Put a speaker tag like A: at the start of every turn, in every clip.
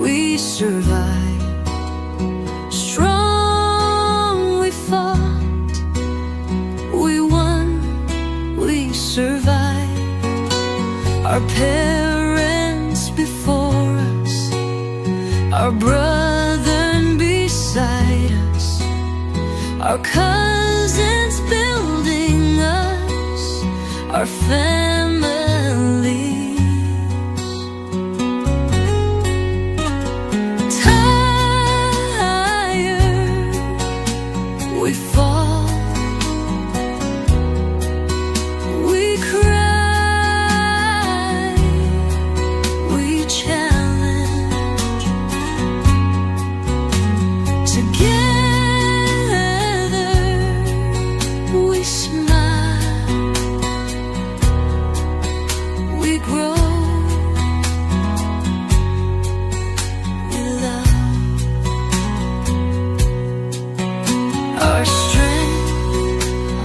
A: we survived. Strong we fought, we won, we survived. Our parents before us, our brother beside us, our cousins building us, our families. Tired, we fall, we cry, we challenge. Together we smile, we grow, we love. Our strength,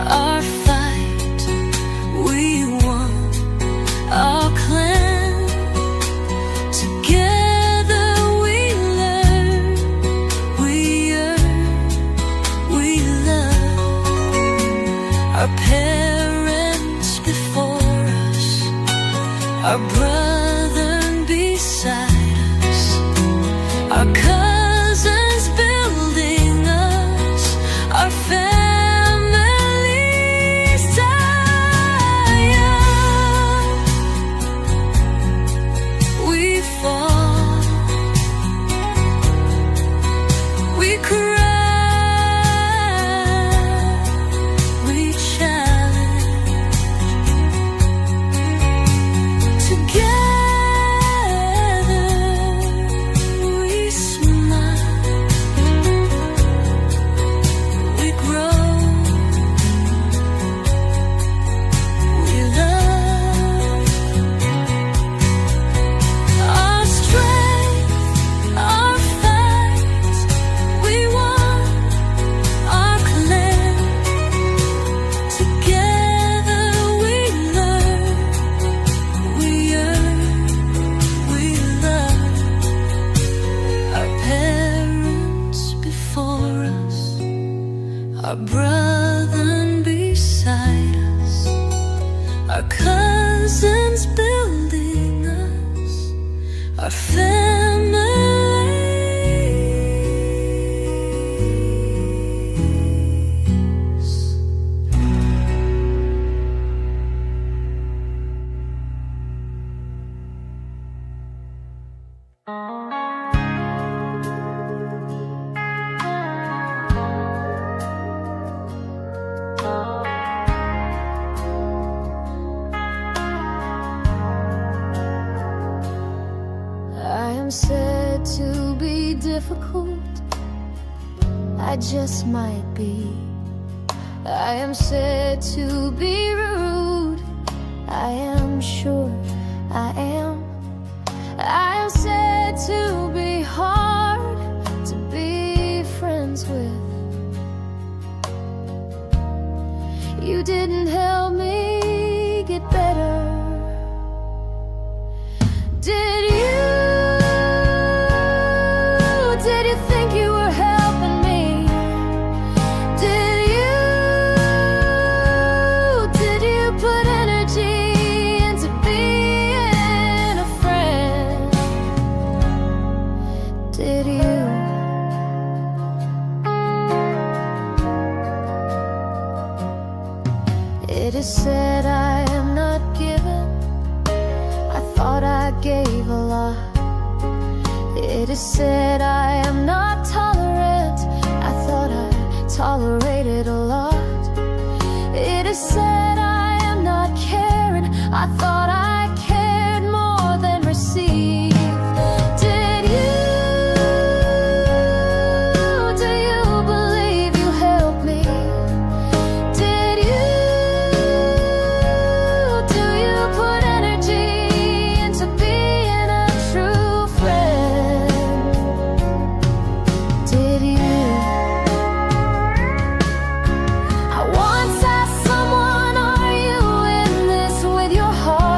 A: our fight, we won, our clan. Together we learn, we earn, we love. Our parents before us, our brother beside us, our cousins building us, our families. Tired, we fall, we cry, we challenge. Together we smile, we grow, we love. Our strength, our fight, we won, our clan. Together we learn, we earn, we love. Our parents before us, our brother beside us, our cousins building us, our families. I am said to be difficult, I just might be. I am said to be rude, I am sure I am. I am said to be hard to be friends with. You didn't help me get better. Did you? Did you think you were helping me? Did you put energy into being a friend? Did you? It is said I am not given, I thought I gave a lot. It is said I am not tolerant, I thought I tolerated a lot. It is said I am not caring, I thought I cared more than received. Did you? Do you believe you helped me? Did you? Do you put energy into being a true friend? Did you? I once asked someone, are you in this with your heart?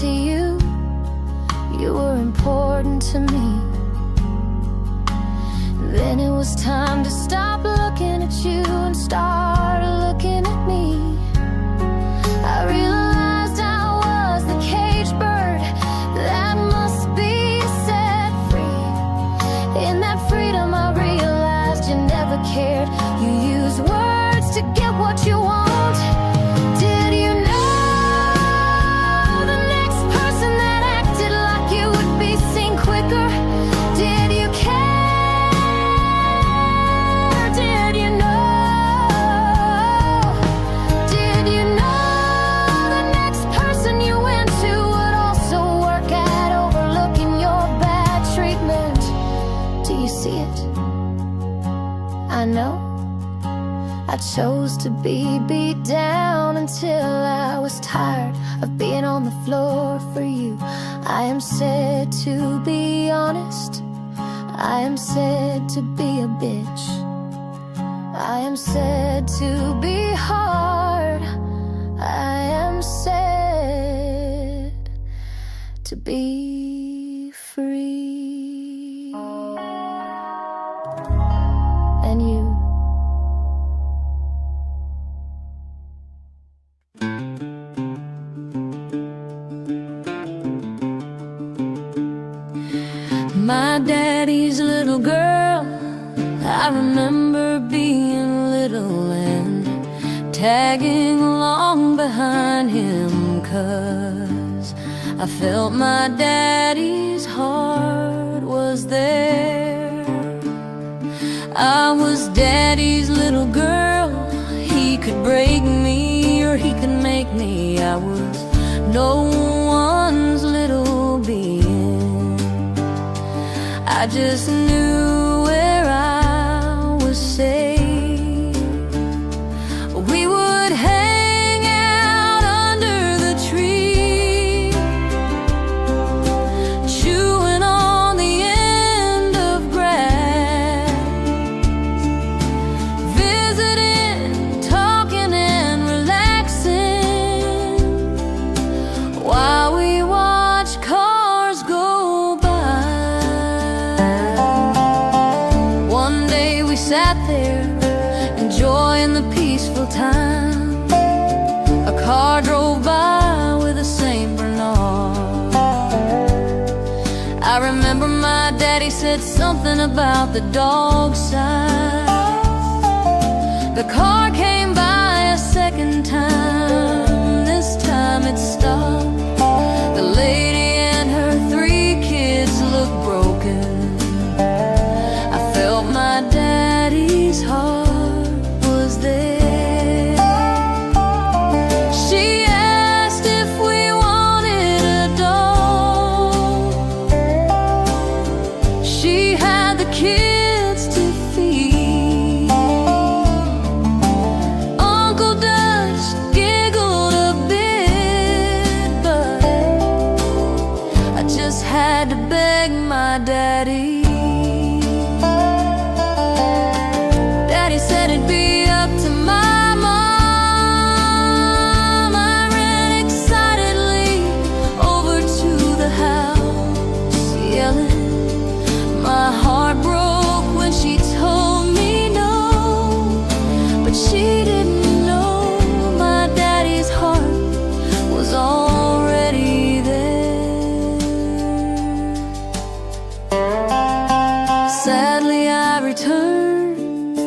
A: to you. You were important to me. Then it was time to stop looking at you and start looking at me. I realized I was the caged bird that must be set free. In that freedom I realized you never cared. You use words to get what you want. Did you know the next person that acted like you would be seen quicker? Did you care? Did you know? Did you know the next person you went to would also work at overlooking your bad treatment? Do you see it? I know I chose to be beat down until I was tired of being on the floor for you. I am said to be honest. I am said to be a bitch. I am said to be hard. I am said to be free. And you? My daddy's little girl, I remember being little and tagging along behind him, 'cause I felt my daddy's heart was there. I was daddy's little girl. He could break me or he could make me. I was no one's little being. I just knew where I was safe. We would hang out under the tree, chewing on the end of grass, visiting, talking and relaxing while we watched cars go by. One day we sat there enjoying the peaceful time. A car drove by with a Saint Bernard. I remember my daddy said something about the dog size. The car came by a second time. This time it stopped. The lady and her 3 kids looked broken. I felt my daddy's heart was there. She asked if we wanted a dog. She had the kids to feed. Uncle Dutch giggled a bit, but I just had to beg my daddy. Daddy said it'd be up to my mom. I ran excitedly over to the house, yelling. My heart broke when she told me no, but she didn't know my daddy's heart was already there. Sadly I returned,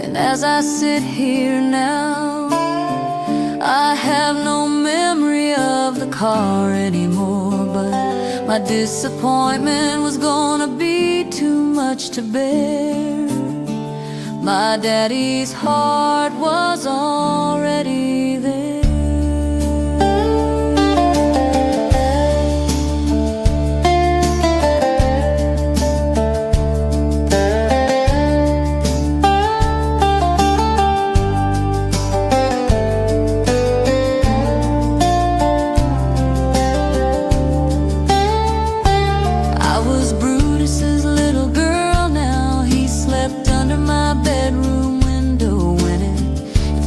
A: and as I sit here now, I have no memory of the car anymore. But my disappointment was gonna be too much to bear. My daddy's heart was already there. Bedroom window when it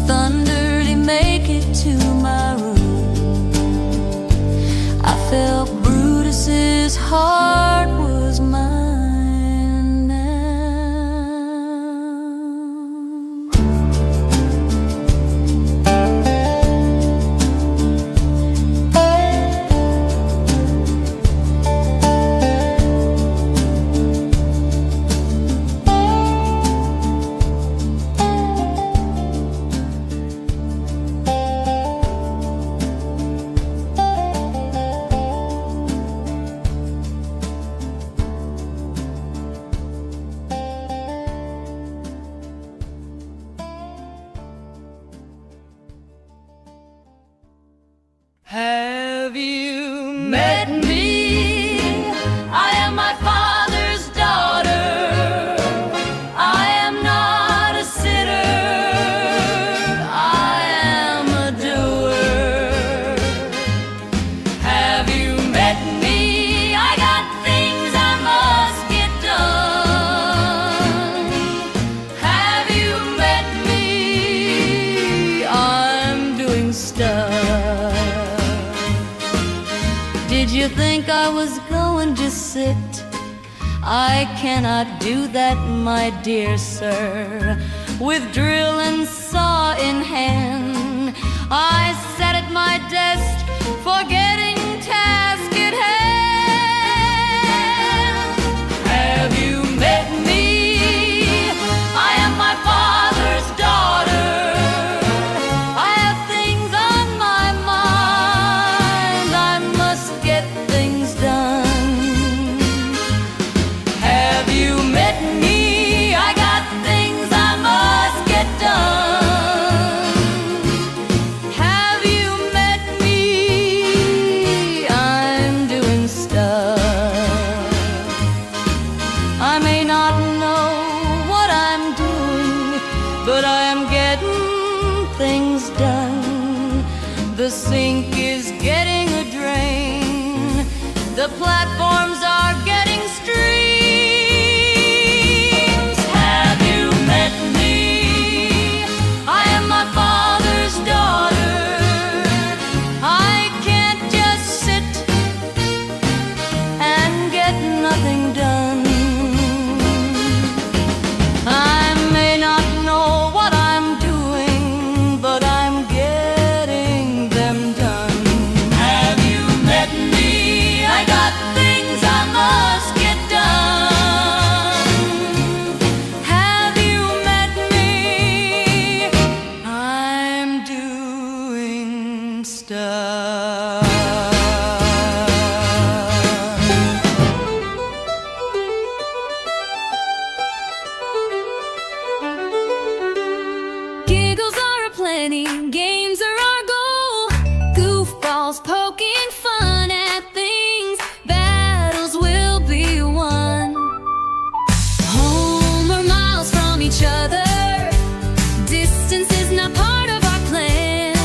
A: thundered, he make it to met me? I am my father's daughter. I am not a sitter. I am a doer. Have you met me? I got things I must get done. Have you met me? I'm doing stuff. Did you think I was going to sit? I cannot do that, my dear sir. With drill and saw in hand, I sat at my desk, forgetting task at hand. Have you met me? I am my father's daughter. I have things on my mind. I must get things done. Have you met me? I got things I must get done. Have you met me? I'm doing stuff. I may not know what I'm doing, but I am getting things done. The sink is getting a drain. The platforms are getting streams. Have you met me? I am my father's daughter. I can't just sit and get nothing done. I may not know what I'm doing, but I'm getting them done. Have you met me? I got things I must get done. Have you met me? I'm doing stuff. Giggles are aplenty, games are our goal. Goofballs poking fun at things, battles will be won. Home or miles from each other, distance is not part of our plan.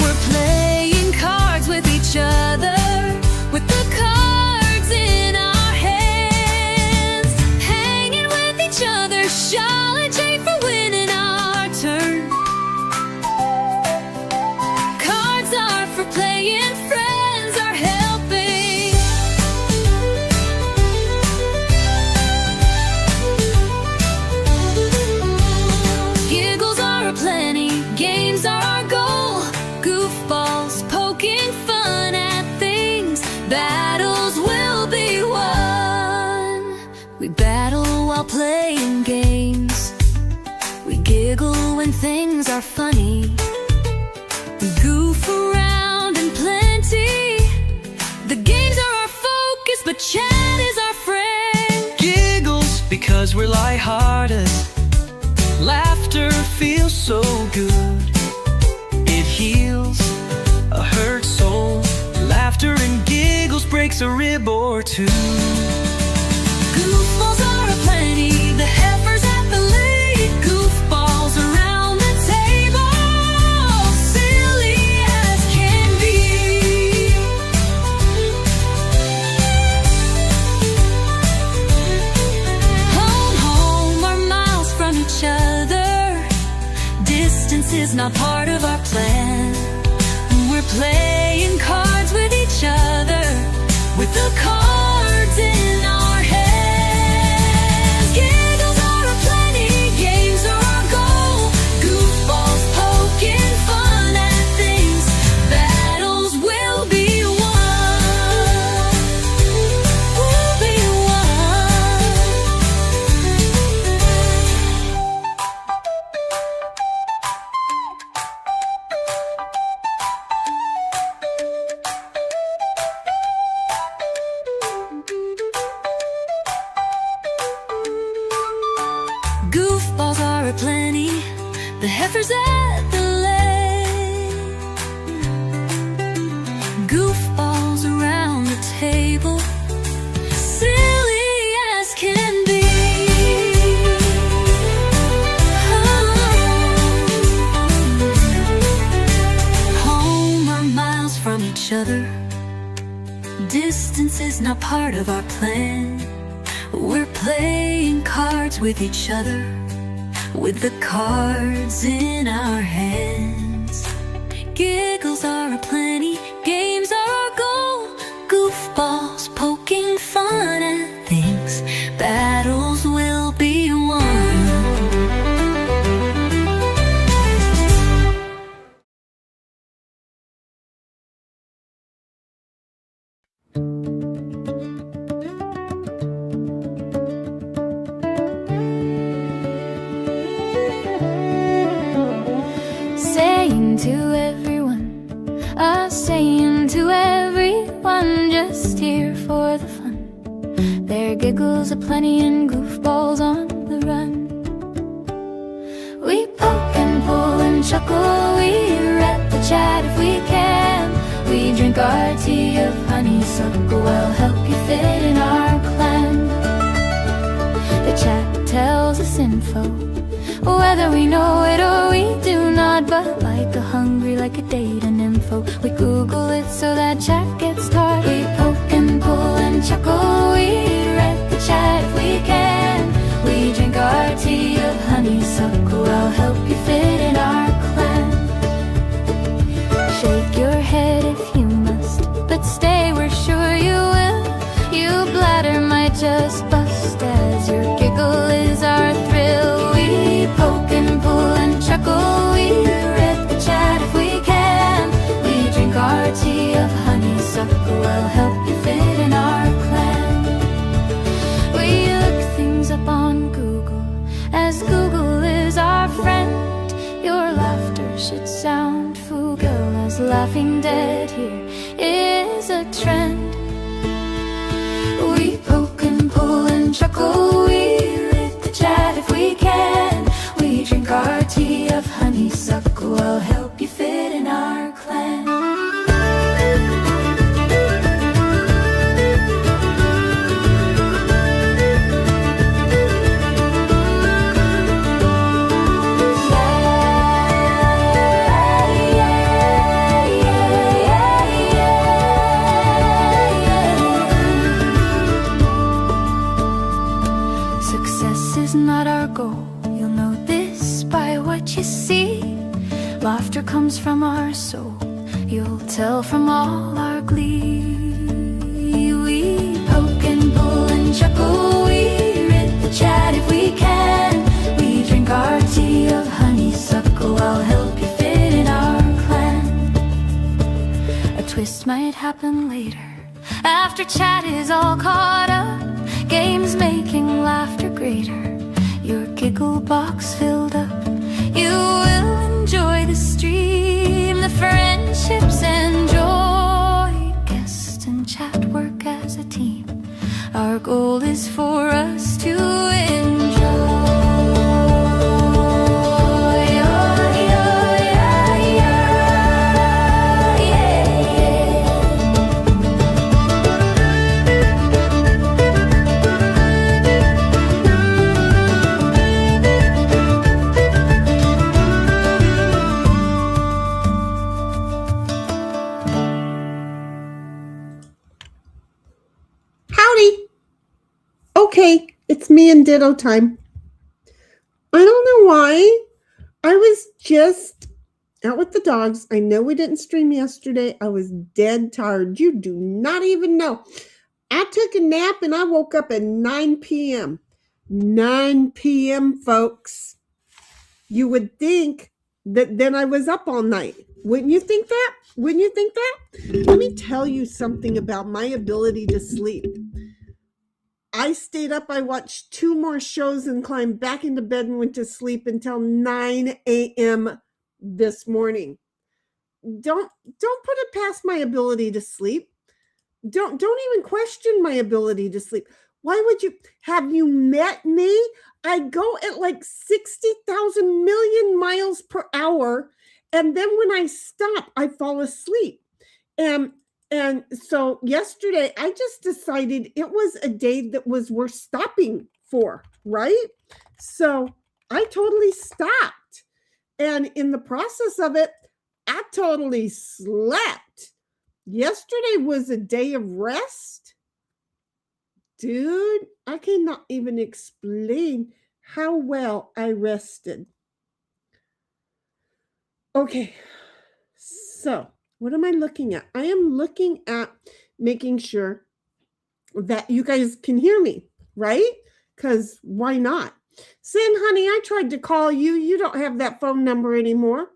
A: We're playing cards with each other, with the cards in our hands. Hanging with each other, challenging for winning our turn. Cards are for playing, friends are helping. Giggles are aplenty, games are our goal. Goofballs poking fun at things, battles will be won. We battle while playing games. We giggle when things are funny. We goof around in plenty. The games are our focus, but chat is our friend.
B: Giggles because we're lighthearted. Laughter feels so good. It heals a hurt soul. Laughter and giggles breaks a rib or two.
A: Goofballs are aplenty, the heifers at the lake. Goofballs around the table, silly as can be. Home or miles from each other, distance is not part of our plan. We're playing cards with each other, with the cards in our hands. Giggles are aplenty, games are our goal. Goofballs poking fun at things, battles will be won. Will be won. Goofballs are aplenty, the heifers at the lake. Goofballs around
C: is not part of our plan. We're playing cards with each other, with the cards in our hands. Giggles are aplenty, games are our goal. Goofballs poking fun at things, battles will be won.
A: Saying to everyone, saying to everyone, just here for the fun. There are giggles aplenty and goofballs on the run. We poke and pull and chuckle, we read the chat if we can. We drink our tea of honeysuckle, we'll help you fit in our clan. The chat tells us info, whether we know it or we do not, but like a hungry, like a data nympho, we Google it so that chat gets taught. We poke and pull and chuckle, we read the chat if we can. We drink our tea of honeysuckle, I'll help you fit in our clan. Shake your head if you must, but stay, we're sure you will. You bladder might just bust as your giggle is our thrill. We poke and pull and chuckle, we read the chat if we can. We drink our tea of honeysuckle, we'll help you fit in our clan. We look things up on Google, as Google is our friend. Your laughter should sound fugal, as laughing dead here is a trend. We poke and pull and chuckle, we read the chat if we can. We drink our tea of honeysuckle, I'll help you fit in our clan. Success is not our goal, you'll know this by what you see. Laughter comes from our soul, you'll tell from all our glee. We poke and pull and chuckle, we read the chat if we can. We drink our tea of honeysuckle, I'll help you fit in our clan. A twist might happen later, after chat is all caught up. Games making laughter greater, your giggle box filled up. You will enjoy the stream, the friendships and joy. Guest and chat work as a team, our goal is for us to enjoy.
D: Okay, it's me and Ditto time. I don't know why. I was just out with the dogs. I know we didn't stream yesterday. I was dead tired. You do not even know. I took a nap and I woke up at 9 p.m. 9 p.m., folks. You would think that then I was up all night. Wouldn't you think that? Wouldn't you think that? Let me tell you something about my ability to sleep. I stayed up, I watched 2 more shows and climbed back into bed and went to sleep until 9 a.m. this morning. Don't put it past my ability to sleep. Don't even question my ability to sleep. Why would you? Have you met me? I go at like 60,000 million miles per hour, and then when I stop, I fall asleep. And so yesterday, I just decided it was a day that was worth stopping for, right? So I totally stopped. And in the process of it, I totally slept. Yesterday was a day of rest. Dude, I cannot even explain how well I rested. Okay, so what am I looking at? I am looking at making sure that you guys can hear me, right? Because why not? Sin, honey, I tried to call you. You don't have that phone number anymore.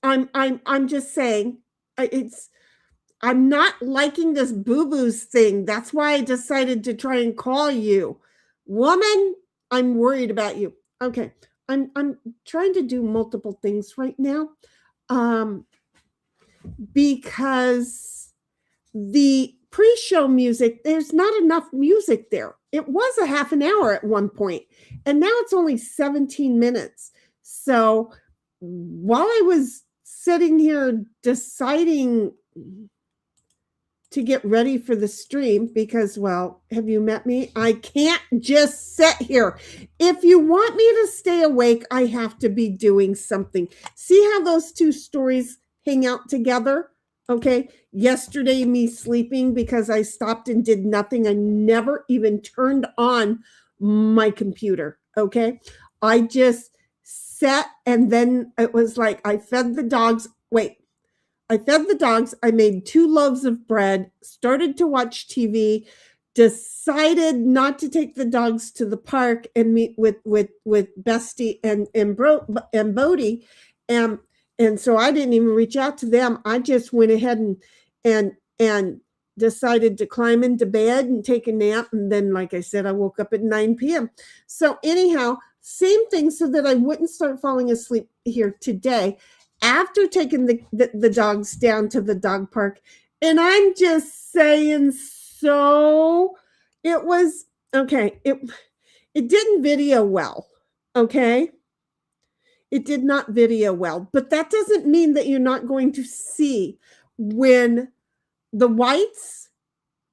D: I'm just saying, I'm not liking this boo-boos thing. That's why I decided to try and call you. Woman, I'm worried about you. Okay. I'm trying to do multiple things right now. Because the pre-show music, there's not enough music there. It was a half an hour at one point, and now it's only 17 minutes. So while I was sitting here deciding to get ready for the stream, because, well, have you met me? I can't just sit here. If you want me to stay awake, I have to be doing something. See how those two stories hang out together? Okay. Yesterday, me sleeping because I stopped and did nothing. I never even turned on my computer. Okay. I just sat, and then it was like I fed the dogs. I fed the dogs. I made 2 loaves of bread, started to watch TV, decided not to take the dogs to the park and meet with Bestie and Bodie. And so I didn't even reach out to them. I just went ahead and decided to climb into bed and take a nap. And then, like I said, I woke up at 9 p.m. So anyhow, same thing, so that I wouldn't start falling asleep here today after taking the dogs down to the dog park. And I'm just saying, so it was, okay, it didn't video well, okay? It did not video well, but that doesn't mean that you're not going to see when the whites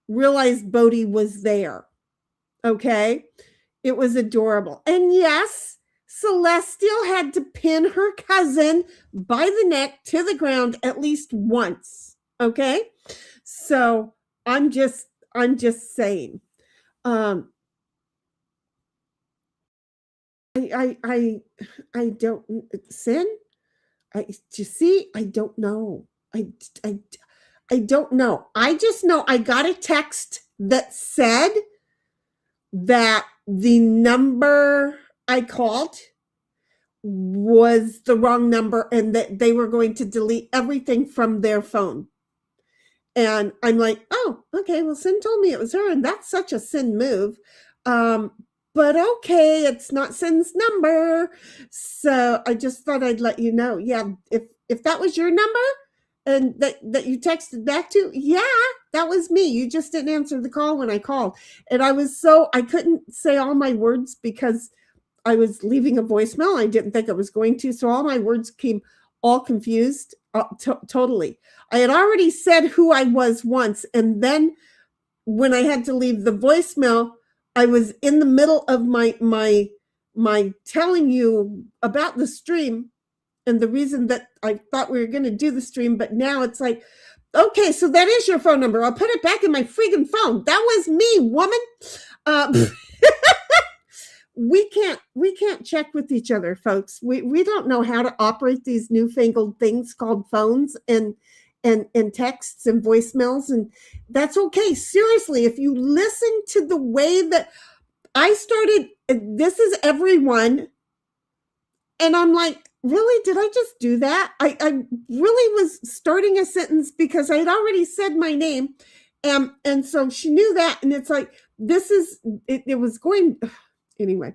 D: realized Bodie was there, okay? It was adorable. And yes, Celestial had to pin her cousin by the neck to the ground at least once. Okay. So I'm just saying. I don't, Sin. You see, I don't know. I don't know. I just know I got a text that said that the number I called was the wrong number and that they were going to delete everything from their phone. And I'm like, oh, okay, well, Sin told me it was her, and that's such a Sin move. But okay, it's not Sin's number. So I just thought I'd let you know. Yeah, if that was your number and that you texted back to, yeah, that was me. You just didn't answer the call when I called. And I couldn't say all my words because I was leaving a voicemail. I didn't think I was going to. So all my words came all confused, totally. I had already said who I was once. And then when I had to leave the voicemail, I was in the middle of my telling you about the stream and the reason that I thought we were going to do the stream. But now it's like, okay, so that is your phone number. I'll put it back in my freaking phone. That was me, woman. We can't check with each other, folks. We don't know how to operate these newfangled things called phones and texts and voicemails, and that's okay. Seriously, if you listen to the way that I started, this is everyone, and I'm like, really? Did I just do that? I really was starting a sentence because I had already said my name, and so she knew that, and it's like, this is it was going. Anyway,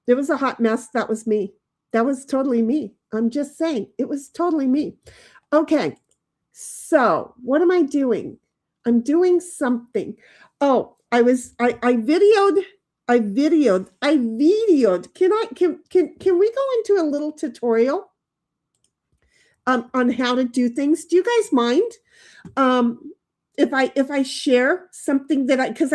D: it was a hot mess. That was me. That was totally me. I'm just saying, it was totally me. Okay, so what am I doing? I'm doing something. Oh, I videoed. Can we go into a little tutorial on how to do things? Do you guys mind if I share something that because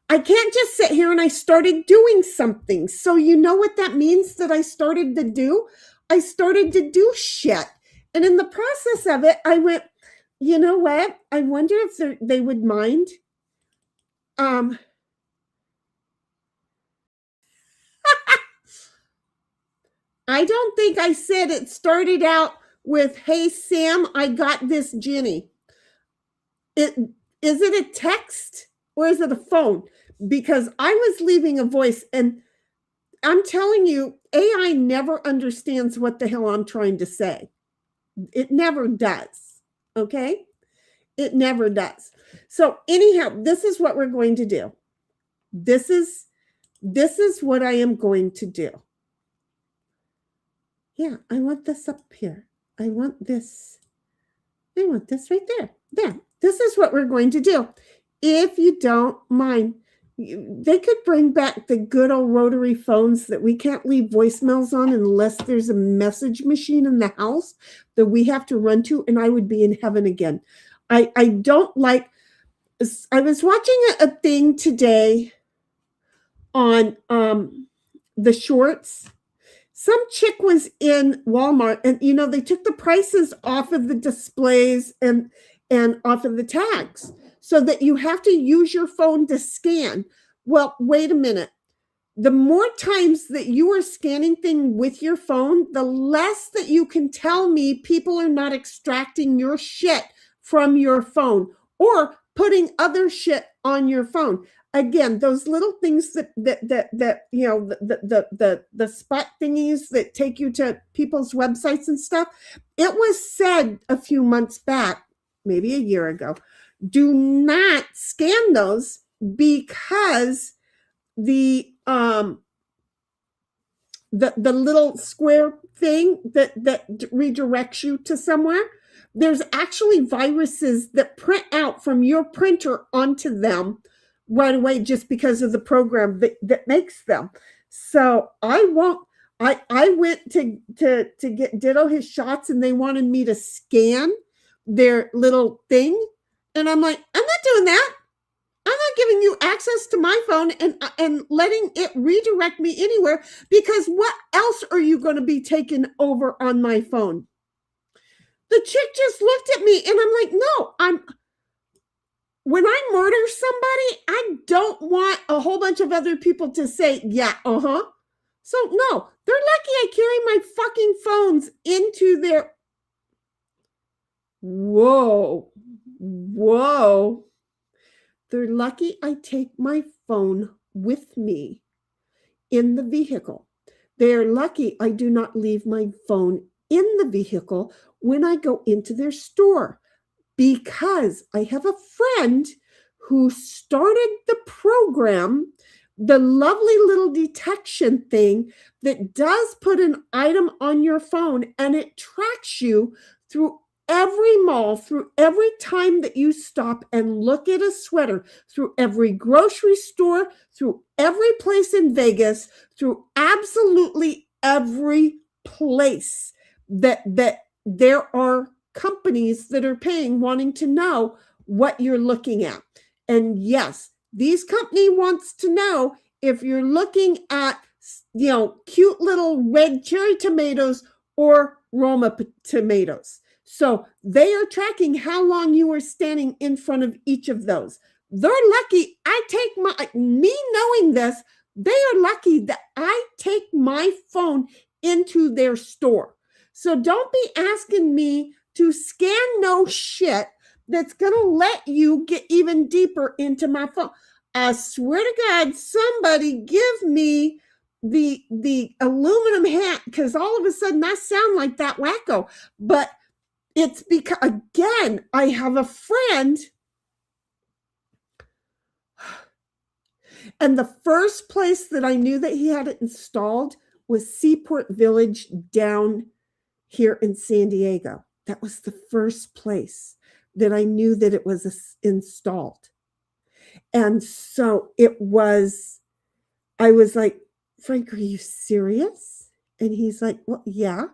D: I can't just sit here and I started doing something. So you know what that means that I started to do? I started to do shit. And in the process of it, I went, you know what? I wonder if they would mind I don't think I said it started out with, "Hey Sam, I got this Ginny." Is it a text or is it a phone? Because I was leaving a voice, and I'm telling you, AI never understands what the hell I'm trying to say. It never does. Okay? It never does. So anyhow, this is what we're going to do. This is what I am going to do. Yeah, I want this up here. I want this right there. There. This is what we're going to do. If you don't mind, they could bring back the good old rotary phones that we can't leave voicemails on unless there's a message machine in the house that we have to run to, and I would be in heaven again. I don't like. I was watching a thing today on the shorts. Some chick was in Walmart, and they took the prices off of the displays and off of the tags, so that you have to use your phone to scan. Well, wait a minute. The more times that you are scanning things with your phone, the less that you can tell me people are not extracting your shit from your phone or putting other shit on your phone. Again, those little things that the spot thingies that take you to people's websites and stuff. It was said a few months back, maybe a year ago, do not scan those, because the little square thing that redirects you to somewhere, there's actually viruses that print out from your printer onto them right away, just because of the program that makes them. So I went to get Ditto his shots, and they wanted me to scan their little thing, and I'm like, I'm not doing that. I'm not giving you access to my phone and letting it redirect me anywhere, because what else are you going to be taking over on my phone? The chick just looked at me, and I'm like, no, when I murder somebody, I don't want a whole bunch of other people to say, yeah, uh-huh. So no, they're lucky I carry my fucking phones into their... Whoa. They're lucky I take my phone with me in the vehicle. They're lucky I do not leave my phone in the vehicle when I go into their store, because I have a friend who started the program, the lovely little detection thing that does put an item on your phone, and it tracks you through every mall, through every time that you stop and look at a sweater, through every grocery store, through every place in Vegas, through absolutely every place that there are companies that are paying, wanting to know what you're looking at. And yes, these company wants to know if you're looking at, cute little red cherry tomatoes or Roma tomatoes. So they are tracking how long you are standing in front of each of those. They're lucky I take me knowing this, they are lucky that I take my phone into their store. So don't be asking me to scan no shit that's going to let you get even deeper into my phone. I swear to God, somebody give me the aluminum hat, because all of a sudden I sound like that wacko. But it's because, again, I have a friend, and the first place that I knew that he had it installed was Seaport Village down here in San Diego. That was the first place that I knew that it was installed. And so I was like, Frank, are you serious? And he's like, well, yeah.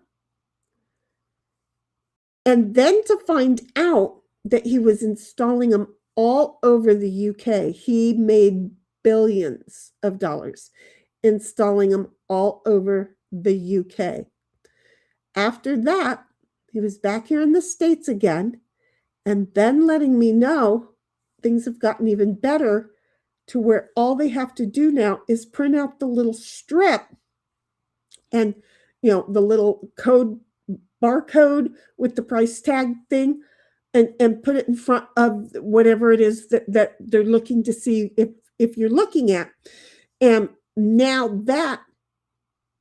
D: And then to find out that he was installing them all over the UK, he made billions of dollars installing them all over the UK. After that, he was back here in the States again, and then letting me know things have gotten even better to where all they have to do now is print out the little strip and, the little barcode with the price tag thing, and put it in front of whatever it is that they're looking to see if you're looking at. And now that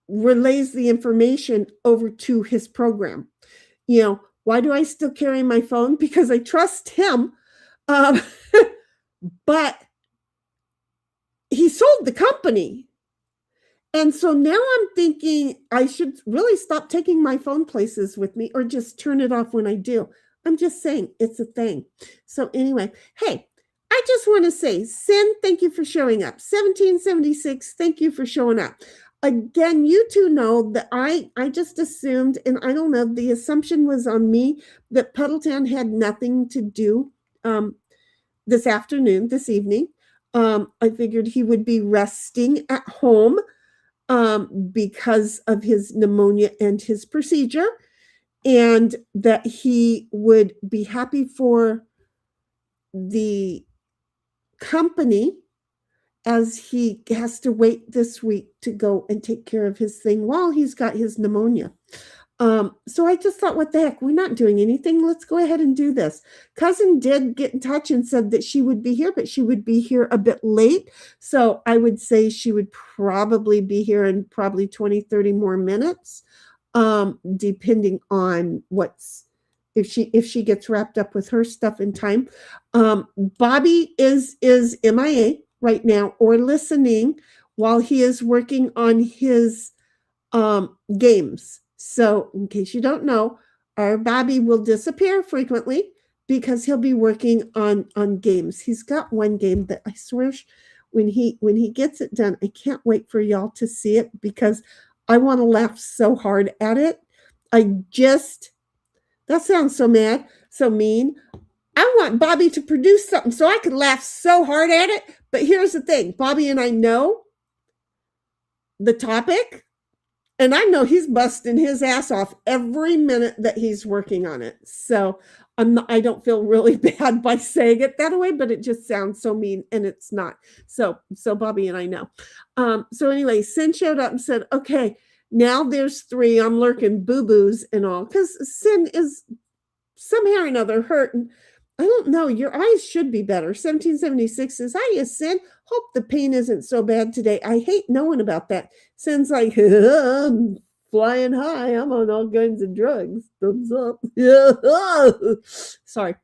D: relays the information over to his program. Why do I still carry my phone? Because I trust him. But he sold the company. And so now I'm thinking I should really stop taking my phone places with me, or just turn it off when I do. I'm just saying, it's a thing. So anyway, hey, I just want to say, Sin, thank you for showing up. 1776, thank you for showing up. Again, you two know that I just assumed, and I don't know, the assumption was on me that Puddletown had nothing to do this evening. I figured he would be resting at home because of his pneumonia and his procedure, and that he would be happy for the company as he has to wait this week to go and take care of his thing while he's got his pneumonia. So I just thought, what the heck, we're not doing anything. Let's go ahead and do this. Cousin did get in touch and said that she would be here, but she would be here a bit late. So I would say she would probably be here in probably 20, 30 more minutes, depending on if she gets wrapped up with her stuff in time. Bobby is MIA right now, or listening while he is working on his games. So in case you don't know, our Bobby will disappear frequently because he'll be working on games. He's got one game that I swear, when he gets it done, I can't wait for y'all to see it, because I want to laugh so hard at it. That sounds so mad, so mean. I want Bobby to produce something so I can laugh so hard at it. But here's the thing, Bobby and I know the topic, and I know he's busting his ass off every minute that he's working on it. So I don't feel really bad by saying it that way, but it just sounds so mean, and it's not. So Bobby and I know. So anyway, Sin showed up and said, okay, now there's 3. I'm lurking boo-boos and all, because Sin is somehow or another hurt. And I don't know, your eyes should be better. 1776 says, hiya, Sin. Hope the pain isn't so bad today. I hate knowing about that. Sin's like, I'm flying high. I'm on all kinds of drugs. Thumbs up. Sorry.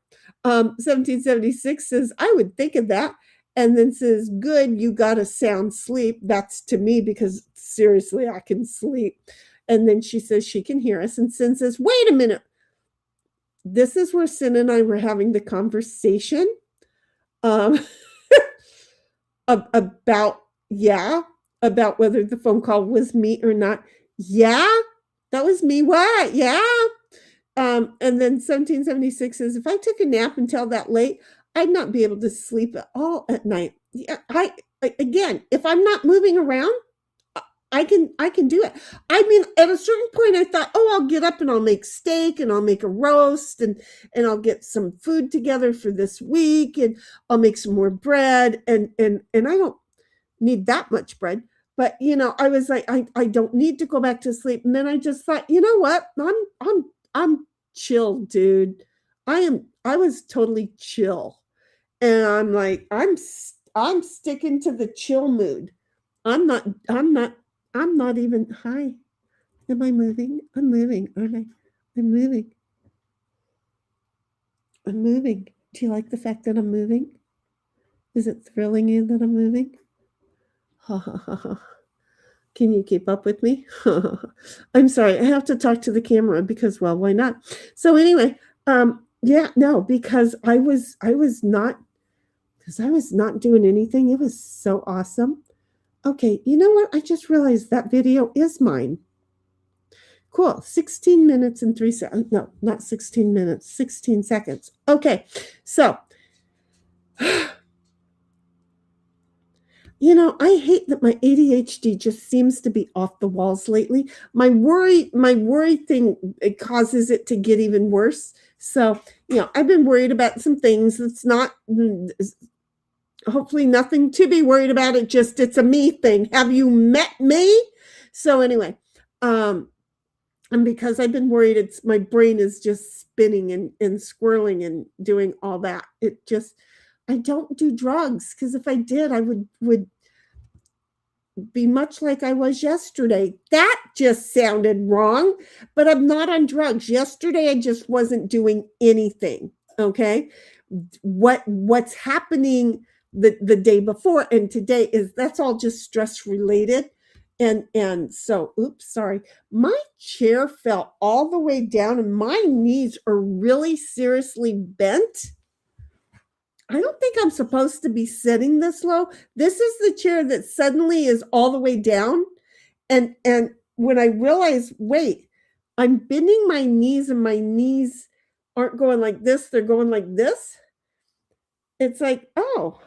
D: 1776 says, I would think of that. And then says, good, you got a sound sleep. That's to me, because seriously, I can sleep. And then she says she can hear us. And Sin says, wait a minute. This is where Sin and I were having the conversation about whether the phone call was me or not. Yeah, that was me. What? Yeah. And then 1776 says, if I took a nap until that late, I'd not be able to sleep at all at night. Yeah, again, if I'm not moving around, I can do it. I mean, at a certain point, I thought, I'll get up and I'll make steak and I'll make a roast and I'll get some food together for this week and I'll make some more bread and I don't need that much bread. But I was like, I don't need to go back to sleep. And then I just thought, you know what? I'm chill, dude. I was totally chill, and I'm like, I'm sticking to the chill mood. I'm not even, hi, am I moving? I'm moving, aren't I? I'm moving. Do you like the fact that I'm moving? Is it thrilling you that I'm moving? Ha ha ha ha. Can you keep up with me? I'm sorry, I have to talk to the camera because, well, why not? So anyway, because I was not doing anything. It was so awesome. Okay, you know what? I just realized that video is mine. Cool. 16 minutes and 3 seconds. No, not 16 minutes, 16 seconds. Okay, so, I hate that my ADHD just seems to be off the walls lately. My worry thing, it causes it to get even worse. So, I've been worried about some things. It's not hopefully nothing to be worried about. It's a me thing. Have you met me? So anyway, and because I've been worried, my brain is just spinning and squirreling and doing all that. I don't do drugs, because if I did, I would be much like I was yesterday. That just sounded wrong, but I'm not on drugs. Yesterday, I just wasn't doing anything. Okay. What's happening the day before and today that's all just stress related. And so, oops, sorry. My chair fell all the way down and my knees are really seriously bent. I don't think I'm supposed to be sitting this low. This is the chair that suddenly is all the way down. And when I realize, wait, I'm bending my knees and my knees aren't going like this, they're going like this. It's like, oh,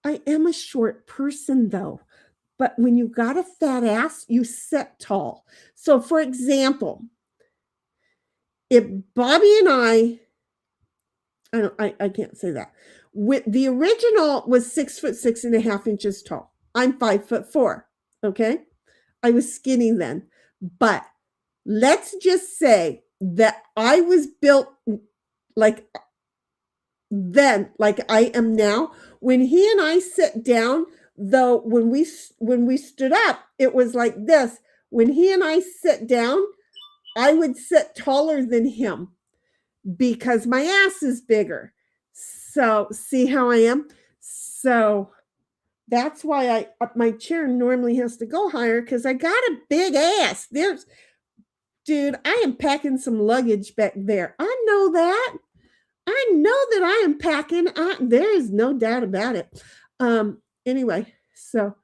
D: I am a short person though. But when you got a fat ass, you sit tall. So for example, if Bobby and I can't say that. With the original was 6'6.5" tall. I'm 5'4". Okay. I was skinny then, but let's just say that I was built like I am now. When he and I sit down, though, when we stood up, it was like this. When he and I sit down, I would sit taller than him, because my ass is bigger. So see how I am? So that's why my chair normally has to go higher, because I got a big ass. Dude, I am packing some luggage back there. I know that. I know that I am packing. There is no doubt about it. Anyway, so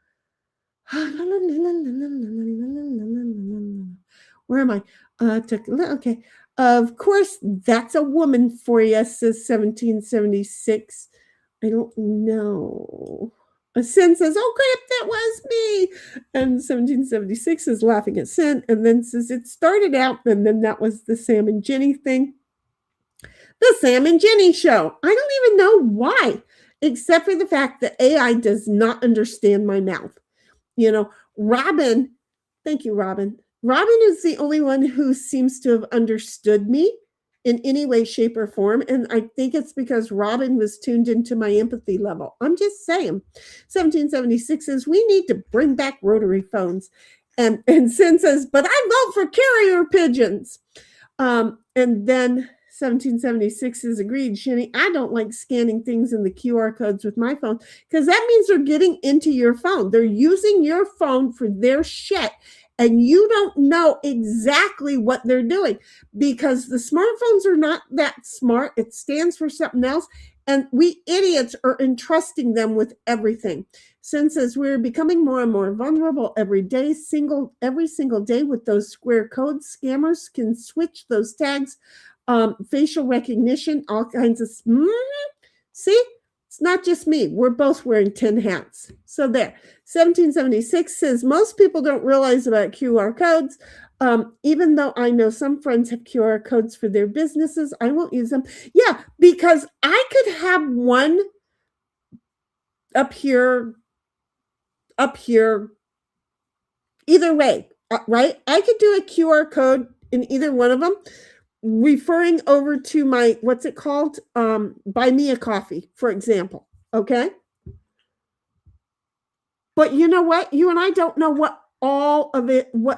D: where am I? Okay. Of course, that's a woman for you, says 1776. I don't know. Sin says, oh, crap, that was me. And 1776 is laughing at Sin, and then says it started out, and then that was the Sam and Jenny thing. The Sam and Jenny show. I don't even know why, except for the fact that AI does not understand my mouth. Robin, thank you, Robin. Robin is the only one who seems to have understood me in any way, shape, or form. And I think it's because Robin was tuned into my empathy level. I'm just saying. 1776 says, we need to bring back rotary phones. And Sin says, but I vote for carrier pigeons. And then 1776 is agreed, Shinny, I don't like scanning things in the QR codes with my phone, because that means they're getting into your phone. They're using your phone for their shit. And you don't know exactly what they're doing, because the smartphones are not that smart. It stands for something else. And we idiots are entrusting them with everything. Sin says we're becoming more and more vulnerable every single day with those square codes. Scammers can switch those tags, facial recognition, all kinds of. See? It's not just me. We're both wearing 10 hats. So there. 1776 says most people don't realize about QR codes. Even though I know some friends have QR codes for their businesses, I won't use them. Yeah, because I could have one up here, either way, right? I could do a QR code in either one of them, referring over to my, what's it called? Buy me a coffee, for example. Okay. But you know what? You and I don't know what all of it, we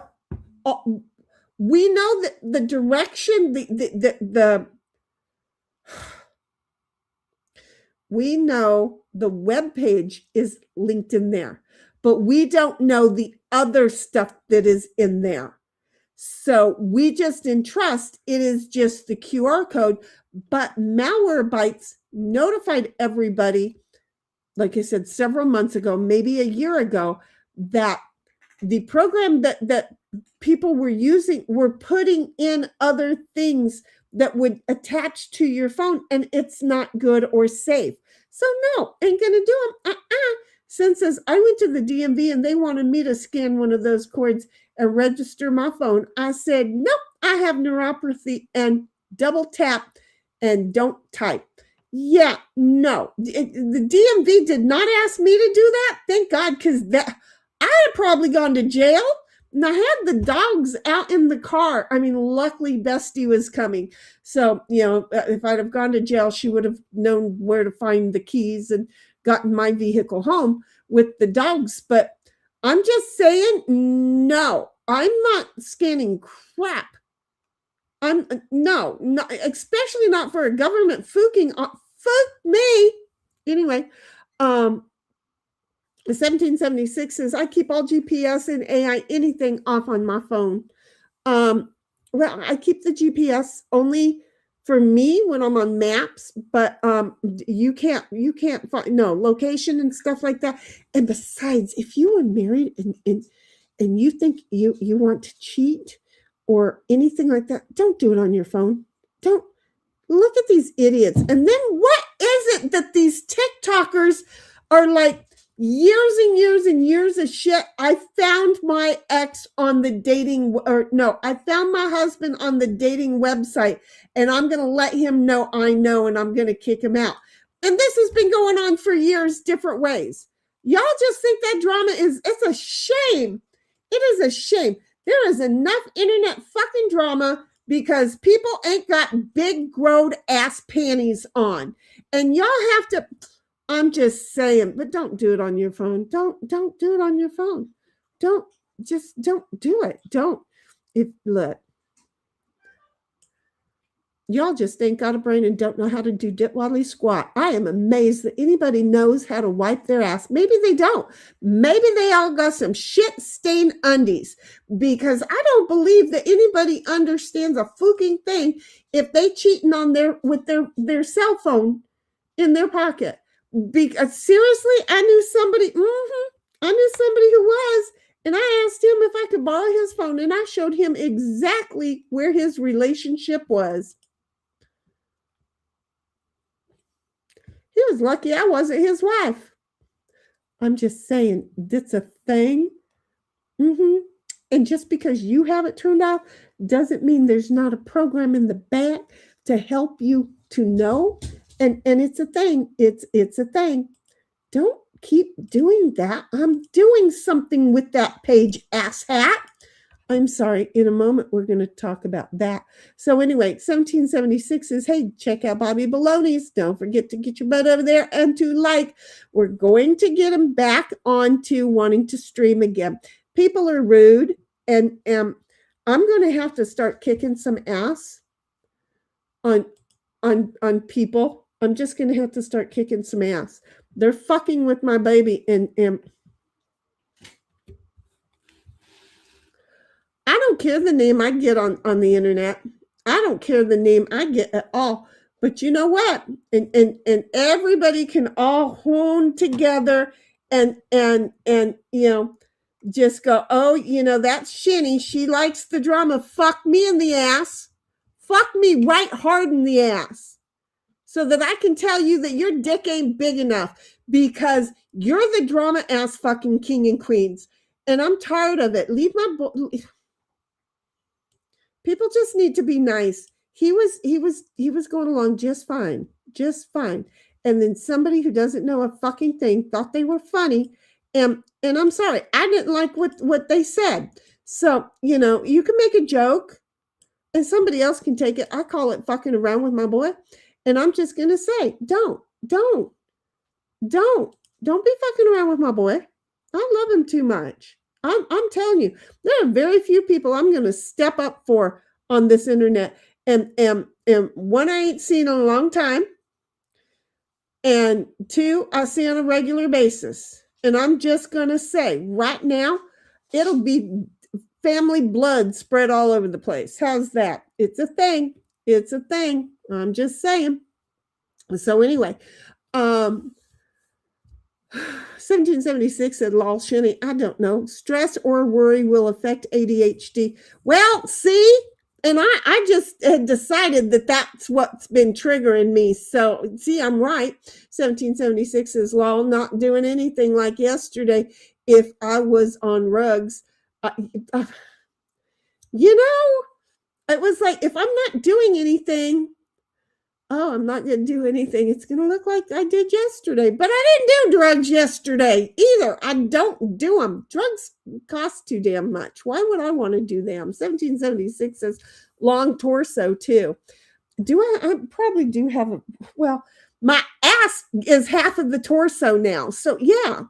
D: know that the direction, we know the web page is linked in there, but we don't know the other stuff that is in there. So we just entrust it is just the QR code, but Malwarebytes notified everybody, like I said, several months ago, maybe a year ago, that the program that people were using were putting in other things that would attach to your phone, and it's not good or safe. So no, ain't gonna do them. Sin says, I went to the DMV and they wanted me to scan one of those cords and register my phone. I said, nope, I have neuropathy, and double tap and don't type. Yeah, no. The DMV did not ask me to do that. Thank God, because that I had probably gone to jail. And I had the dogs out in the car. I mean, luckily Bestie was coming. So, if I'd have gone to jail, she would have known where to find the keys and gotten my vehicle home with the dogs. But I'm just saying, no, I'm not scanning crap. No, especially not for a government fucking fuck me. Anyway, 1776 says I keep all GPS and AI anything off on my phone. Well, I keep the GPS only for me when I'm on maps, but you can't find location and stuff like that. And besides, if you are married and you think you want to cheat or anything like that, don't do it on your phone. Don't look at these idiots. And then what is it that these TikTokers are like? Years and years and years of shit. I found my ex on the I found my husband on the dating website, and I'm going to let him know I know, and I'm going to kick him out. And this has been going on for years, different ways. Y'all just think that drama it's a shame. It is a shame. There is enough internet fucking drama because people ain't got big growed ass panties on. And y'all have to, I'm just saying, but don't do it on your phone. Don't do it on your phone. Don't do it. Look. Y'all just ain't got a brain and don't know how to do dip-waddly squat. I am amazed that anybody knows how to wipe their ass. Maybe they don't. Maybe they all got some shit-stained undies, because I don't believe that anybody understands a fucking thing if they cheating on with their cell phone in their pocket. Because seriously, I knew somebody who was, and I asked him if I could borrow his phone, and I showed him exactly where his relationship was. He was lucky I wasn't his wife. I'm just saying, that's a thing. And just because you have it turned off doesn't mean there's not a program in the back to help you to know. And it's a thing. It's a thing. Don't keep doing that. I'm doing something with that page, asshat. I'm sorry. In a moment, we're going to talk about that. So anyway, 1776 says, hey, check out Bobby Baloney's. Don't forget to get your butt over there and to like. We're going to get him back onto wanting to stream again. People are rude, and I'm going to have to start kicking some ass on people. I'm just going to have to start kicking some ass. They're fucking with my baby, and I don't care the name I get on the internet. I don't care the name I get at all. But you know what? And everybody can all hone together and just go, oh, that's Shinny. She likes the drama. Fuck me in the ass. Fuck me right hard in the ass. So that I can tell you that your dick ain't big enough, because you're the drama ass fucking king and queens. And I'm tired of it. Leave my people just need to be nice. He was going along just fine. And then somebody who doesn't know a fucking thing thought they were funny. And I'm sorry, I didn't like what they said. So, you can make a joke and somebody else can take it. I call it fucking around with my boy. And I'm just going to say, don't be fucking around with my boy. I love him too much. I'm telling you, there are very few people I'm going to step up for on this internet. And one, I ain't seen in a long time. And two, I see on a regular basis. And I'm just going to say right now, it'll be family blood spread all over the place. How's that? It's a thing. I'm just saying. So anyway, 1776 said, lol, Shinny, I don't know. Stress or worry will affect ADHD. Well, see, and I just had decided that that's what's been triggering me. So, see, I'm right. 1776 says, lol, not doing anything like yesterday if I was on rugs. It was like, if I'm not doing anything, oh, I'm not going to do anything. It's going to look like I did yesterday. But I didn't do drugs yesterday either. I don't do them. Drugs cost too damn much. Why would I want to do them? 1776 says long torso too. Do I probably do have a, well, my ass is half of the torso now. So yeah,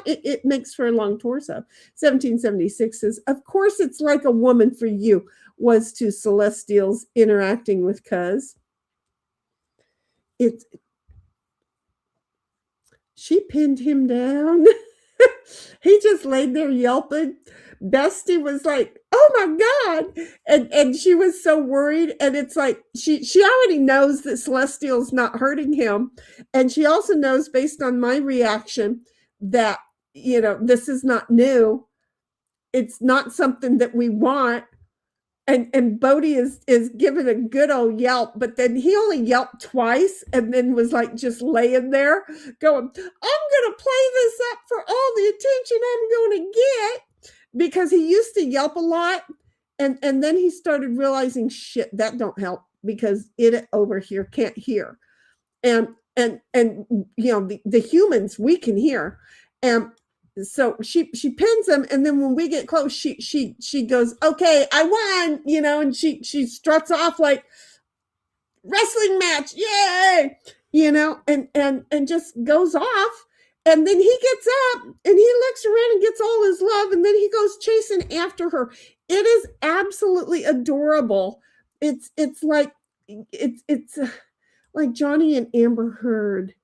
D: it makes for a long torso. 1776 says, of course it's like a woman for you was to Celestials interacting with Cuz. She pinned him down. He just laid there yelping. Bestie was like, oh my God. And she was so worried. And it's like, she already knows that Celestial's not hurting him. And she also knows, based on my reaction, that, this is not new. It's not something that we want. And Bodie is giving a good old yelp, but then he only yelped twice and then was like just laying there going, I'm going to play this up for all the attention I'm going to get, because he used to yelp a lot. And then he started realizing, shit, that don't help, because it over here can't hear. And the humans, we can hear. And so she pins him, and then when we get close, she goes, okay, I won, and she struts off like wrestling match, yay, and just goes off. And then he gets up and he looks around and gets all his love, and then he goes chasing after her. It is absolutely adorable. It's like it's like Johnny and Amber Heard,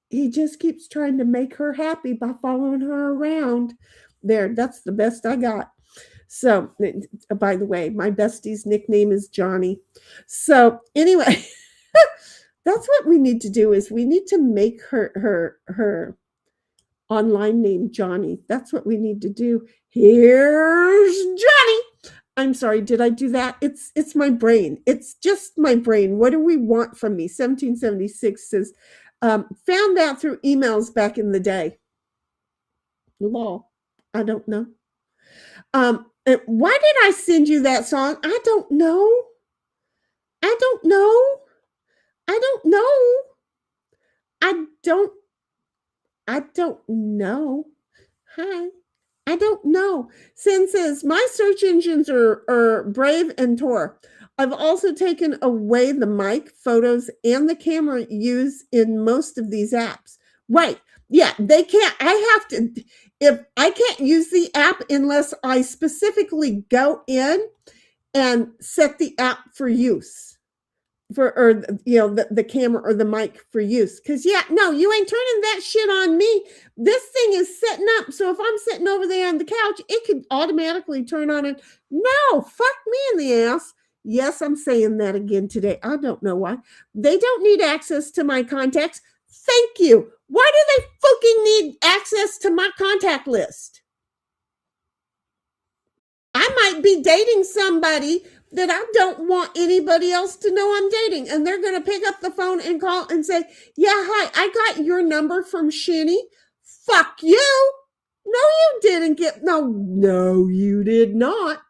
D: He just keeps trying to make her happy by following her around. There, that's the best I got. So, by the way, my bestie's nickname is Johnny. So, anyway, that's what we need to do, is we need to make her online name Johnny. That's what we need to do. Here's Johnny. I'm sorry, did I do that? It's my brain. It's just my brain. What do we want from me? 1776 says, found out through emails back in the day. Lol. I don't know. Why did I send you that song? I don't know. I don't know. I don't know. I don't know. Hi. I don't know. Sin says, my search engines are Brave and Tor. I've also taken away the mic, photos, and the camera used in most of these apps. Right. Yeah, they can't. If I can't use the app unless I specifically go in and set the app for use. The camera or the mic for use. Because no, you ain't turning that shit on me. This thing is setting up, so if I'm sitting over there on the couch, it could automatically turn on it. No, fuck me in the ass. Yes, I'm saying that again today. I don't know why. They don't need access to my contacts. Thank you. Why do they fucking need access to my contact list? I might be dating somebody that I don't want anybody else to know I'm dating. And they're going to pick up the phone and call and say, yeah, hi, I got your number from Shinny. Fuck you. No, you didn't get, no, you did not.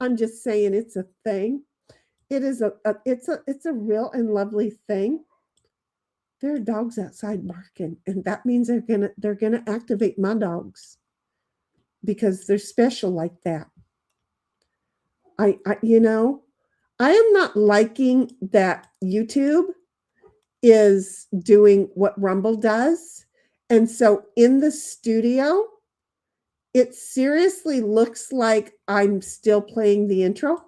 D: I'm just saying it's a thing. It is it's a real and lovely thing. There are dogs outside barking, and that means they're gonna activate my dogs because they're special like that. I am not liking that YouTube is doing what Rumble does. And so in the studio, it seriously looks like I'm still playing the intro.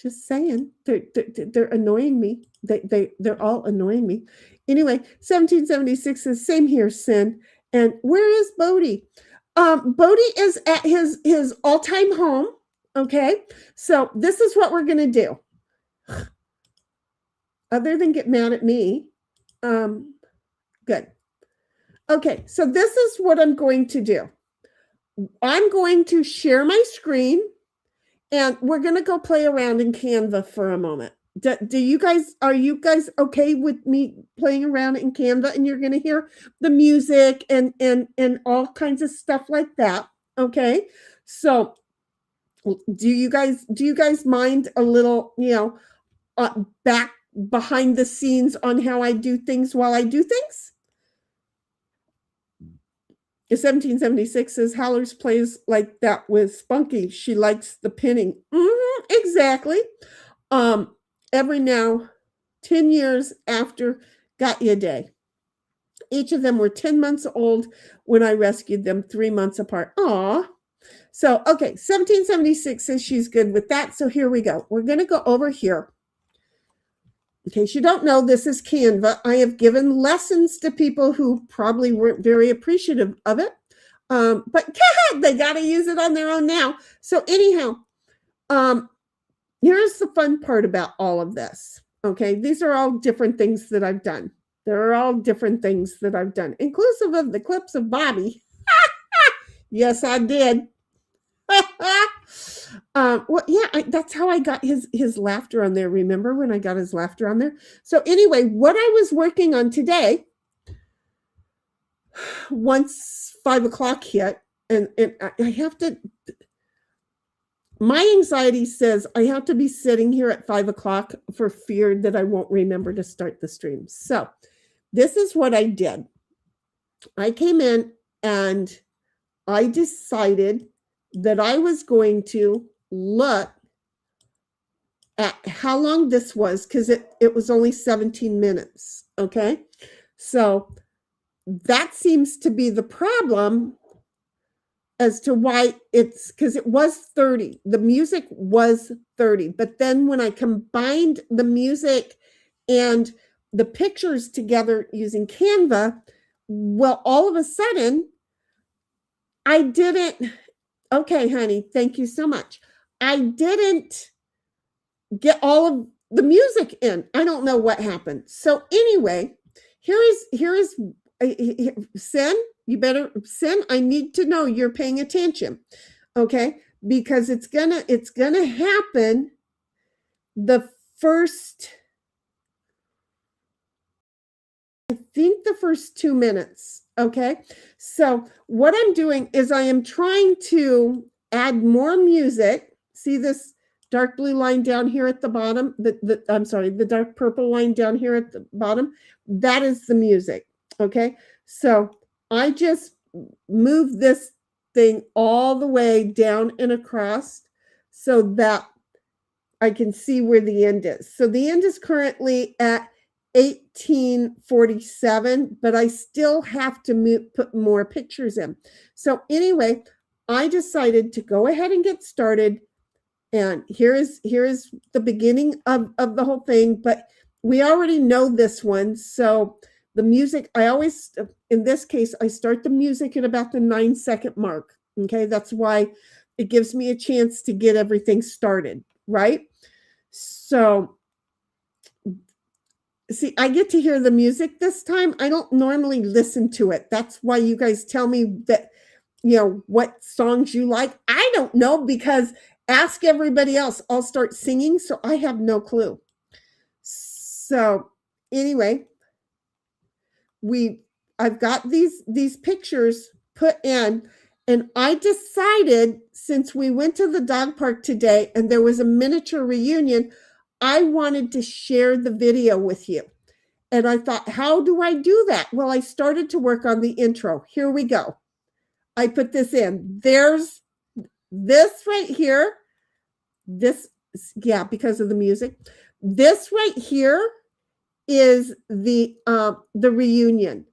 D: Just saying, they're annoying me. They're all annoying me. Anyway, 1776 says, same here, Sin. And where is Bodie? Bodie is at his all-time home. Okay, so this is what we're going to do. Other than get mad at me. Good. Okay, so this is what I'm going to do. I'm going to share my screen, and we're going to go play around in Canva for a moment. Are you guys okay with me playing around in Canva, and you're going to hear the music and all kinds of stuff like that? Okay, so do you guys mind a little, back behind the scenes on how I do things while I do things? 1776 says Howlers plays like that with Spunky. She likes the pinning. Exactly. Every now, 10 years after Got You Day. Each of them were 10 months old when I rescued them, 3 months apart. Aw. So, okay, 1776 says she's good with that. So here we go. We're going to go over here. In case you don't know, this is Canva. I have given lessons to people who probably weren't very appreciative of it. But they got to use it on their own now. So anyhow, here's the fun part about all of this. Okay, these are all different things that I've done. There are all different things that I've done, inclusive of the clips of Bobby. Yes, I did. Well, yeah, that's how I got his laughter on there. Remember when I got his laughter on there? So anyway, what I was working on today, once 5 o'clock hit, and I have to, my anxiety says I have to be sitting here at 5 o'clock for fear that I won't remember to start the stream. So this is what I did. I came in and I decided that I was going to look at how long this was, because it was only 17 minutes. Okay. So that seems to be the problem as to why it's, because it was 30. The music was 30. But then when I combined the music and the pictures together using Canva, well, all of a sudden, I didn't, okay, honey, thank you so much. I didn't get all of the music in. I don't know what happened. So anyway, here is Sin, you better, Sin, I need to know you're paying attention. Okay? Because it's gonna happen the first, I think the first 2 minutes. Okay. So what I'm doing is I am trying to add more music. See this dark blue line down here at the bottom? The dark purple line down here at the bottom. That is the music. Okay. So I just move this thing all the way down and across so that I can see where the end is. So the end is currently at 1847, but I still have to put more pictures in. So anyway, I decided to go ahead and get started. And here is the beginning of the whole thing, but we already know this one. So the music, I always, in this case, I start the music at about the 9-second mark. Okay, that's why it gives me a chance to get everything started, right? So see, I get to hear the music this time. I don't normally listen to it. That's why you guys tell me that, what songs you like. I don't know, because ask everybody else. I'll start singing, so I have no clue. So anyway, I've got these pictures put in, and I decided, since we went to the dog park today and there was a miniature reunion, I wanted to share the video with you. And I thought, how do I do that? Well, I started to work on the intro. Here we go. I put this in. There's this right here. This, yeah, because of the music. This right here is the reunion.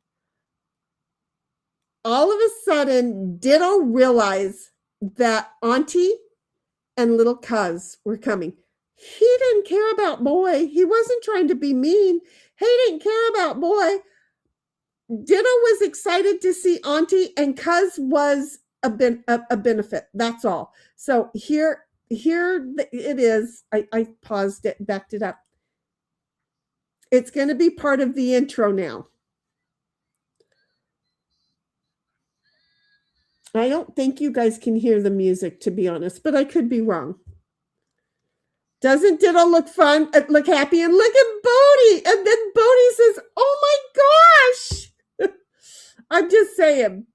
D: All of a sudden, Ditto realized that Auntie and little Cuz were coming. He didn't care about Boy. He wasn't trying to be mean. He didn't care about Boy. Ditto was excited to see Auntie, and Cuz was a benefit. That's all. So here it is. I paused it, backed it up. It's going to be part of the intro now. I don't think you guys can hear the music, to be honest, but I could be wrong. Doesn't Ditto look fun? Look happy? And look at Bodhi. And then Bodhi says, oh my gosh. I'm just saying.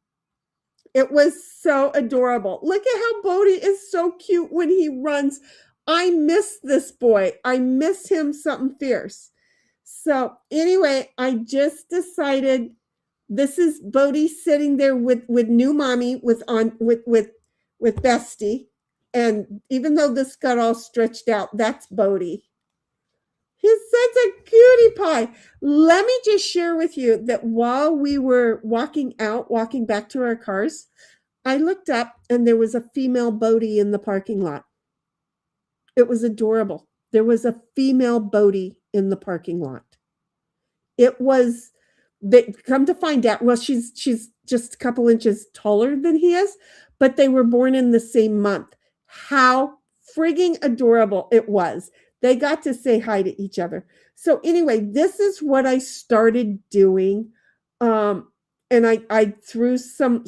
D: It was so adorable. Look at how Bodhi is so cute when he runs. I miss this boy. I miss him something fierce. So anyway, I just decided this is Bodie sitting there with new mommy with Bestie. And even though this got all stretched out, that's Bodie. He's such a cutie pie. Let me just share with you that while we were walking back to our cars, I looked up and there was a female Bodie in the parking lot. It was adorable. There was a female Bodie in the parking lot. It was, they come to find out, well, she's just a couple inches taller than he is, but they were born in the same month. How frigging adorable it was. They got to say hi to each other. So anyway, this is what I started doing. And I threw some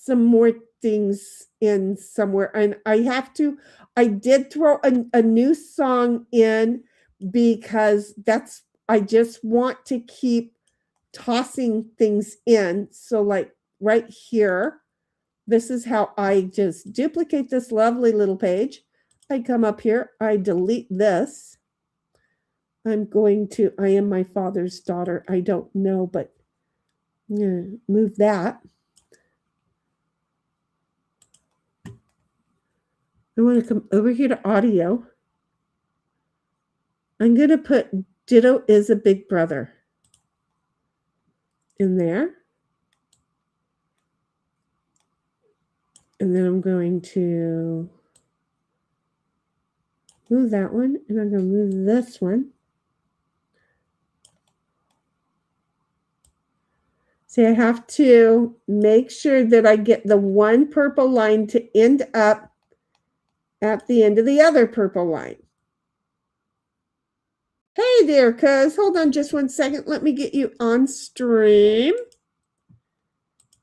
D: more things in somewhere. And I did throw a new song in because I just want to keep tossing things in. So like right here, this is how I just duplicate this lovely little page. I come up here, I delete this. I am my father's daughter. I don't know, but move that. I want to come over here to audio. I'm going to put Ditto is a big brother in there. And then I'm going to move that one, and I'm going to move this one. See, I have to make sure that I get the one purple line to end up at the end of the other purple line. Hey there, cuz. Hold on just 1 second. Let me get you on stream.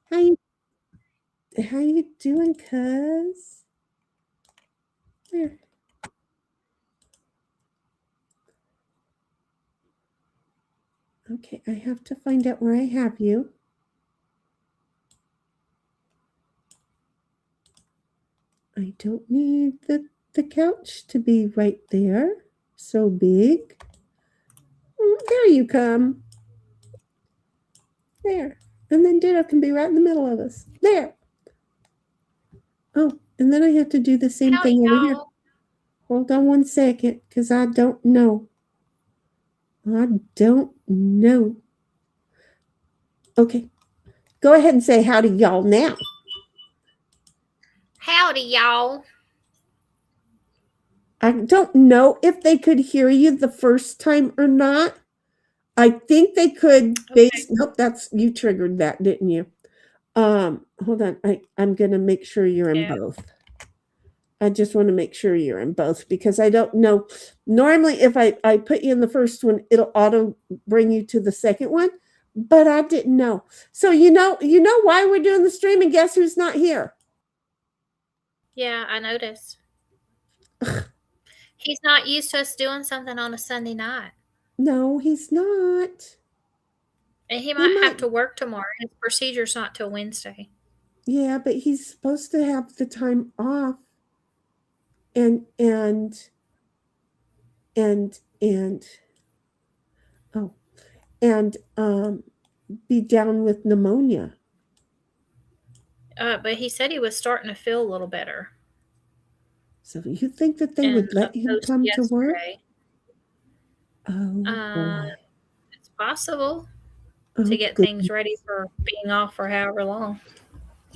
D: How you doing, cuz? There. Okay, I have to find out where I have you. I don't need the couch to be right there. So big. There you come. There. And then Ditto can be right in the middle of us. There. Oh, and then I have to do the same thing over here. Hold on 1 second, because I don't know. Okay. Go ahead and say howdy, y'all, now.
E: Howdy, y'all.
D: I don't know if they could hear you the first time or not. I think they could.
E: Okay.
D: Nope, you triggered that, didn't you? Hold on. I'm going to make sure you're in both. I just want to make sure you're in both because I don't know. Normally, if I put you in the first one, it'll auto bring you to the second one, but I didn't know. So you know why we're doing the stream, and guess who's not here?
E: Yeah, I noticed. He's not used to us doing something on a Sunday night.
D: No, he's not.
E: And he might have to work tomorrow. His procedure's not till Wednesday. Yeah,
D: but he's supposed to have the time off and be down with pneumonia.
E: But he said he was starting to feel a little better.
D: So you think that they would let him come to work?
E: It's possible to get things ready for being off for however long.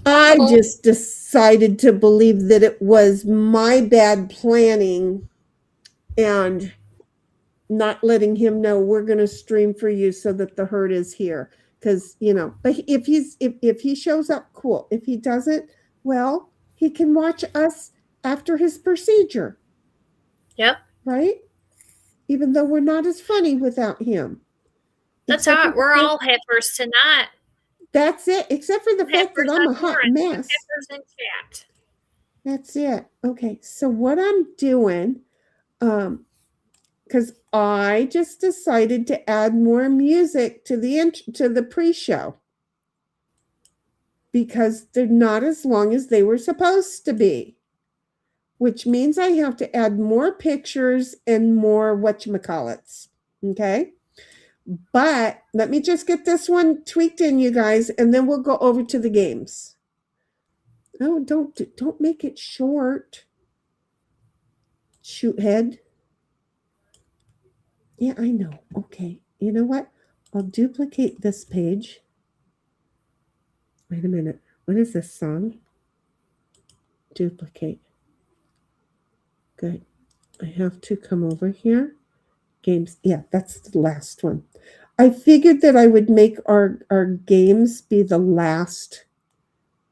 D: I just decided to believe that it was my bad planning and not letting him know we're going to stream for you so that the herd is here. Because, but if he shows up, cool. If he doesn't, well, he can watch us after his procedure.
E: Yep.
D: Right? Even though we're not as funny without him.
E: That's all right. We're all heifers tonight.
D: That's it. Except for the fact that I'm a hot mess.
E: Heifers in chat.
D: That's it. Okay. So what I'm doing, because I just decided to add more music to the pre-show. Because they're not as long as they were supposed to be. which means I have to add more pictures and more whatchamacallits. Okay. But let me just get this one tweaked in, you guys, and then we'll go over to the games. Oh, don't make it short. Shoot head. Yeah, I know. Okay. You know what? I'll duplicate this page. Wait a minute. What is this song? Duplicate. Good. I have to come over here. Games. Yeah, that's the last one. I figured that I would make our games be the last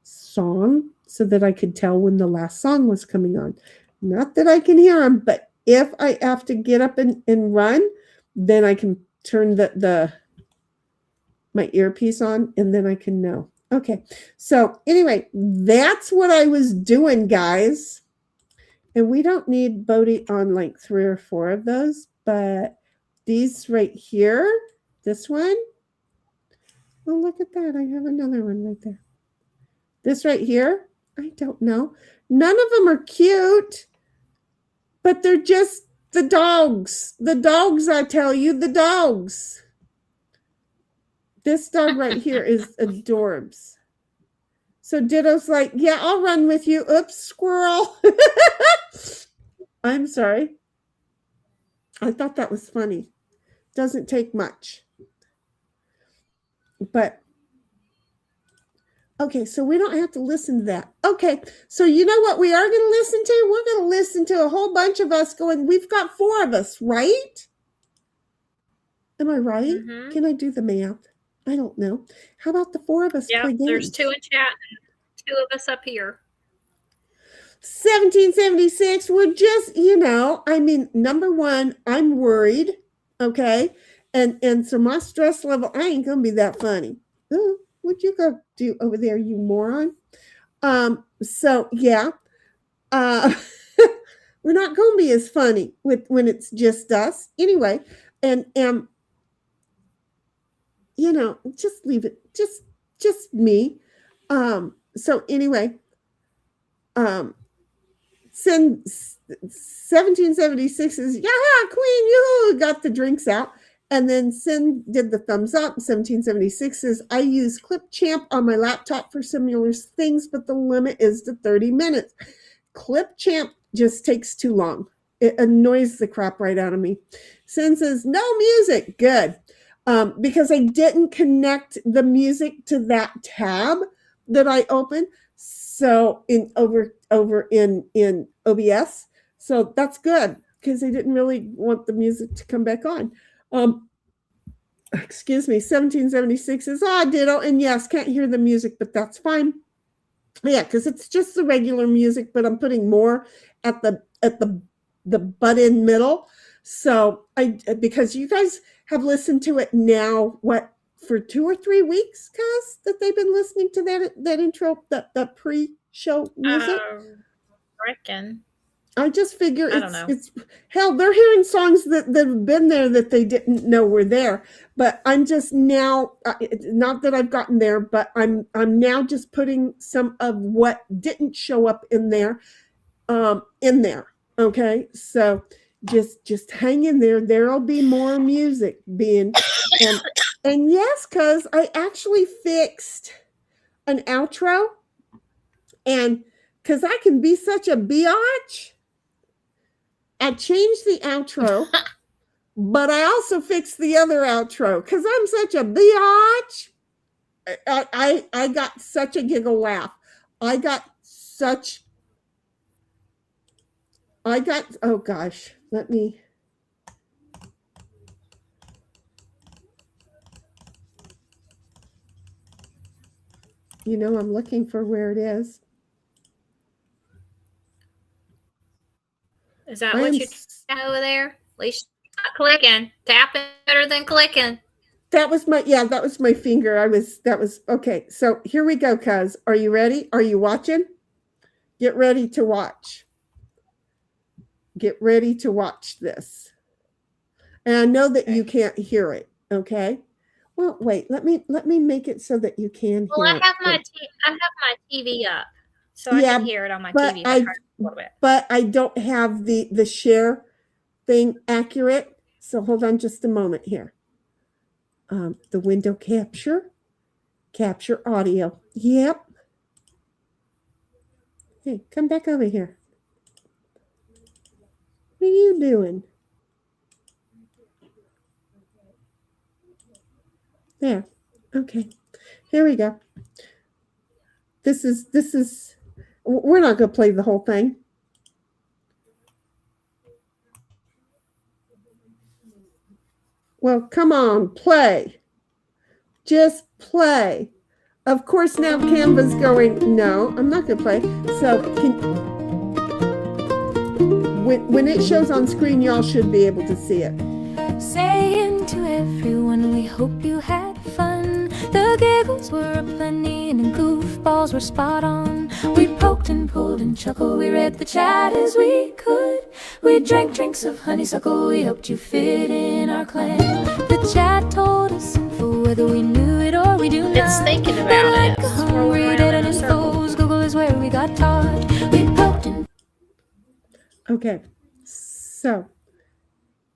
D: song so that I could tell when the last song was coming on. Not that I can hear them, but if I have to get up and run, then I can turn my earpiece on and then I can know. Okay. So anyway, that's what I was doing, guys. And we don't need Bodhi on like 3 or 4 of those, but these right here, this one. Oh, look at that. I have another one right there. This right here, I don't know. None of them are cute, but they're just the dogs. The dogs, I tell you, the dogs. This dog right here is adorbs. So Ditto's like, yeah, I'll run with you. Oops, squirrel. I'm sorry. I thought that was funny. Doesn't take much. But, okay, so we don't have to listen to that. Okay, so you know what we are going to listen to? We're going to listen to a whole bunch of us going, we've got 4 of us, right? Am I right? Mm-hmm. Can I do the math? I don't know. How about the 4 of us play games?
E: There's 2 in chat and 2 of us up here.
D: 1776, we're just, I mean, number one, I'm worried, okay? And so my stress level, I ain't gonna be that funny. Oh, what'd you go do over there, you moron? So yeah. We're not gonna be as funny when it's just us. Anyway, and just leave it, just me. So anyway, 1776 is, yeah, queen, you got the drinks out. And then Sin did the thumbs up. 1776 says, I use Clipchamp on my laptop for similar things, but the limit is to 30 minutes. Clipchamp just takes too long. It annoys the crap right out of me. Sin says, no music. Good. Because I didn't connect the music to that tab that I opened. So over in OBS. So that's good because I didn't really want the music to come back on. Excuse me, 1776 is ditto, and yes, can't hear the music, but that's fine. Yeah, because it's just the regular music, but I'm putting more at the butt in middle. So because you guys have listened to it now, what, for 2 or 3 weeks, Cass, that they've been listening to that intro, that pre-show music?
E: Reckon.
D: I just figure it's hell, they're hearing songs that have been there that they didn't know were there. But I'm just now, not that I've gotten there, but I'm now just putting some of what didn't show up in there. Okay, so just hang in there. There'll be more music being, and yes, because I actually fixed an outro, and because I can be such a biatch. I changed the outro, but I also fixed the other outro because I'm such a biatch. I got such a giggle laugh. Oh gosh, let me. I'm looking for where it is.
E: Is that what you got over there? At least not clicking. Tapping better than clicking.
D: That was my finger. Okay. So here we go, cuz. Are you ready? Are you watching? Get ready to watch. Get ready to watch this. And I know that you can't hear it, okay? Well, wait, let me make it so that you can hear it.
E: I have my TV up. So I can hear it on my
D: but
E: TV if I turn it a little bit.
D: but I don't have the share thing accurate. So hold on just a moment here. The window capture audio. Yep. Hey, come back over here. What are you doing? There. Okay. Here we go. This is we're not going to play the whole thing. Well, come on, play. Just play. Of course, now Canva's going, no, I'm not going to play. So when it shows on screen, y'all should be able to see it.
C: Saying to everyone, we hope you had fun. The giggles were aplenty and the goofballs were spot on. We poked and pulled and chuckled, we read the chat as we could. We drank drinks of honeysuckle, we hoped you fit in our clan. The chat told us info, whether we knew it or we do not.
E: It's thinking about it.
C: Like a hungry dead in his foes, Google is where we got taught. We poked and...
D: Okay, so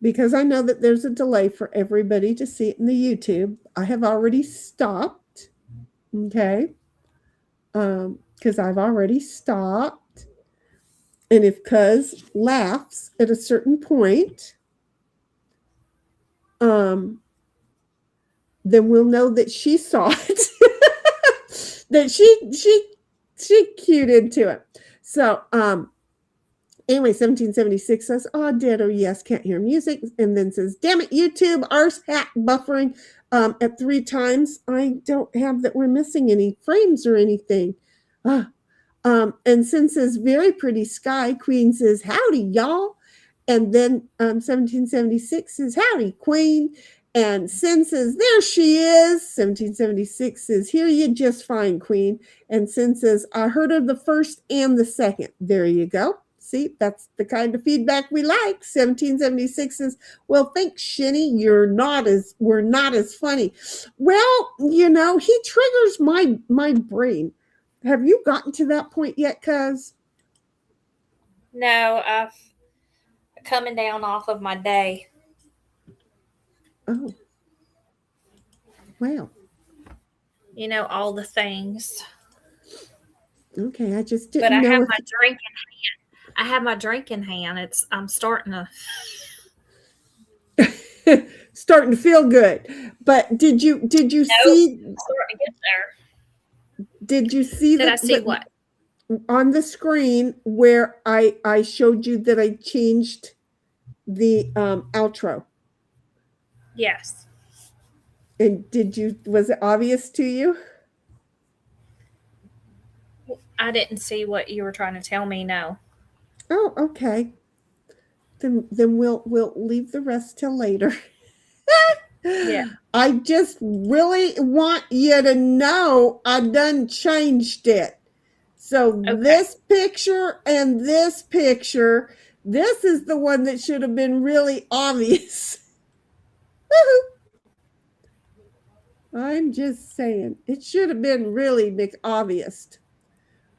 D: because I know that there's a delay for everybody to see it in the YouTube, I have already stopped. Okay, because I've already stopped. And if Cuz laughs at a certain point, then we'll know that she saw it. That she cued into it. So anyway, 1776 says, oh, dead or yes, can't hear music. And then says, damn it, YouTube, ours hat buffering at 3 times. I don't have that we're missing any frames or anything. And Sin says, very pretty sky. Queen says, howdy, y'all. And then 1776 says, howdy, Queen. And Sin says, there she is. 1776 says, hear you just fine, Queen. And Sin says, I heard her the first and the second. There you go. See, that's the kind of feedback we like. 1776 says, well, thanks, Shinny. We're not as funny. Well, you know, he triggers my brain. Have you gotten to that point yet, Cuz?
E: No, I've coming down off of my day.
D: Oh. Wow.
E: You know, all the things.
D: Okay, I just didn't know.
E: But I have my drink in hand. I have my drink in hand. I'm starting
D: to starting to feel good. But did you see?
E: I'm starting to get there.
D: Did you see
E: Did I see what?
D: On the screen where I showed you that I changed the outro?
E: Yes.
D: And was it obvious to you?
E: I didn't see what you were trying to tell me, no.
D: Oh, okay. Then we'll leave the rest till later.
E: Yeah.
D: I just really want you to know I done changed it. So This picture and this picture, this is the one that should have been really obvious. I'm just saying, it should have been really obvious.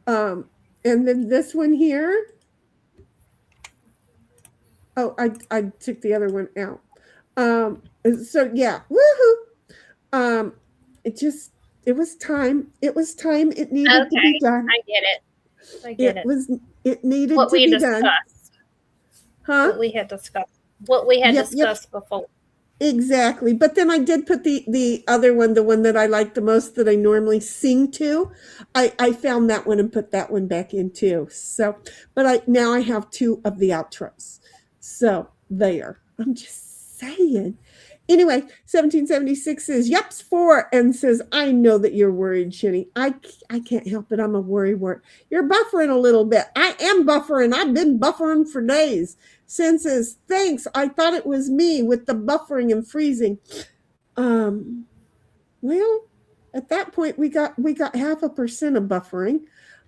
D: And then this one here. Oh, I took the other one out. So yeah, woohoo. It was time. It needed to be done.
E: I get it.
D: It needed to be done. Huh?
E: What we had discussed before.
D: Exactly. But then I did put the other one, the one that I like the most that I normally sing to. I found that one and put that one back in too. So, but now I have 2 of the outros. So there. I'm just saying. Anyway, 1776 says, yups, 4, and says, I know that you're worried, Shinny. I can't help it. I'm a worrywart. You're buffering a little bit. I am buffering. I've been buffering for days. Sin says, thanks. I thought it was me with the buffering and freezing. Well, at that point, we got 0.5% of buffering.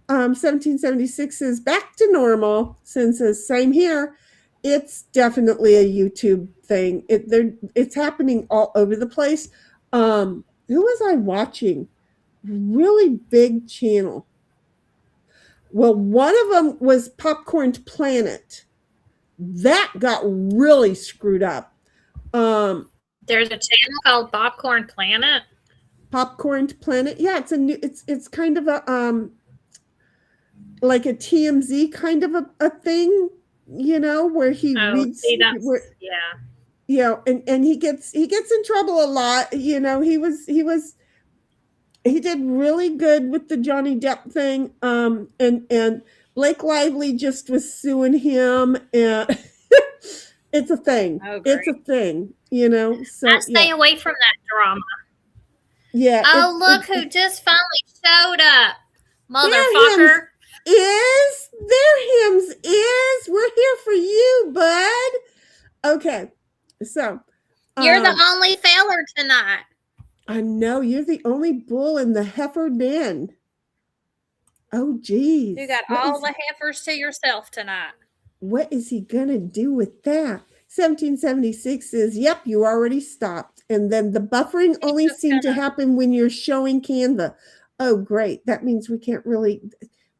D: 1776 says, back to normal. Sin says, same here. It's definitely a YouTube thing. It's happening all over the place. Who was I watching? Really big channel. Well, one of them was Popcorn's Planet. That got really screwed up.
E: There's a channel called Popcorn Planet.
D: Popcorn's Planet. Yeah, it's kind of a like a TMZ kind of a thing, where he reads where and he gets in trouble a lot. He did really good with the Johnny Depp thing. And Blake Lively just was suing him, and it's a thing.
E: Oh,
D: It's a thing, So
E: I stay away from that drama.
D: Yeah.
E: Oh, look who just finally showed up,
D: motherfucker.
E: motherfucker.
D: We're here for you, bud. Okay. So
E: You're the only feller tonight.
D: I know you're the only bull in the heifer den. Oh, geez.
E: You got all the heifers to yourself tonight.
D: What is he going to do with that? 1776 says, yep, you already stopped. And then the buffering only seemed to happen when you're showing Canva. Oh, great. That means we can't really,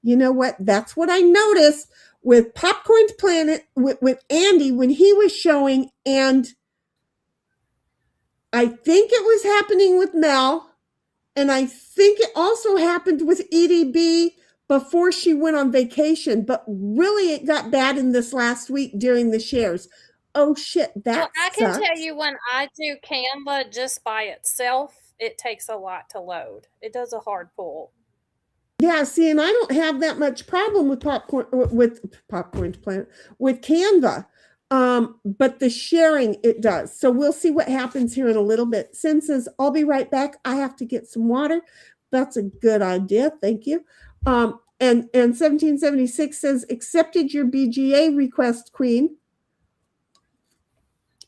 D: you know what? That's what I noticed with Popcorn's Planet, with Andy, when he was showing, and I think it was happening with Mel, and I think it also happened with EDB before she went on vacation, but really it got bad in this last week during the shares. Oh shit, that
E: I can tell you when I do Canva just by itself, it takes a lot to load. It does a hard pull.
D: Yeah, see, and I don't have that much problem with Popcorn's Planet, with Canva. But the sharing, it does. So we'll see what happens here in a little bit. Sin says, I'll be right back. I have to get some water. That's a good idea. Thank you. And 1776 says, accepted your BGA request, Queen.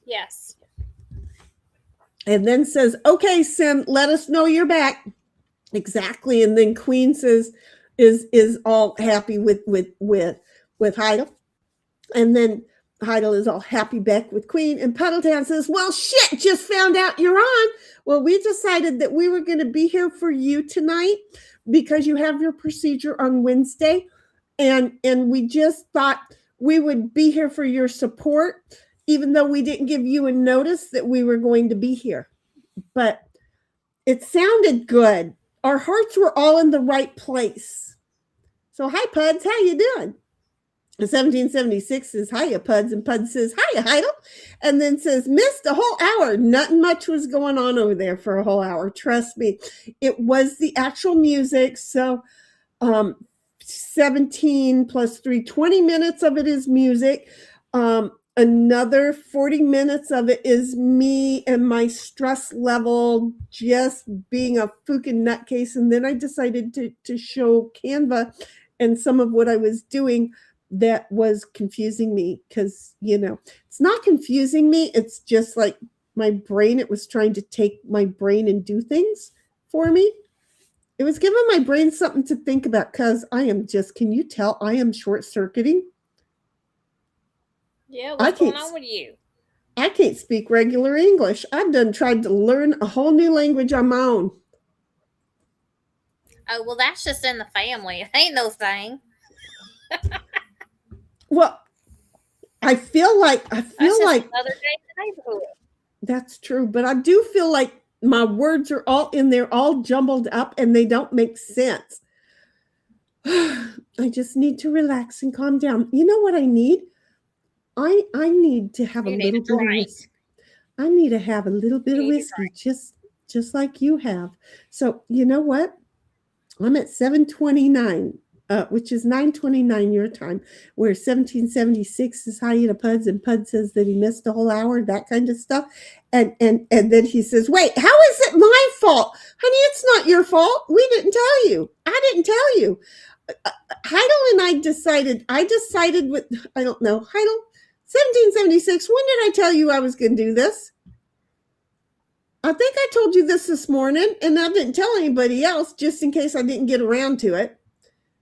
E: Yes.
D: And then says, okay, Sin, let us know you're back. Exactly. And then Queen says, is all happy with Heidel. And then Heidel is all happy back with Queen. And Puddletown says, well, shit, just found out you're on. Well, we decided that we were going to be here for you tonight because you have your procedure on Wednesday. And we just thought we would be here for your support, even though we didn't give you a notice that we were going to be here. But it sounded good. Our hearts were all in the right place. So, hi, Puds. How you doing? 1776 says, hiya, Puds. And Puds says, hiya, Heidel. And then says, missed a whole hour. Nothing much was going on over there for a whole hour. Trust me. It was the actual music. So 17 plus 3, 20 minutes of it is music. Another 40 minutes of it is me and my stress level just being a fucking nutcase. And then I decided to show Canva and some of what I was doing that was confusing me, because, it's not confusing me. It's just like my brain, it was trying to take my brain and do things for me. It was giving my brain something to think about, because I am just, can you tell I am short-circuiting?
E: Yeah, what's going on with you?
D: I can't speak regular English. I've tried to learn a whole new language on my own.
E: Oh, well, that's just in the family. It ain't no thing.
D: Well, I feel like
E: another day in the neighborhood.
D: That's true, but I do feel like my words are all in there, all jumbled up, and they don't make sense. I just need to relax and calm down. You know what I need? I need to have a little bit of whiskey. I need to have a little bit of whiskey, just like you have. So you know what? I'm at 7:29, which is 9:29 your time, where 1776 is hiya to Puds, and Pud says that he missed a whole hour, that kind of stuff. And then he says, wait, how is it my fault? Honey, it's not your fault. We didn't tell you. I didn't tell you. Heidel and I decided with, I don't know, Heidel, 1776, when did I tell you I was going to do this? I think I told you this morning, and I didn't tell anybody else just in case I didn't get around to it.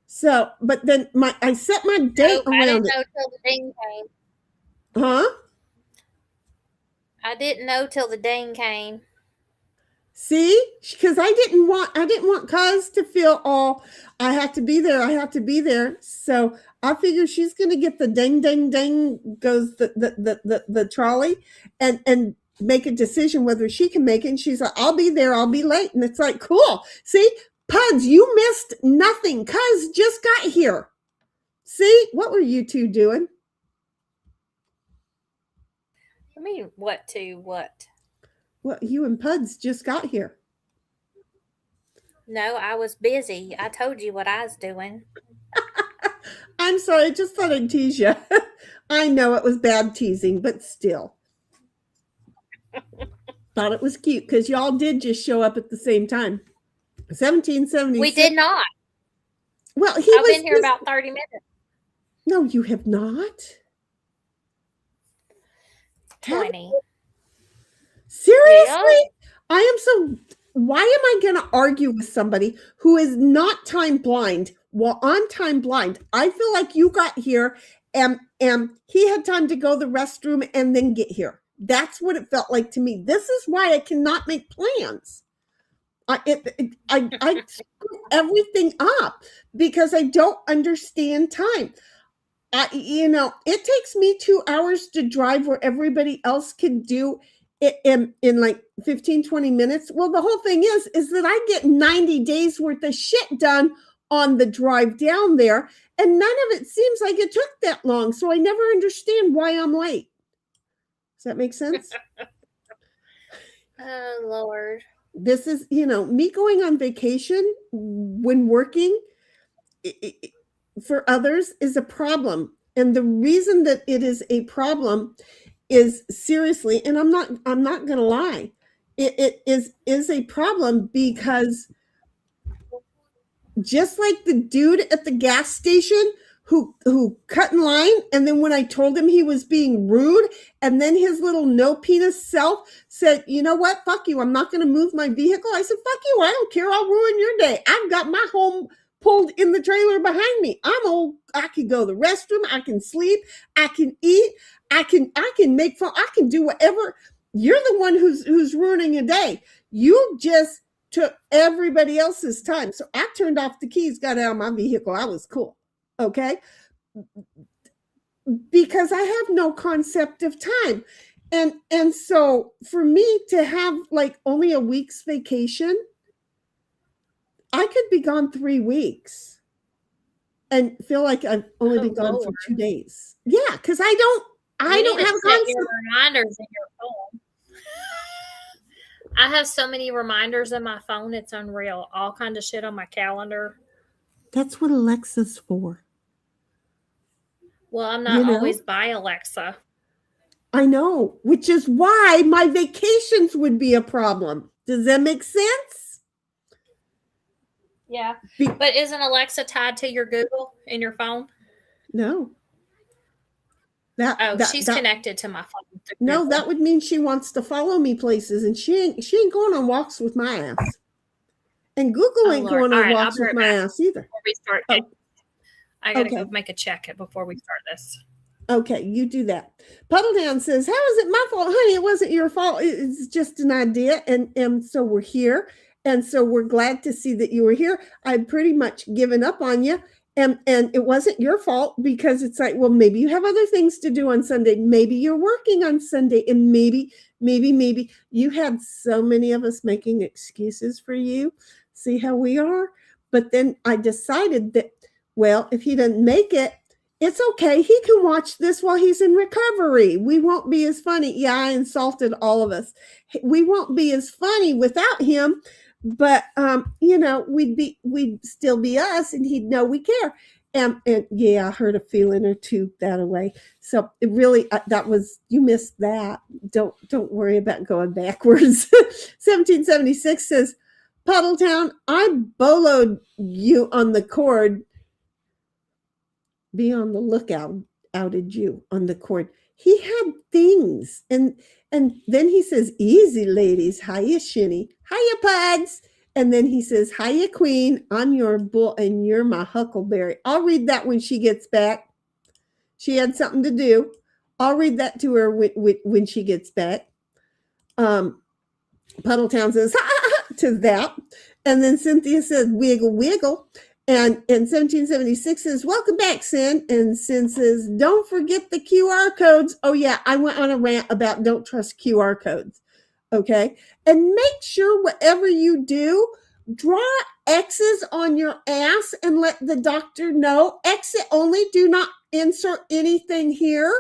D: So, but then I set my date around it. I didn't know till the ding came. Huh?
E: I didn't know till the ding came.
D: See, because I didn't want Cuz to feel all I have to be there. I have to be there. So I figure she's going to get the ding, ding, ding goes the trolley and make a decision whether she can make it. And she's like, I'll be there. I'll be late. And it's like, cool. See, Puds, you missed nothing. Cuz just got here. See, what were you two doing?
E: I mean, what?
D: Well, you and Puds just got here.
E: No, I was busy. I told you what I was doing.
D: I'm sorry. I just thought I'd tease you. I know it was bad teasing, but still. Thought it was cute because y'all did just show up at the same time. 1776.
E: We did not.
D: Well, I've
E: been here about 30 minutes.
D: No, you have not.
E: 20.
D: Seriously?
E: Yeah.
D: Why am I going to argue with somebody who is not time blind while I'm time blind? I feel like you got here and he had time to go to the restroom and then get here. That's what it felt like to me. This is why I cannot make plans. I screw everything up because I don't understand time. It takes me 2 hours to drive where everybody else can do it in like 15, 20 minutes. Well, the whole thing is that I get 90 days worth of shit done on the drive down there. And none of it seems like it took that long. So I never understand why I'm late. Does that make sense?
E: Oh, Lord.
D: This is, me going on vacation when working for others is a problem. And the reason that it is a problem is seriously, and I'm not going to lie, it is a problem because just like the dude at the gas station who cut in line, and then when I told him he was being rude, and then his little no penis self said, you know what, fuck you, I'm not going to move my vehicle. I said, fuck you, I don't care, I'll ruin your day. I've got my home pulled in the trailer behind me. I'm old. I can go to the restroom. I can sleep. I can eat. I can make fun. I can do whatever. You're the one who's ruining a day. You just took everybody else's time. So I turned off the keys, got out of my vehicle. I was cool. Okay. Because I have no concept of time. And so for me to have like only a week's vacation, I could be gone 3 weeks and feel like I've only been gone for 2 days. Yeah, because I don't have
E: your reminders in your phone. I have so many reminders in my phone, it's unreal. All kinds of shit on my calendar.
D: That's what Alexa's for.
E: Well, I'm not always by Alexa.
D: I know, which is why my vacations would be a problem. Does that make sense?
E: Yeah. But isn't Alexa tied to your Google in your phone?
D: No.
E: She's connected to my phone.
D: No, that would mean she wants to follow me places, and she ain't going on walks with my ass. And Google ain't going on walks with my ass either.
E: Before we start, I gotta go make a check before we start this.
D: Okay, you do that. Puddledown says, how is it my fault? Honey, it wasn't your fault. It's just an idea. And so we're here. And so we're glad to see that you were here. I'd pretty much given up on you. And it wasn't your fault because it's like, well, maybe you have other things to do on Sunday. Maybe you're working on Sunday. And maybe you had so many of us making excuses for you. See how we are? But then I decided that, well, if he doesn't make it, it's okay. He can watch this while he's in recovery. We won't be as funny. Yeah, I insulted all of us. We won't be as funny without him, but we'd still be us, and he'd know we care. And yeah, I heard a feeling or two that away. So it really, you missed that. Don't worry about going backwards. 1776 says, Puddletown, I boloed you on the cord. Be on the lookout, outed you on the cord. He had things. And then he says, easy ladies, hiya Shinny, hiya Puds. And then he says, hiya Queen, I'm your bull and you're my huckleberry. I'll read that when she gets back. She had something to do. I'll read that to her when she gets back. Puddletown says, to that. And then Cynthia says, wiggle, wiggle. And 1776 says, welcome back, Sin. And Sin says, don't forget the QR codes. Oh, yeah, I went on a rant about don't trust QR codes. Okay. And make sure whatever you do, draw X's on your ass and let the doctor know. Exit only, do not insert anything here.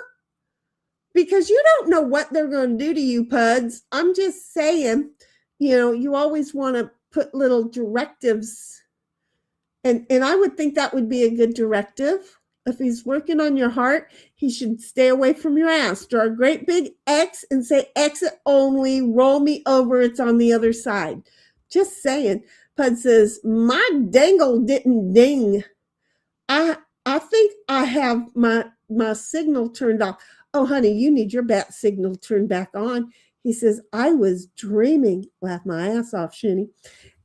D: Because you don't know what they're going to do to you, Puds. I'm just saying, you always want to put little directives. And I would think that would be a good directive. If he's working on your heart, he should stay away from your ass. Draw a great big X and say, exit only, roll me over, it's on the other side. Just saying. Pud says, my dangle didn't ding. I think I have my signal turned off. Oh, honey, you need your bat signal turned back on. He says, I was dreaming. Laugh my ass off, Shinny.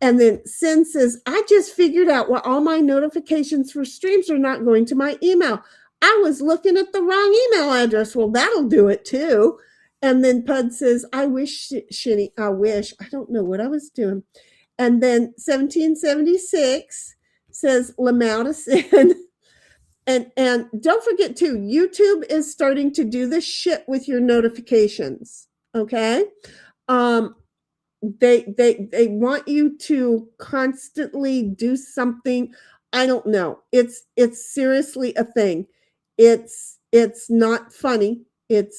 D: And then Sin says, I just figured out why all my notifications for streams are not going to my email. I was looking at the wrong email address. Well, that'll do it too. And then Pud says, I wish, Shinny, I wish. I don't know what I was doing. And then 1776 says, Lamau to Sin. And don't forget too, YouTube is starting to do this shit with your notifications. Okay. They want you to constantly do something. I don't know. It's seriously a thing. It's not funny. It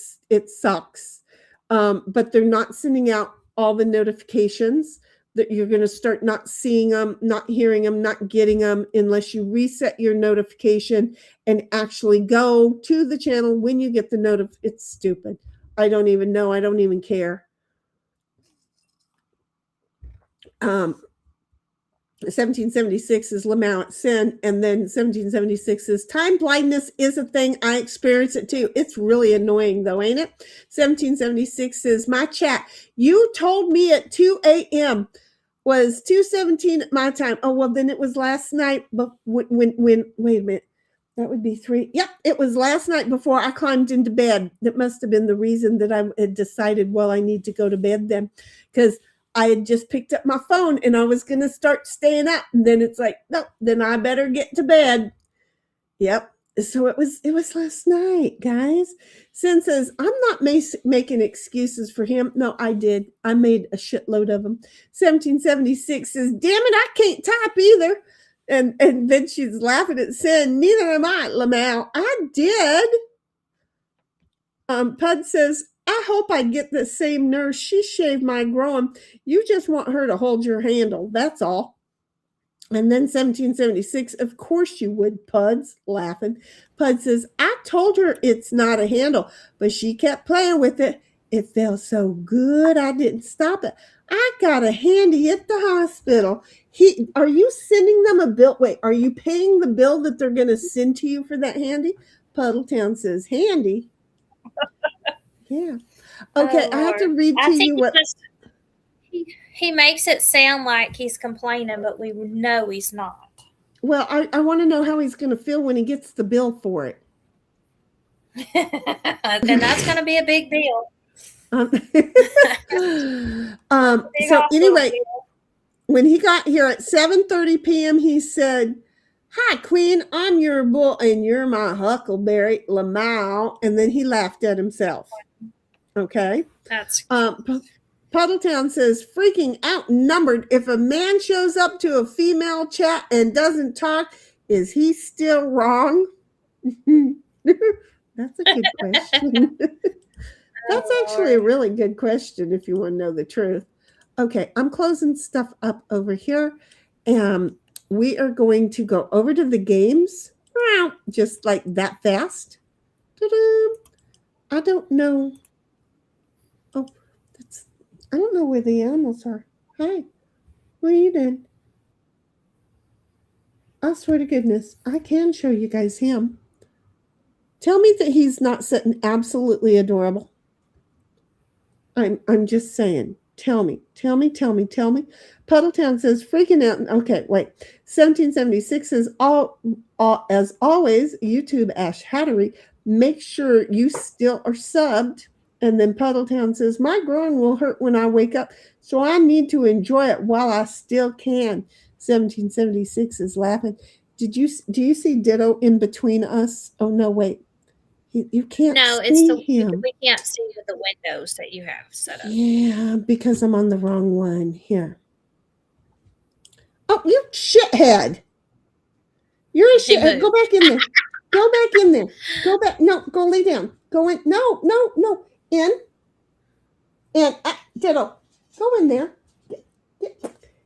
D: sucks. But they're not sending out all the notifications. That you're going to start not seeing them, not hearing them, not getting them unless you reset your notification and actually go to the channel when you get the notification. It's stupid. I don't even know. I don't even care. 1776 is Lamau at Sin, and then 1776 is time blindness is a thing. I experience it too. It's really annoying though, ain't it? 1776 is my chat. You told me at 2 a.m. was 2:17 at my time. Oh, well, then it was last night. But when wait a minute. That would be 3. Yep, it was last night before I climbed into bed. That must have been the reason that I had decided, well, I need to go to bed then. Because I had just picked up my phone and I was going to start staying up. And then it's like, no, then I better get to bed. Yep. So it was last night, guys. Sin says, I'm not making excuses for him. No, I did. I made a shitload of them. 1776 says, damn it, I can't type either. And then she's laughing at Sin. Neither am I, Lamau. I did. Pud says, I hope I get the same nurse. She shaved my groin. You just want her to hold your handle. That's all. And then 1776, of course you would, Pud's laughing. Pud says, I told her it's not a handle, but she kept playing with it. It felt so good, I didn't stop it. I got a handy at the hospital. Are you sending them a bill? Wait, are you paying the bill that they're going to send to you for that handy? Puddletown says, handy? Yeah. Okay, I have to read to you what...
E: He makes it sound like he's complaining, but we know he's not.
D: Well, I want to know how he's going to feel when he gets the bill for it.
E: Then that's going to be a big deal.
D: So anyway, when he got here at 7:30 p.m., he said, hi, Queen, I'm your bull, and you're my huckleberry, Lamau. And then he laughed at himself. Okay.
E: That's
D: Puddletown says, freaking outnumbered. If a man shows up to a female chat and doesn't talk, is he still wrong? That's a good question. That's actually a really good question if you want to know the truth. Okay, I'm closing stuff up over here. And we are going to go over to the games. Just like that fast. Ta-da! I don't know. Oh, I don't know where the animals are. Hi, what are you doing? I swear to goodness, I can show you guys him. Tell me that he's not sitting absolutely adorable. I'm just saying. Tell me. Puddletown says, freaking out. Okay, wait. 1776 says, as always, YouTube Ash Hattery, make sure you still are subbed. And then Puddletown says, my groin will hurt when I wake up, so I need to enjoy it while I still can. 1776 is laughing. Do you see Ditto in between us? Oh no, wait. You can't
E: No,
D: see him.
E: we can't see the windows that you have set up.
D: Yeah, because I'm on the wrong one. Here. Oh, you shithead. You're a shithead. Go back in there. Go back in there. Go back. No, go lay down. Go in. No. In. Ditto. Go in there.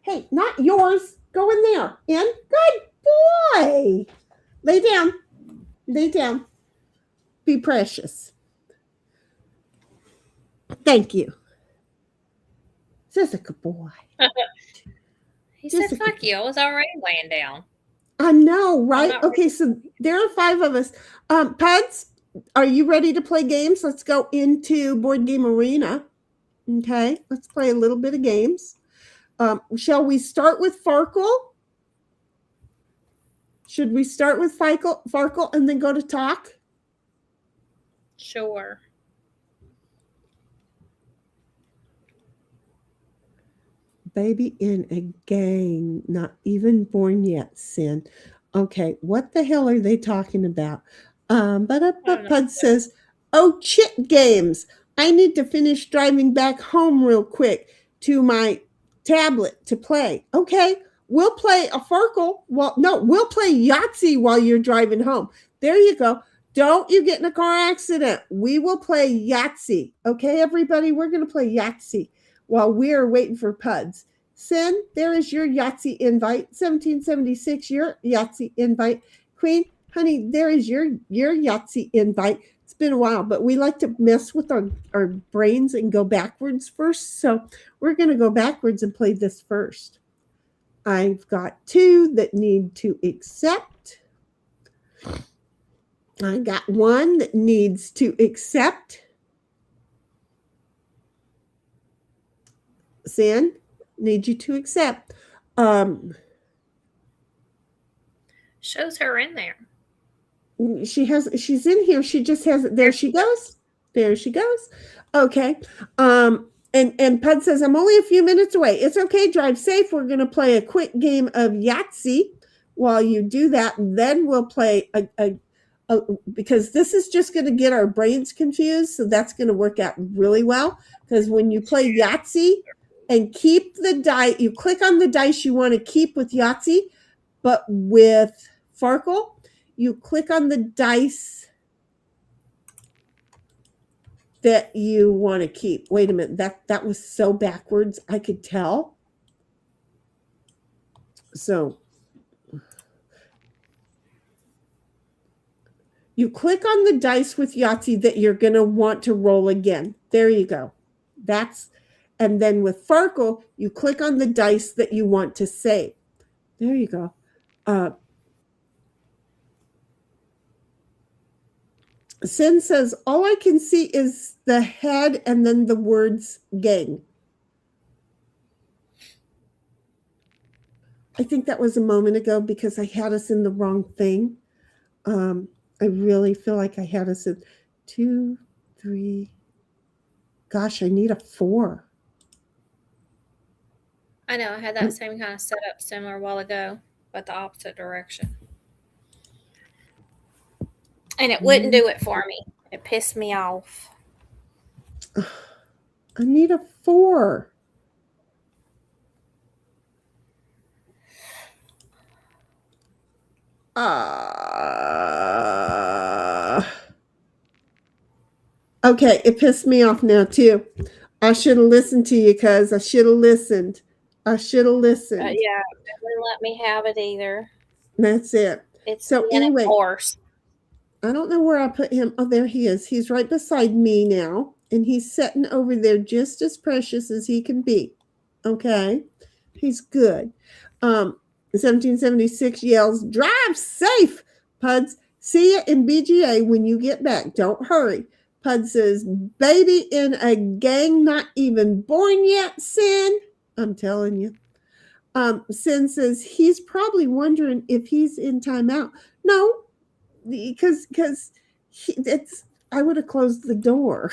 D: Hey, not yours. Go in there. In. Good boy. Lay down. Lay down. Be precious. Thank you. Just a good boy.
E: He said, fuck you. I was already laying down.
D: I know, right? Okay, so there are 5 of us. Puds, are you ready to play games? Let's go into Board Game Arena. Okay, let's play a little bit of games. Shall we start with Farkle? Should we start with Farkle and then go to talk?
E: Sure.
D: Baby in a gang, not even born yet, Sin. Okay, what the hell are they talking about? Pud says, oh, chit games. I need to finish driving back home real quick to my tablet to play. Okay, we'll play a Farkle. Well, no, we'll play Yahtzee while you're driving home. There you go. Don't you get in a car accident. We will play Yahtzee. Okay, everybody, we're going to play Yahtzee while we're waiting for Puds. Sin, there is your Yahtzee invite. 1776, your Yahtzee invite. Queen, honey, there is your Yahtzee invite. It's been a while, but we like to mess with our brains and go backwards first. So we're going to go backwards and play this first. I've got 2 that need to accept. I got 1 that needs to accept. Sin, need you to accept.
E: Shows her in there.
D: She's in here. She just hasn't. There she goes. There she goes. Okay. And Pud says, I'm only a few minutes away. It's okay. Drive safe. We're going to play a quick game of Yahtzee. While you do that, then we'll play because this is just going to get our brains confused. So that's going to work out really well. Because when you play Yahtzee and keep the die, you click on the dice you want to keep with Yahtzee, but with Farkle, you click on the dice that you want to keep. Wait a minute. That was so backwards. I could tell. So you click on the dice with Yahtzee that you're going to want to roll again. There you go. And then with Farkle, you click on the dice that you want to save. There you go. Sin says, all I can see is the head and then the words gang. I think that was a moment ago because I had us in the wrong thing. I really feel like I had us in 2, 3. Gosh, I need a 4.
E: I know. I had that same kind of setup similar a while ago, but the opposite direction. And it wouldn't do it for me. It pissed me off.
D: I need a 4. Okay, it pissed me off now too. I should have listened to you, cuz I should have listened.
E: Yeah, it wouldn't let me have it either.
D: That's it.
E: It's
D: so anyway.
E: Horse.
D: I don't know where I put him. Oh, there he is. He's right beside me now, and he's sitting over there just as precious as he can be. Okay, he's good. 1776 yells, drive safe, Puds. See you in BGA when you get back. Don't hurry. Pud says, baby in a gang, not even born yet, Sin. I'm telling you. Sin says he's probably wondering if he's in timeout. No, because it's I would have closed the door.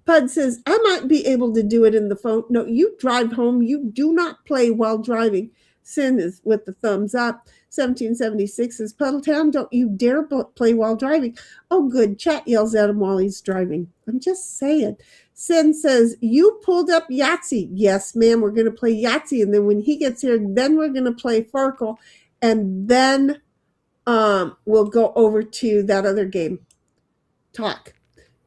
D: Pudd says, I might be able to do it in the phone. No, you drive home. You do not play while driving. Sin is with the thumbs up. 1776 says, Puddletown, don't you dare play while driving. Oh, good. Chat yells at him while he's driving. I'm just saying. Sin says, you pulled up Yahtzee. Yes, ma'am, we're going to play Yahtzee. And then when he gets here, then we're going to play Farkle. And then we'll go over to that other game. Talk.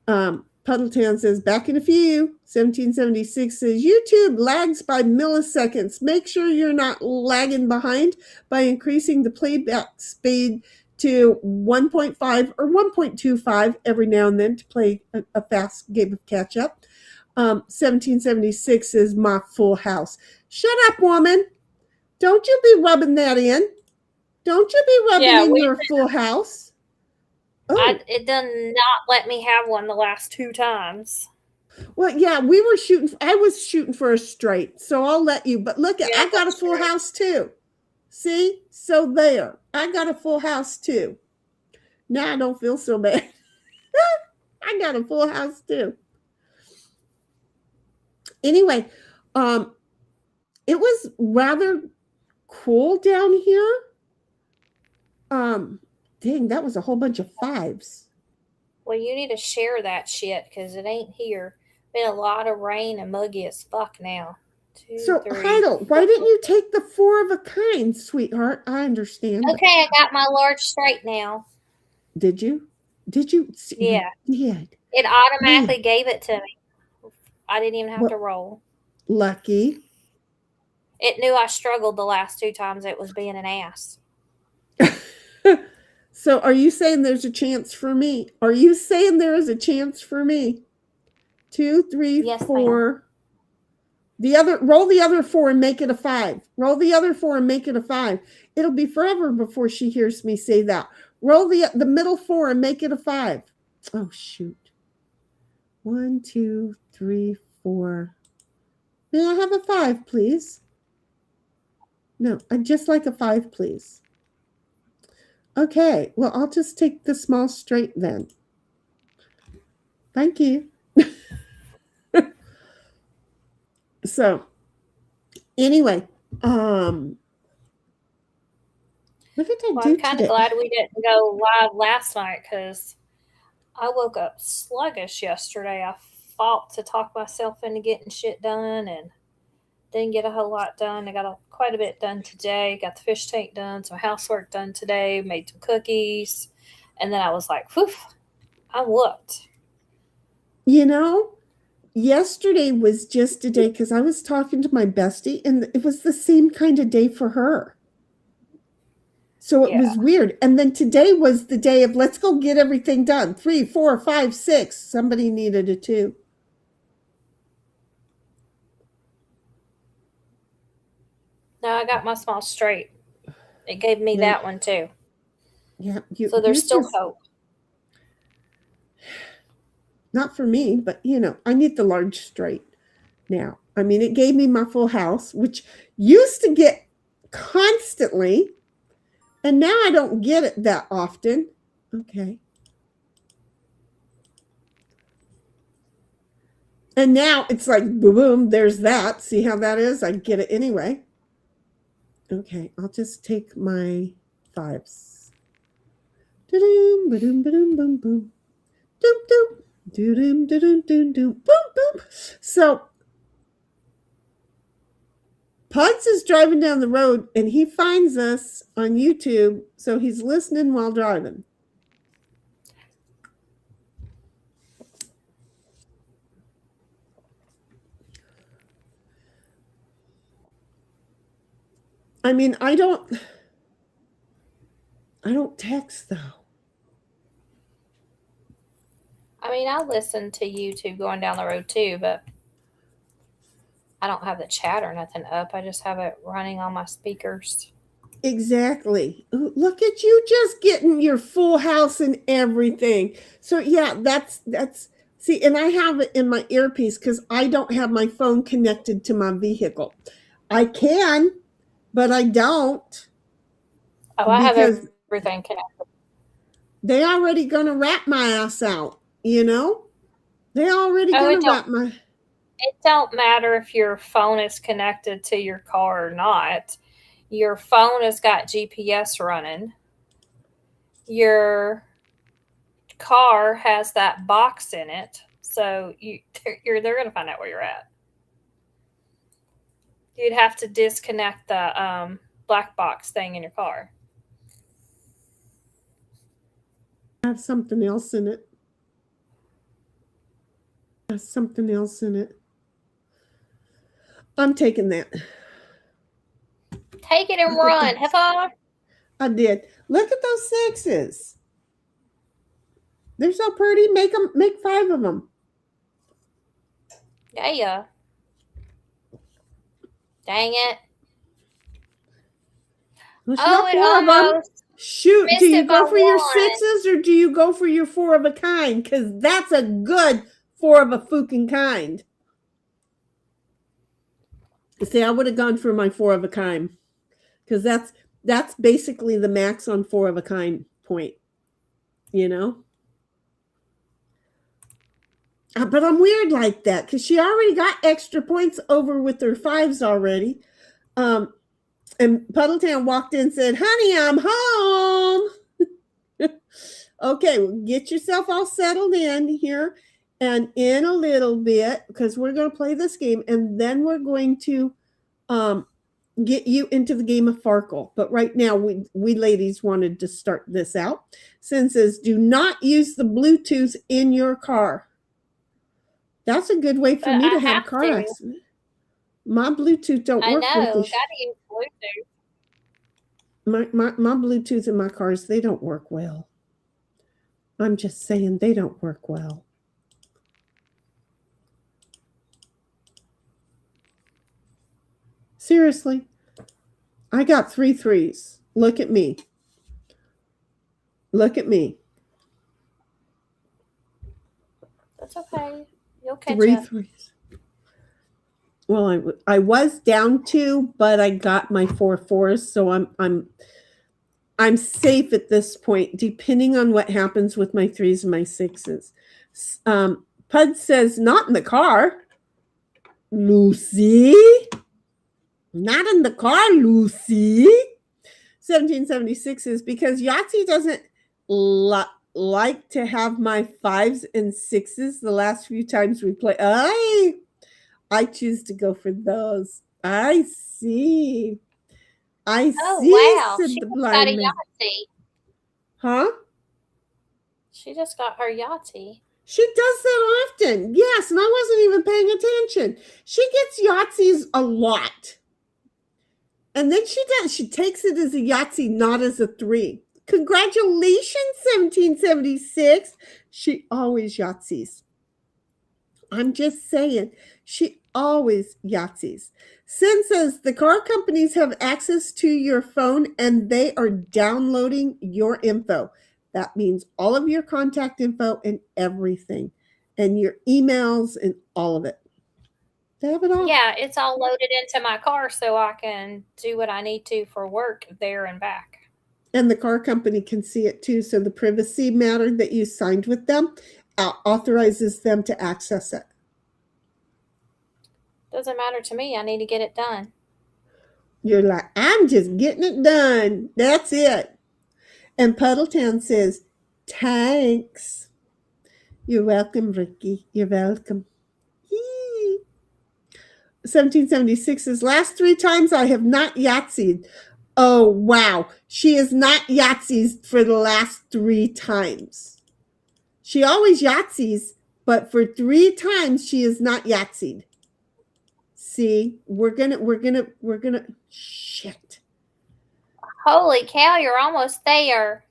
D: Puddletown says, back in a few. 1776 says, YouTube lags by milliseconds. Make sure you're not lagging behind by increasing the playback speed to 1.5 or 1.25 every now and then to play a fast game of catch up. 1776 is my full house. Shut up, woman. Don't you be rubbing that in. Don't you be rubbing in your full house. Oh.
E: It does not let me have one the last 2 times.
D: Well, yeah, I was shooting for a straight, so I'll let you. But look, I got a full house too. See? So there. I got a full house too. Now I don't feel so bad. I got a full house too. Anyway, it was rather cool down here. Dang, that was a whole bunch of 5s.
E: Well, you need to share that shit because it ain't here. Been a lot of rain and muggy as fuck now. 2,
D: So,
E: 3,
D: Heidel, why didn't you take the 4 of a kind, sweetheart? I understand.
E: Okay, I got my large straight now.
D: Did you? Did you?
E: Yeah.
D: You did.
E: It automatically gave it to me. I didn't even have to roll.
D: Lucky.
E: It knew I struggled the last 2 times it was being an ass.
D: So are you saying there's a chance for me? Are you saying there is a chance for me? 2, 3,
E: Yes,
D: 4. Roll the other 4 and make it a 5. Roll the other 4 and make it a 5. It'll be forever before she hears me say that. Roll the middle 4 and make it a 5. Oh, shoot. 1, 2, 3, 4. May I have a 5, please? No, I'd just like a 5, please. Okay, well, I'll just take the small straight then. Thank you. So, anyway, what did I do
E: I'm kind
D: today?
E: of glad we didn't go live last night because I woke up sluggish yesterday. I fought to talk myself into getting shit done and didn't get a whole lot done. I got quite a bit done today. Got the fish tank done, some housework done today, made some cookies. And then I was like, whew, I'm whooped.
D: You know, yesterday was just a day because I was talking to my bestie and it was the same kind of day for her. So it was weird. And then today was the day of let's go get everything done. 3, 4, 5, 6. Somebody needed a 2.
E: No, I got my small straight. It gave me that one too.
D: Yeah.
E: So there's still hope.
D: Not for me, but I need the large straight now. I mean, it gave me my full house, which used to get constantly, and now I don't get it that often. Okay. And now it's like, boom, boom, there's that. See how that is? I get it anyway. Okay, I'll just take my 5s. Da-doom, ba-doom, ba-doom, boom, boom. Doom, doom. Do-doom, do-doom, doom, doom. Boom, boom. So, Pudds is driving down the road, and he finds us on YouTube, so he's listening while driving. I mean, I don't text though.
E: I mean, I listen to YouTube going down the road too, but I don't have the chat or nothing up. I just have it running on my speakers.
D: Exactly. Look at you just getting your full house and everything. So yeah, that's see, and I have it in my earpiece because I don't have my phone connected to my vehicle. I can, but I don't.
E: Oh, I have everything connected.
D: They already gonna rat my ass out. you know, they already
E: Oh,
D: gonna
E: it
D: wrap
E: don't
D: my.
E: it don't matter if your phone is connected to your car or not. Your phone has got GPS running. Your car has that box in it, so they're going to find out where you're at. You'd have to disconnect the black box thing in your car.
D: Have something else in it. Has something else in it. I'm taking that.
E: Take it and
D: Look at
E: run.
D: that.
E: Have I?
D: I did. Look at those sixes. They're so pretty. Make 5 of them.
E: Yeah. Dang it.
D: Well, she
E: Oh,
D: got
E: it
D: 4 of them.
E: almost
D: Shoot, do
E: missed
D: you
E: it by
D: go for your
E: one.
D: sixes or do you go for your 4 of a kind? Because that's a good 4 of a fucking kind. See, I would have gone for my 4 of a kind because that's basically the max on 4 of a kind point, you know. But I'm weird like that because she already got extra points over with her 5s already. And Puddletown walked in and said, "Honey, I'm home." Okay, well, get yourself all settled in here. And in a little bit, because we're going to play this game, and then we're going to get you into the game of Farkle. But right now, we ladies wanted to start this out. Sin says, do not use the Bluetooth in your car. That's a good way for me to have a car accident. My Bluetooth don't work with
E: I know.
D: this.
E: Gotta use Bluetooth.
D: My Bluetooth in my cars, they don't work well. I'm just saying they don't work well. Seriously. I got 3 3s. Look at me. Look at me.
E: That's okay. You'll catch
D: 3
E: up.
D: 3s. Well, I was down 2, but I got my 4 4s, so I'm safe at this point, depending on what happens with my 3s and my 6s. Pudd says, not in the car. Lucy? Not in the car, Lucy. 1776 is because Yahtzee doesn't like to have my 5s and 6s the last few times we play. I choose to go for those. I see.
E: Wow.
D: Said
E: She
D: the
E: just
D: blind
E: got a
D: man.
E: Yahtzee.
D: Huh?
E: She just got her Yahtzee.
D: She does that often. Yes, and I wasn't even paying attention. She gets Yahtzees a lot. And then she takes it as a Yahtzee, not as a 3. Congratulations, 1776. She always Yahtzees. I'm just saying, she always Yahtzees. Sin says the car companies have access to your phone and they are downloading your info. That means all of your contact info and everything, and your emails and all of it. They have it all.
E: Yeah, it's all loaded into my car so I can do what I need to for work there and back.
D: And the car company can see it too. So the privacy matter that you signed with them authorizes them to access it.
E: Doesn't matter to me. I need to get it done.
D: You're like, I'm just getting it done. That's it. And Puddletown says, thanks. You're welcome, Ricky. You're welcome. 1776 says, last 3 times I have not Yahtzeed. Oh, wow. She is not Yahtzees for the last 3 times. She always Yahtzees, but for 3 times she is not Yahtzeed. See, we're gonna shit.
E: Holy cow, you're almost there.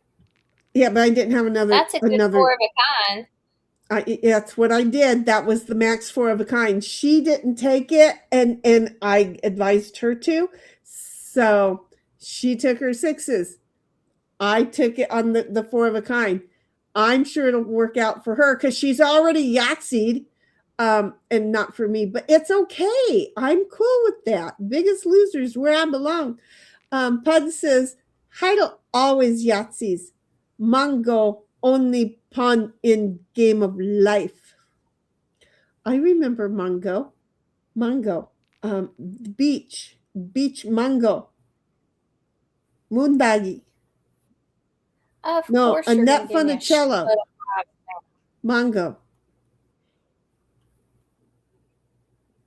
D: Yeah, but I didn't have another.
E: That's a good 4 of a kind.
D: That's what I did. That was the max 4 of a kind. She didn't take it, and I advised her to. So she took her 6s. I took it on the 4 of a kind. I'm sure it'll work out for her because she's already Yahtzeed, and not for me. But it's okay. I'm cool with that. Biggest Losers, where I belong. Pudd says, Heidel always Yahtzees. Mungo only pawn in game of life. I remember mango, beach mango, moonbaggy.
E: Of
D: No,
E: course, you're going
D: Annette
E: to give me a
D: Funicello,
E: shitload of five.
D: mango.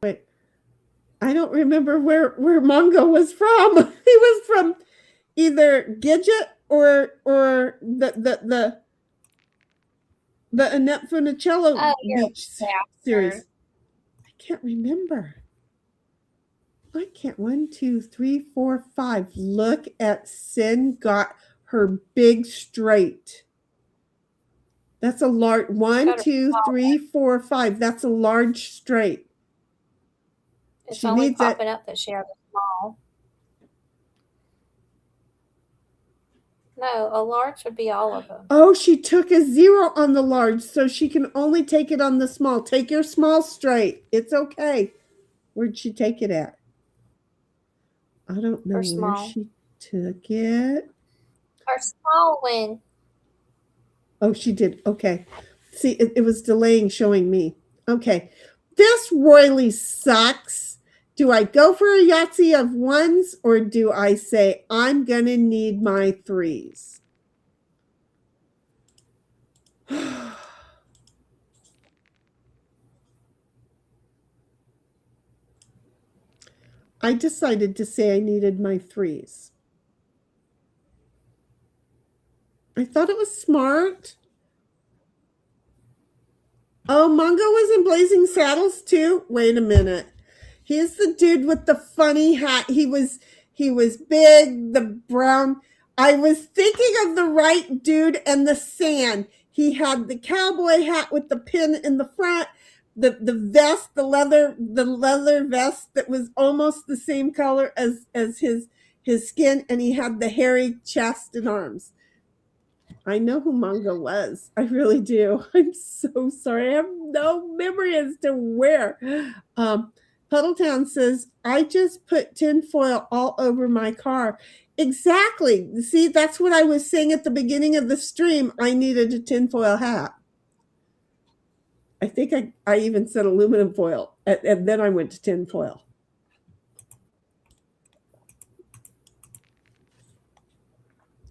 D: Wait, I don't remember where Mongo was from. He was from either Gidget or the Annette Funicello
E: Oh, you're a
D: beach series.
E: bastard.
D: I can't remember. I can't. 1, 2, 3, 4, 5. Look at Sin got her big straight. That's a large. 1, 2, 3, 4, 5. That's a large straight.
E: It's
D: She
E: only
D: needs it.
E: popping up that she has a small. No, a large would be all of them.
D: Oh, she took a 0 on the large, so she can only take it on the small. Take your small straight. It's okay. Where'd she take it at? I don't know
E: Her
D: where
E: small.
D: she took it.
E: Her small one.
D: Oh, she did. Okay. See, it was delaying showing me. Okay. This royally sucks. Do I go for a Yahtzee of ones or do I say I'm going to need my threes? I decided to say I needed my threes. I thought it was smart. Oh, Mongo was in Blazing Saddles too? Wait a minute. He's the dude with the funny hat. He was big, the brown. I was thinking of the right dude and the sand. He had the cowboy hat with the pin in the front, the vest, the leather vest that was almost the same color as his skin, and he had the hairy chest and arms. I know who Mongo was. I really do. I'm so sorry. I have no memory as to where. Puddletown says, I just put tinfoil all over my car. Exactly. See, that's what I was saying at the beginning of the stream. I needed a tinfoil hat. I think I even said aluminum foil, and then I went to tinfoil.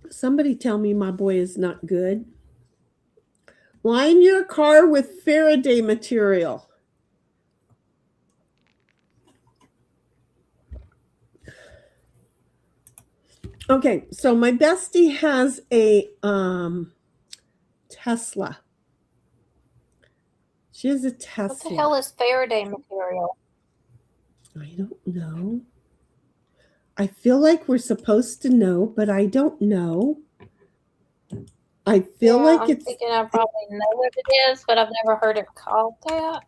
D: Somebody tell me my boy is not good. Line your car with Faraday material. Okay, so my bestie has a Tesla. She has a Tesla.
E: What the hell is Faraday material?
D: I don't know. I feel like we're supposed to know, but I don't know. I feel like
E: I'm thinking I probably know what it is, but I've never heard it called that.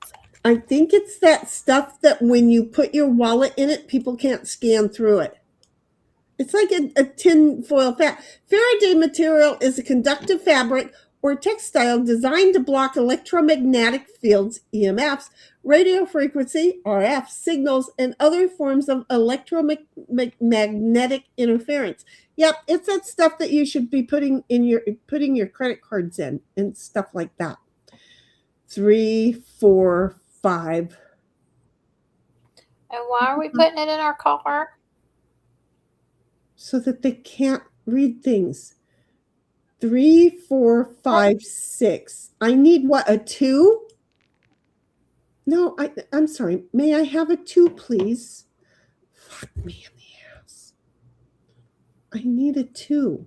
D: I think it's that stuff that when you put your wallet in it, people can't scan through it. It's like a tin foil Faraday material is a conductive fabric or textile designed to block electromagnetic fields, EMFs, radio frequency, RF, signals, and other forms of electromagnetic interference. Yep, it's that stuff that you should be putting your credit cards in and stuff like that. 3, 4, 5.
E: And why are we putting it in our car?
D: So that they can't read things. 3, 4, 5, 6. I need what, a 2? No, I'm sorry. May I have a 2, please? Fuck me in the ass. I need a 2.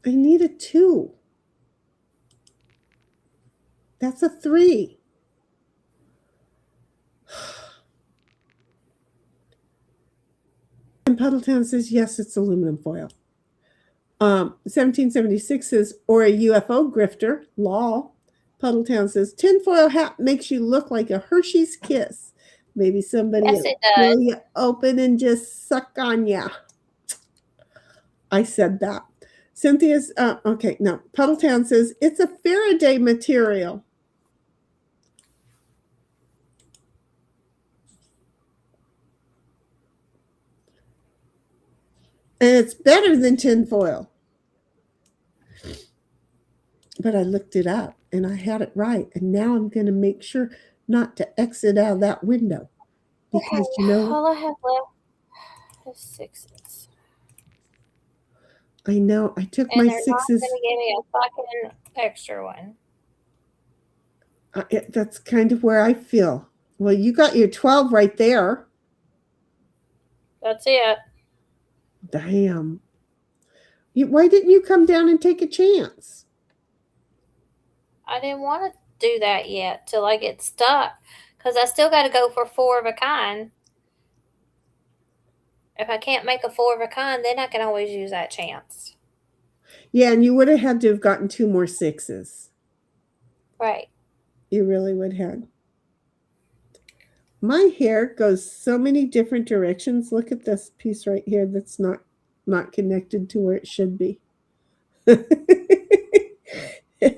D: I need a 2. That's a 3. And Puddletown says, yes, it's aluminum foil. 1776 says, or a UFO grifter, law. Puddletown says, tinfoil hat makes you look like a Hershey's kiss. Maybe somebody
E: Yes, it does.
D: will you open and just suck on ya. I said that. Cynthia's, okay, no. Puddletown says, it's a Faraday material. And it's better than tinfoil. but I looked it up and I had it right. And now I'm going to make sure not to exit out of that window
E: Okay,
D: because, you know,
E: all I have left is sixes.
D: I know I took
E: And
D: my
E: they're not going
D: sixes.
E: to give me a fucking extra one.
D: That's kind of where I feel. Well, you got your 12 right there.
E: That's it.
D: Damn. Why didn't you come down and take a chance?
E: I didn't want to do that yet till I get stuck because I still got to go for four of a kind. If I can't make a four of a kind, then I can always use that chance.
D: Yeah, and you would have had to have gotten 2 more sixes.
E: Right.
D: You really would have. My hair goes so many different directions. Look at this piece right here that's not connected to where it should be. It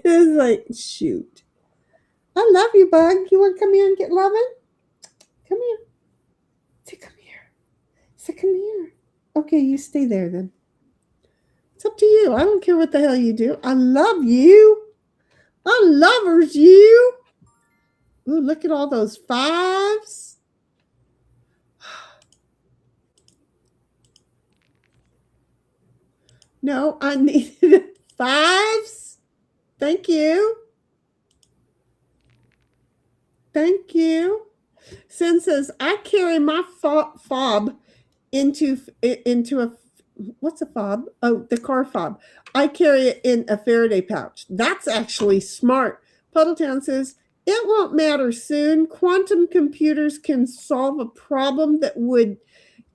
D: is like, shoot. I love you, Bug. You want to come here and get loving? Come here. Say, come here. Say, come here. Okay, you stay there then. It's up to you. I don't care what the hell you do. I love you. I lovers you. Ooh, look at all those fives. No, I needed fives. Thank you. Thank you. Sin says, I carry my fob into a what's a fob? Oh, the car fob. I carry it in a Faraday pouch. That's actually smart. Puddletown says, it won't matter soon. Quantum computers can solve a problem that would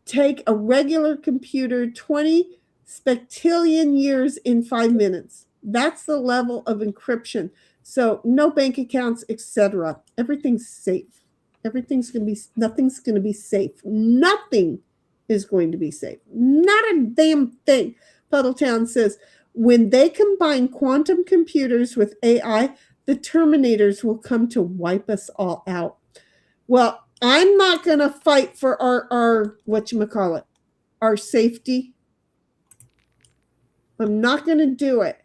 D: take a regular computer 20 spectillion years in 5 minutes. That's the level of encryption. So no bank accounts, etc. Everything's safe. Nothing's going to be safe. Nothing is going to be safe. Not a damn thing. Puddletown says, when they combine quantum computers with AI, the Terminators will come to wipe us all out. Well, I'm not going to fight for our whatchamacallit, our safety. I'm not going to do it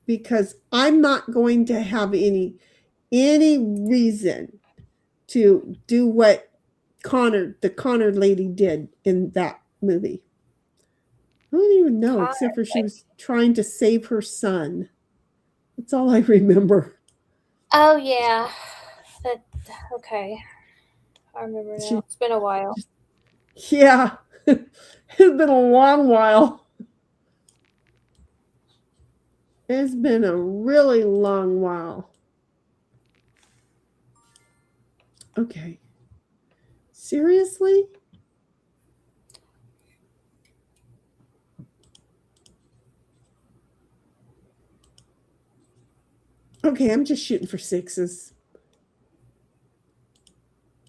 D: because I'm not going to have any reason to do what the Connor lady did in that movie. I don't even know, except for she was trying to save her son. That's all I remember.
E: Oh, yeah. Okay. I remember now. It's been a while.
D: Yeah. It's been a long while. It's been a really long while. Okay. Seriously? Okay, I'm just shooting for sixes.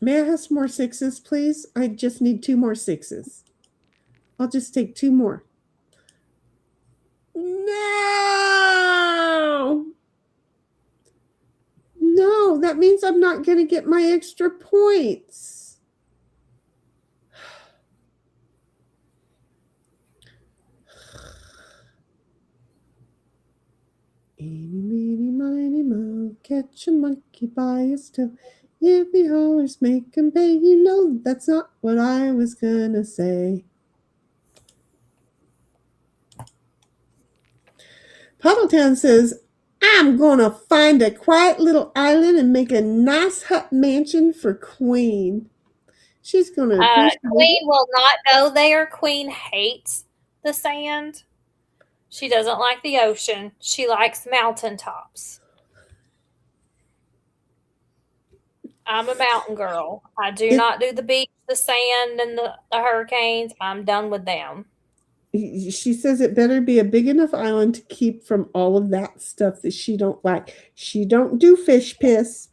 D: May I have some more sixes, please? I just need 2 more sixes. I'll just take 2 more. No! No, that means I'm not going to get my extra points. Eeny, meeny, miny, moe, catch a monkey by his toe. If he hollers, make him pay. You know that's not what I was gonna say. Puddletown says, I'm gonna find a quiet little island and make a nice hut mansion for Queen. She's gonna.
E: Queen will not go there. Queen hates the sand. She doesn't like the ocean. She likes mountaintops. I'm a mountain girl. I do not do the beach, the sand, and the hurricanes. I'm done with them.
D: She says it better be a big enough island to keep from all of that stuff that she don't like. She don't do fish piss.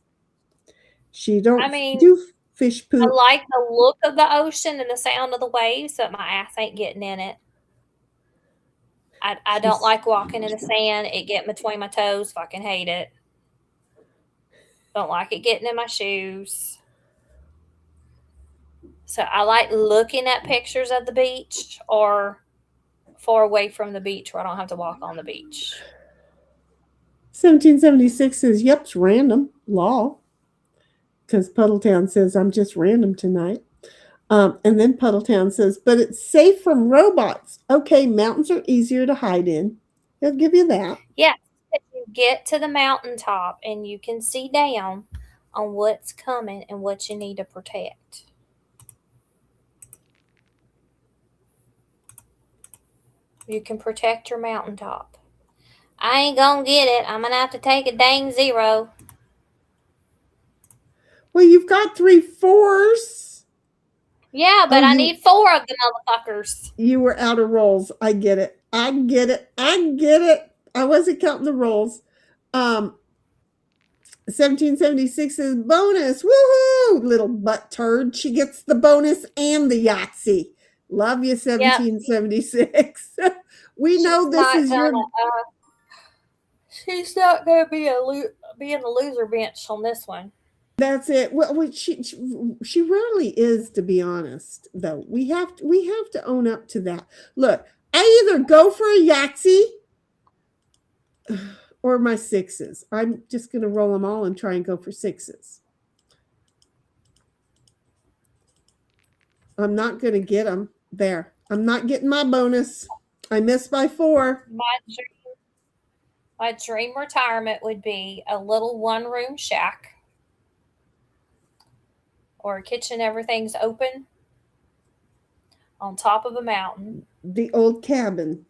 D: She don't do fish poop.
E: I like the look of the ocean and the sound of the waves, but my ass ain't getting in it. I don't like walking in the sand. It getting between my toes. Fucking hate it. Don't like it getting in my shoes. So I like looking at pictures of the beach or far away from the beach where I don't have to walk on the beach.
D: 1776 says, yep, it's random. Law. Because Puddletown says, I'm just random tonight. And then Puddletown says, but it's safe from robots. Okay, mountains are easier to hide in. He'll give you that.
E: Yeah, if you get to the mountaintop and you can see down on what's coming and what you need to protect. You can protect your mountaintop. I ain't gonna get it. I'm gonna have to take a dang 0.
D: Well, you've got 3 4s.
E: Yeah, but I need 4 of the motherfuckers.
D: You were out of rolls. I get it. I get it. I get it. I wasn't counting the rolls. 1776 is bonus. Woohoo! Little butt turd. She gets the bonus and the Yahtzee. Love you, 1776. We know this is your.
E: She's not going to be in the loser bench on this one.
D: That's it. Well, she rarely is, to be honest. Though we have to own up to that. Look, I either go for a Yahtzee or my 6s. I'm just going to roll them all and try and go for 6s. I'm not going to get them there. I'm not getting my bonus. I missed by 4.
E: My dream retirement would be a little 1-room shack or a kitchen, everything's open on top of a mountain.
D: The old cabin.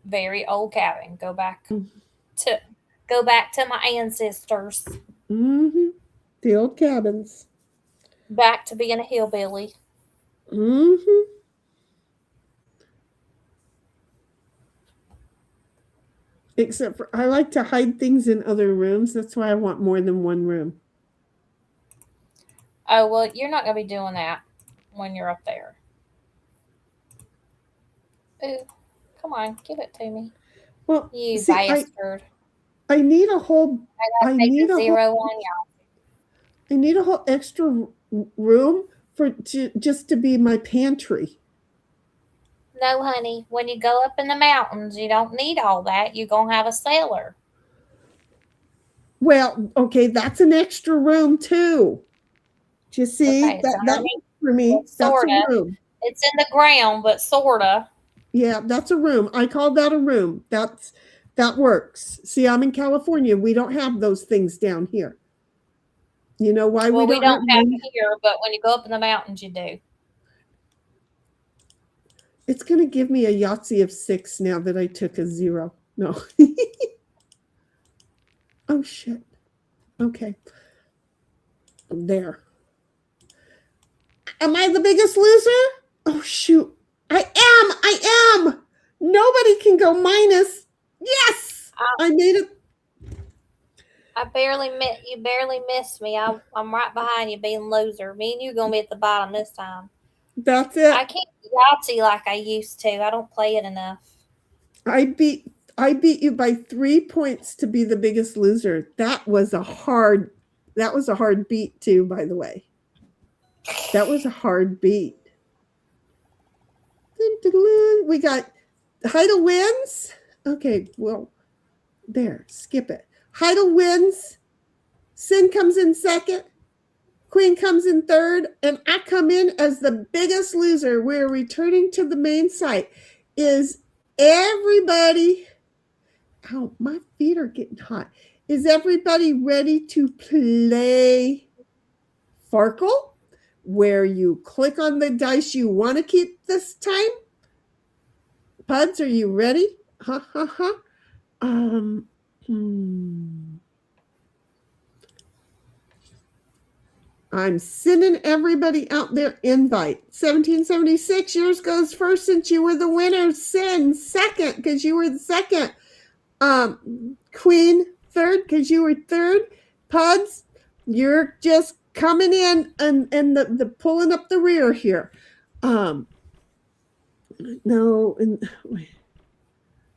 E: Very old cabin. Go back to my ancestors.
D: Mm-hmm. The old cabins.
E: Back to being a hillbilly.
D: Mm-hmm. Except for I like to hide things in other rooms. That's why I want more than 1 room.
E: Oh, well, you're not going to be doing that when you're up there. Ooh, come on, give it to me.
D: Well,
E: you
D: see,
E: bastard.
D: I need a whole.
E: I need a 0 on you.
D: I need a whole extra room just to be my pantry.
E: No, honey. When you go up in the mountains, you don't need all that. You're going to have a cellar.
D: Well, okay, that's an extra room too. Do you see?
E: Okay,
D: that for me, that's a room.
E: It's in the ground, but sorta.
D: Yeah, that's a room. I call that a room. That works. See, I'm in California. We don't have those things down here. You know why
E: we don't have
D: them
E: here, but when you go up in the mountains, you do.
D: It's going to give me a Yahtzee of 6 now that I took a 0. No. Oh, shit. Okay. There. Am I the biggest loser? Oh, shoot. I am. Nobody can go minus. Yes. I made it.
E: You barely missed me. I'm right behind you being loser. Me and you going to be at the bottom this time.
D: That's it.
E: I can't Yahtzee like I used to. I don't play it enough.
D: I beat you by 3 points to be the biggest loser. That was a hard beat too, by the way. That was a hard beat. We got Heidel wins. Okay, well, there, skip it. Heidel wins. Sin comes in second. Queen comes in third. And I come in as the biggest loser. We're returning to the main site. Is everybody... Oh, my feet are getting hot. Is everybody ready to play Farkle? Where you click on the dice you want to keep this time? Puds, are you ready? I'm sending everybody out there invite. 1776, yours goes first since you were the winner. Sin, second, because you were the second. Queen, third, because you were third. Puds, you're just coming in and the pulling up the rear here. No, and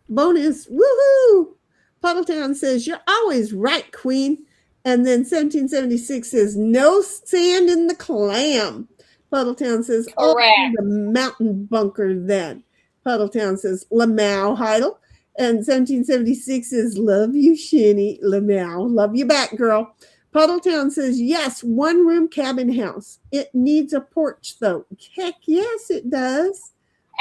D: bonus, woohoo! Puddletown says, you're always right, Queen. And then 1776 says, no sand in the clam. Puddletown says, oh, the mountain bunker then. Puddletown says, Lamau Heidel. And 1776 says, love you, Shinny. Lamau. Love you back, girl. Puddletown says, yes, one room cabin house. It needs a porch, though. Heck yes, it does.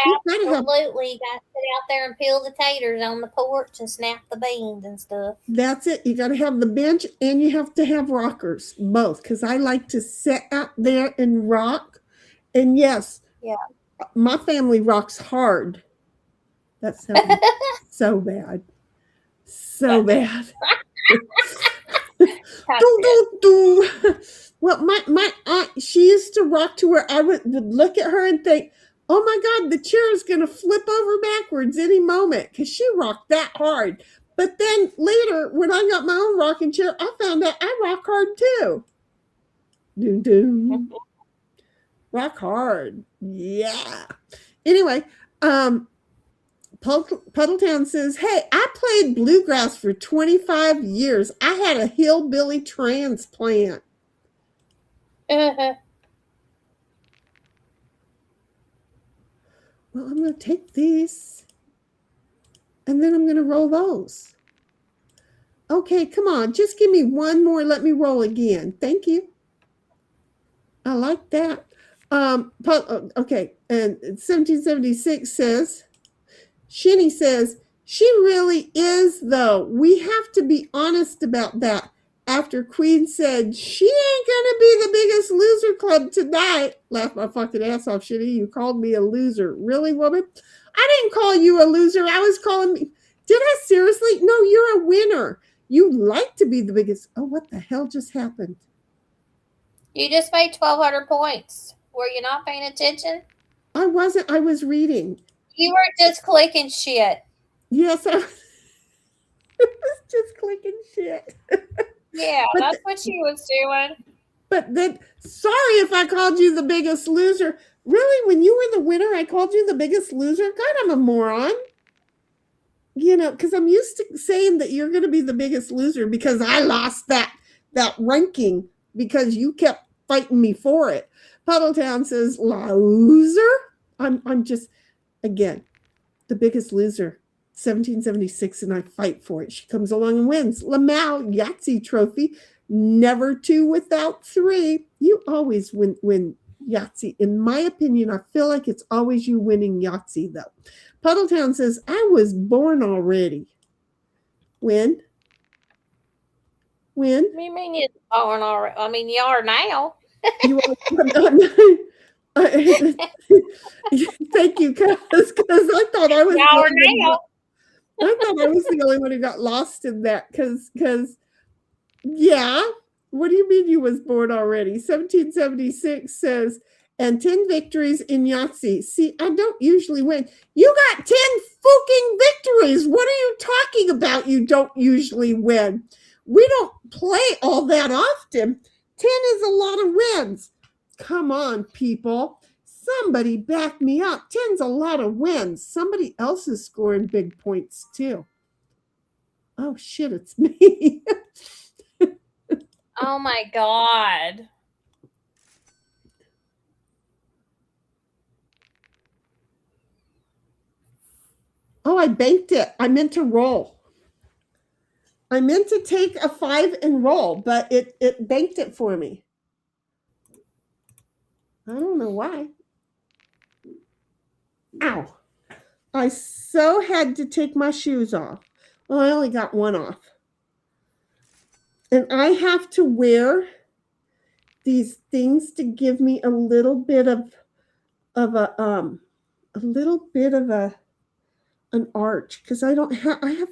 D: You gotta have,
E: Absolutely. You got to sit out there and peel the taters on the porch and snap the beans and stuff.
D: that's it. You got to have the bench and you have to have rockers, both, because I like to sit out there and rock. And yes,
E: Yeah.
D: my family rocks hard. That sounds so bad. So bad. Do. Well, my aunt, she used to rock to where I would look at her and think, oh my God, the chair is going to flip over backwards any moment because she rocked that hard. But then later, when I got my own rocking chair, I found out I rock hard too. Doom, doom. Rock hard. Yeah. Anyway, Puddletown says, hey, I played bluegrass for 25 years. I had a hillbilly transplant. Well, I'm going to take these and then I'm going to roll those. Okay, come on. Just give me one more. Let me roll again. Thank you. I like that. Okay, and 1776 says, Shinny says, she really is, though. We have to be honest about that. After Queen said, she ain't gonna be the biggest loser club tonight. Laughed my fucking ass off, Shinny. You called me a loser. Really, woman? I didn't call you a loser. I was calling me. Did I seriously? No, you're a winner. You like to be the biggest. Oh, what the hell just happened?
E: You just made 1,200 points. Were you not paying attention?
D: I wasn't. I was reading.
E: You were just clicking shit.
D: Yes, I was just clicking shit.
E: Yeah, that's what she was doing.
D: But then, sorry if I called you the biggest loser. Really, when you were the winner, I called you the biggest loser? God, I'm a moron. You know, because I'm used to saying that you're going to be the biggest loser because I lost that ranking because you kept fighting me for it. Puddletown says, loser? I'm just, again, the biggest loser. 1776, and I fight for it. She comes along and wins. Lamau Yahtzee trophy. Never 2 without 3. You always win Yahtzee. In my opinion, I feel like it's always you winning Yahtzee, though. Puddletown says, I was born already. When?
E: You mean you're born already? I mean, you are now.
D: You are, thank you, because I thought I was.
E: You are now.
D: I thought I was the only one who got lost in that because yeah. What do you mean you was born already? 1776 says, and 10 victories in Yahtzee. See, I don't usually win. You got 10 fucking victories. What are you talking about? You don't usually win. We don't play all that often. 10 is a lot of wins. Come on, people. Somebody back me up. 10's a lot of wins. Somebody else is scoring big points too. Oh shit, it's me.
E: Oh my God.
D: Oh, I banked it. I meant to roll. I meant to take a 5 and roll, but it banked it for me. I don't know why. Ow. I so had to take my shoes off. Well, I only got one off. And I have to wear these things to give me a little bit of an arch because I have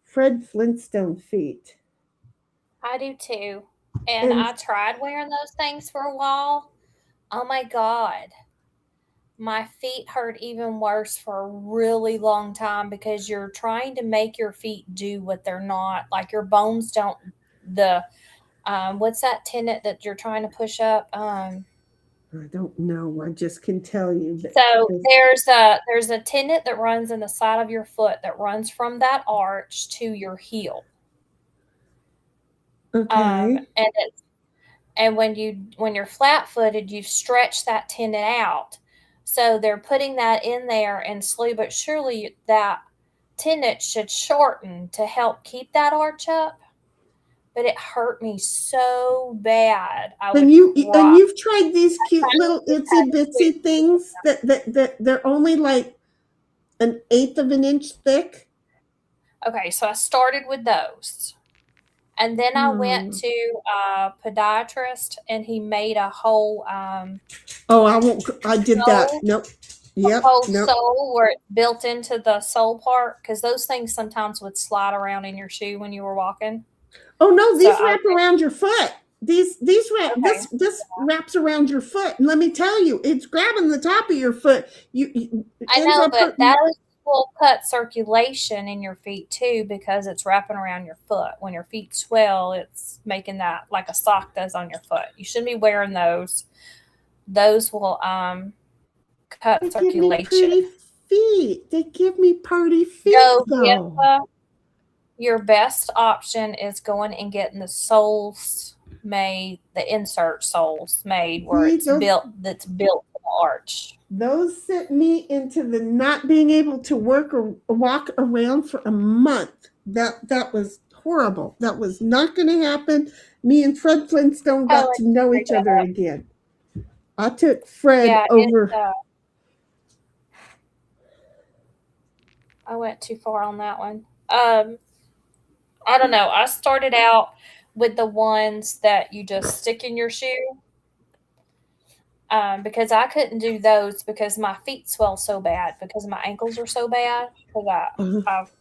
D: Fred Flintstone feet.
E: I do too. And I tried wearing those things for a while. Oh my God. My feet hurt even worse for a really long time because you're trying to make your feet do what they're not. Like your bones don't, what's that tendon that you're trying to push up?
D: I don't know. I just can tell you.
E: So there's a tendon that runs in the side of your foot that runs from that arch to your heel.
D: Okay.
E: And when you're flat-footed, you stretch that tendon out. So they're putting that in there, and slowly but surely that tendon should shorten to help keep that arch up. But it hurt me so bad. I would
D: And
E: cry.
D: you've tried these cute
E: Finally
D: little
E: just
D: itsy
E: had to quit.
D: bitsy things that they're only like an eighth of an inch thick.
E: Okay, so I started with those. And then I went
D: Oh,
E: to a podiatrist and he made a whole
D: oh, I won't. I did that.
E: sole,
D: Nope.
E: a
D: Yep.
E: whole
D: Nope.
E: sole where it's built into the sole part because those things sometimes would slide around in your shoe when you were walking.
D: Oh no,
E: So
D: these
E: I
D: wrap around your foot. These wrap
E: okay.
D: this wraps around your foot, and let me tell you, it's grabbing the top of your foot. You it
E: I
D: ends
E: know,
D: up
E: but
D: hurting.
E: those will cut circulation in your feet too because it's wrapping around your foot. When your feet swell, it's making that like a sock does on your foot. You shouldn't be wearing those. Those will cut
D: They give me
E: circulation.
D: pretty feet. They give me pretty feet,
E: Go get
D: though.
E: your best option is going and getting the soles made, the insert soles made where
D: See,
E: it's built. That's built for the arch.
D: those sent me into the not being able to work or walk around for a month. That was horrible. That was not going to happen. Me and Fred Flintstone
E: Oh,
D: got to know
E: bring
D: each
E: that
D: other
E: up.
D: again. I took Fred
E: Yeah,
D: over.
E: I went too far on that one. I don't know. I started out with the ones that you just stick in your shoe because I couldn't do those because my feet swell so bad because my ankles are so bad. Because
D: Uh,
E: I've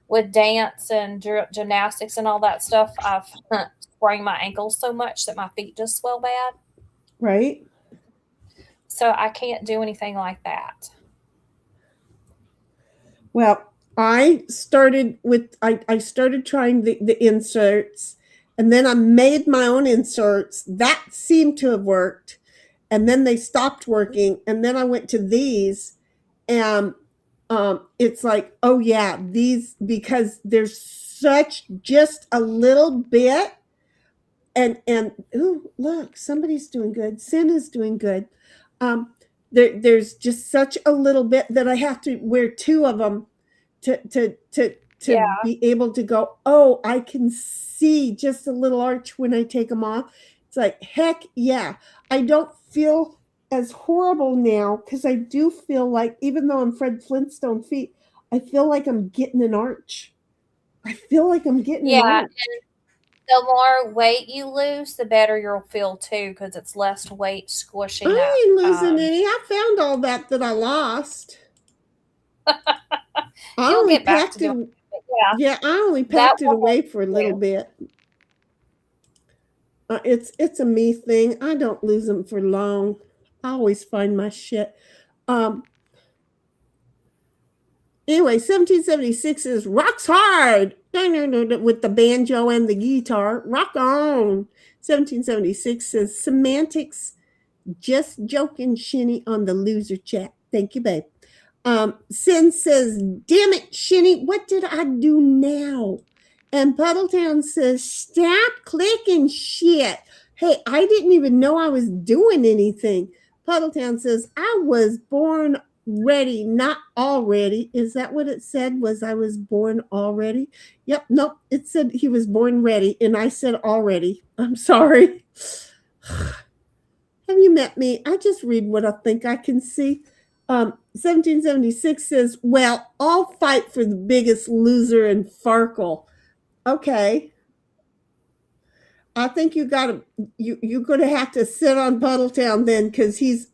E: with dance and gymnastics and all that stuff, I've sprained my ankles so much that my feet just swell bad.
D: right?
E: So I can't do anything like that.
D: Well, I started trying the inserts, and then I made my own inserts. That seemed to have worked, and then they stopped working, and then I went to these, and it's like, oh yeah, these, because there's such just a little bit, and ooh, look, somebody's doing good. Sin is doing good. There's just such a little bit that I have to wear two of them to
E: Yeah,
D: be able to go, oh, I can see just a little arch when I take them off. It's like, heck yeah. I don't feel as horrible now because I do feel like, even though I'm Fred Flintstone feet, I feel like I'm getting an arch. I feel like I'm getting an
E: yeah.
D: arch.
E: The more weight you lose, the better you'll feel too, because it's less weight squishing that.
D: I ain't losing any. I found all that I lost. I
E: You'll
D: only
E: get back to
D: packed it.
E: doing it. Yeah,
D: Yeah, I only
E: that
D: packed it
E: will
D: away
E: help
D: for a little
E: you.
D: bit. It's a me thing. I don't lose them for long. I always find my shit. Um. Anyway, 1776 is rocks hard with the banjo and the guitar. Rock on. 1776 says semantics. Just joking, Shinny, on the loser chat. Thank you, babe. Sin says, damn it, Shinny, what did I do now? And Puddletown says, stop clicking shit. Hey, I didn't even know I was doing anything. Puddletown says, I was born ready, not already. Is that what it said? Was I was born already? Yep, nope. It said he was born ready, and I said already. I'm sorry. Have you met me? I just read what I think I can see. 1776 says, well, I'll fight for the biggest loser in Farkle. Okay. I think you're gonna have to sit on Puddletown then, because he's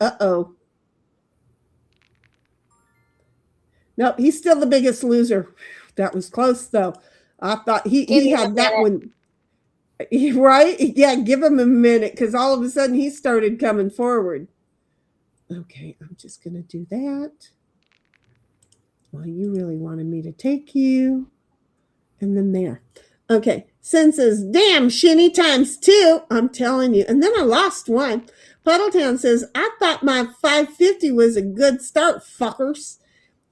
D: no, he's still the biggest loser. That was close though. I thought
E: Give
D: he
E: him a
D: had that
E: minute.
D: one. Right? Yeah, give him a minute, because all of a sudden he started coming forward. Okay, I'm just gonna do that. Well, you really wanted me to take you. And then there. Okay. Sin says, damn, Shinny times two. I'm telling you. And then I lost one. Puddletown says, I thought my 550 was a good start, fuckers.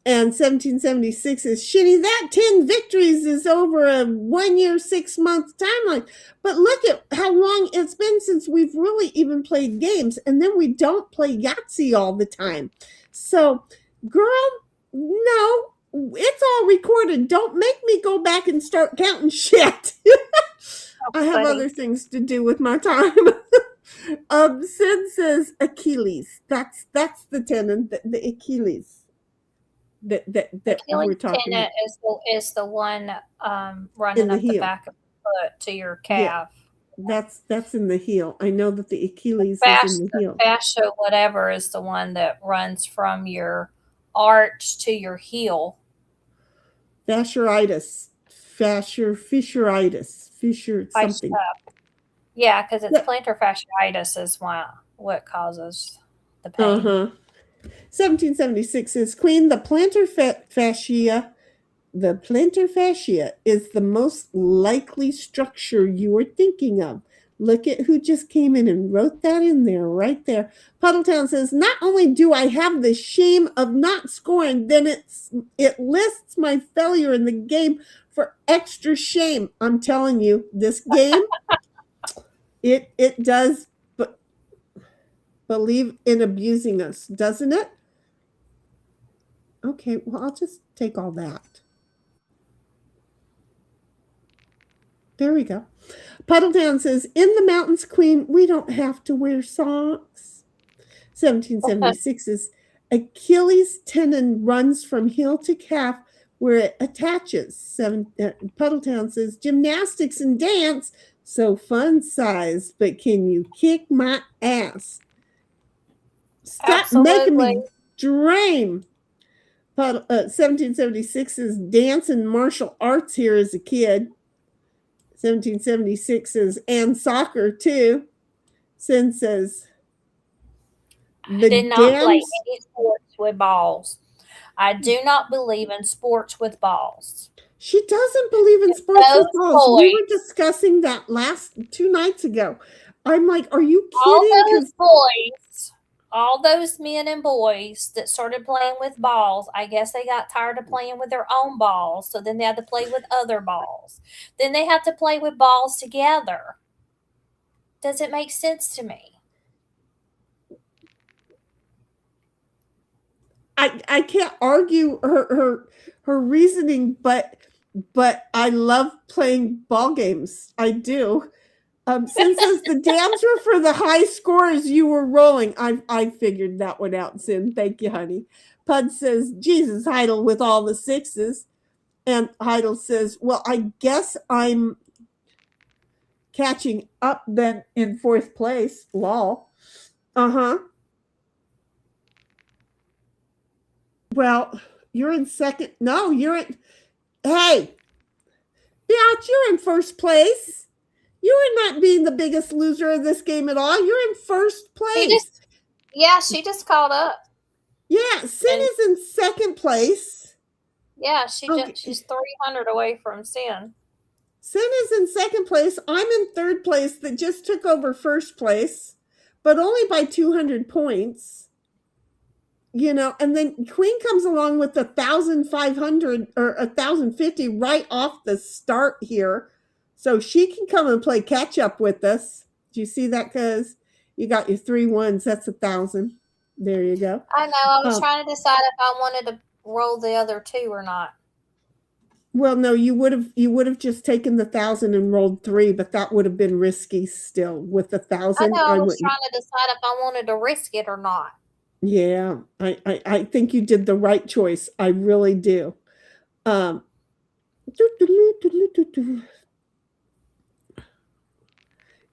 D: And 1776 says, Shinny, that 10 victories is over a 1 year, 6 month timeline. But look at how long it's been since we've really even played games. And then we don't play Yahtzee all the time. So, girl, no, It's all recorded. Don't make me go back and start counting shit. I have
E: Buddy.
D: other things to do with my time. Sid says Achilles. That's the tendon, the Achilles that we're
E: Achilles
D: talking
E: tendon
D: about.
E: is the one running
D: In the
E: up the
D: heel.
E: back of the foot to your
D: Yeah.
E: calf.
D: That's in the heel. I know that the Achilles
E: Fascia,
D: is in the heel.
E: fascia, whatever, is the one that runs from your arch to your heel.
D: Fasciitis. Fissuritis. Fissure something.
E: Yeah, because it's
D: Yeah.
E: plantar fasciitis is what causes the pain.
D: 1776 says, Queen, the plantar fascia. The plantar fascia is the most likely structure you are thinking of. Look at who just came in and wrote that in there, right there. Puddletown says, not only do I have the shame of not scoring, then it lists my failure in the game for extra shame. I'm telling you, this game, it does believe in abusing us, doesn't it? Okay, well, I'll just take all that. There we go. Puddletown says, in the mountains, Queen, we don't have to wear socks. 1776 is Achilles tendon runs from heel to calf where it attaches. Puddletown says, gymnastics and dance, so fun size, but can you kick my ass? Stop making me dream. 1776 is dance and martial arts here as a kid. 1776 says, and soccer too. Sin says,
E: I did not play any sports with balls. I do not believe in sports with balls.
D: She doesn't believe in sports with balls. We were discussing that 2 nights ago. I'm like, are you kidding?
E: All those men and boys that started playing with balls, I guess they got tired of playing with their own balls, so then they had to play with other balls. Then they had to play with balls together. Does it make sense to me?
D: I can't argue her reasoning, but I love playing ball games. I do. Sin says the dams were for the high scores you were rolling. I figured that one out, Sin. Thank you, honey. Pudd says, Jesus, Heidel with all the sixes. And Heidel says, well, I guess I'm catching up then in fourth place. Lol. Well, you're in second. No, you're in. Hey, Biatch, you're in first place. You are not being the biggest loser of this game at all. You're in first place.
E: She just caught up.
D: Yeah, Sin is in second place.
E: Yeah, she's 300 away from Sin.
D: Sin is in second place. I'm in third place that just took over first place, but only by 200 points. You know, and then Queen comes along with 1,500 or 1,050 right off the start here. So she can come and play catch up with us. Do you see that? Because you got your 3 1s. That's 1,000. There you go.
E: I know. I was trying to decide if I wanted to roll the other 2 or not.
D: Well, no, you would have just taken the 1,000 and rolled 3, but that would have been risky still with 1,000.
E: I know. I was trying to decide if I wanted to risk it or not.
D: Yeah, I think you did the right choice. I really do.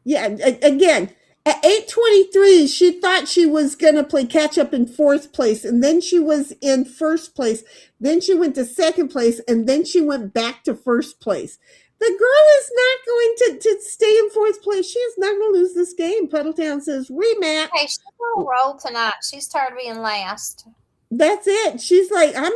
D: Yeah, again, at 8:23, she thought she was going to play catch up in fourth place, and then she was in first place. Then she went to second place, and then she went back to first place. The girl is not going to stay in fourth place. She is not going to lose this game. Puddletown says, rematch.
E: Hey, she's going to roll tonight. She's tired of being last.
D: That's it. She's like, I'm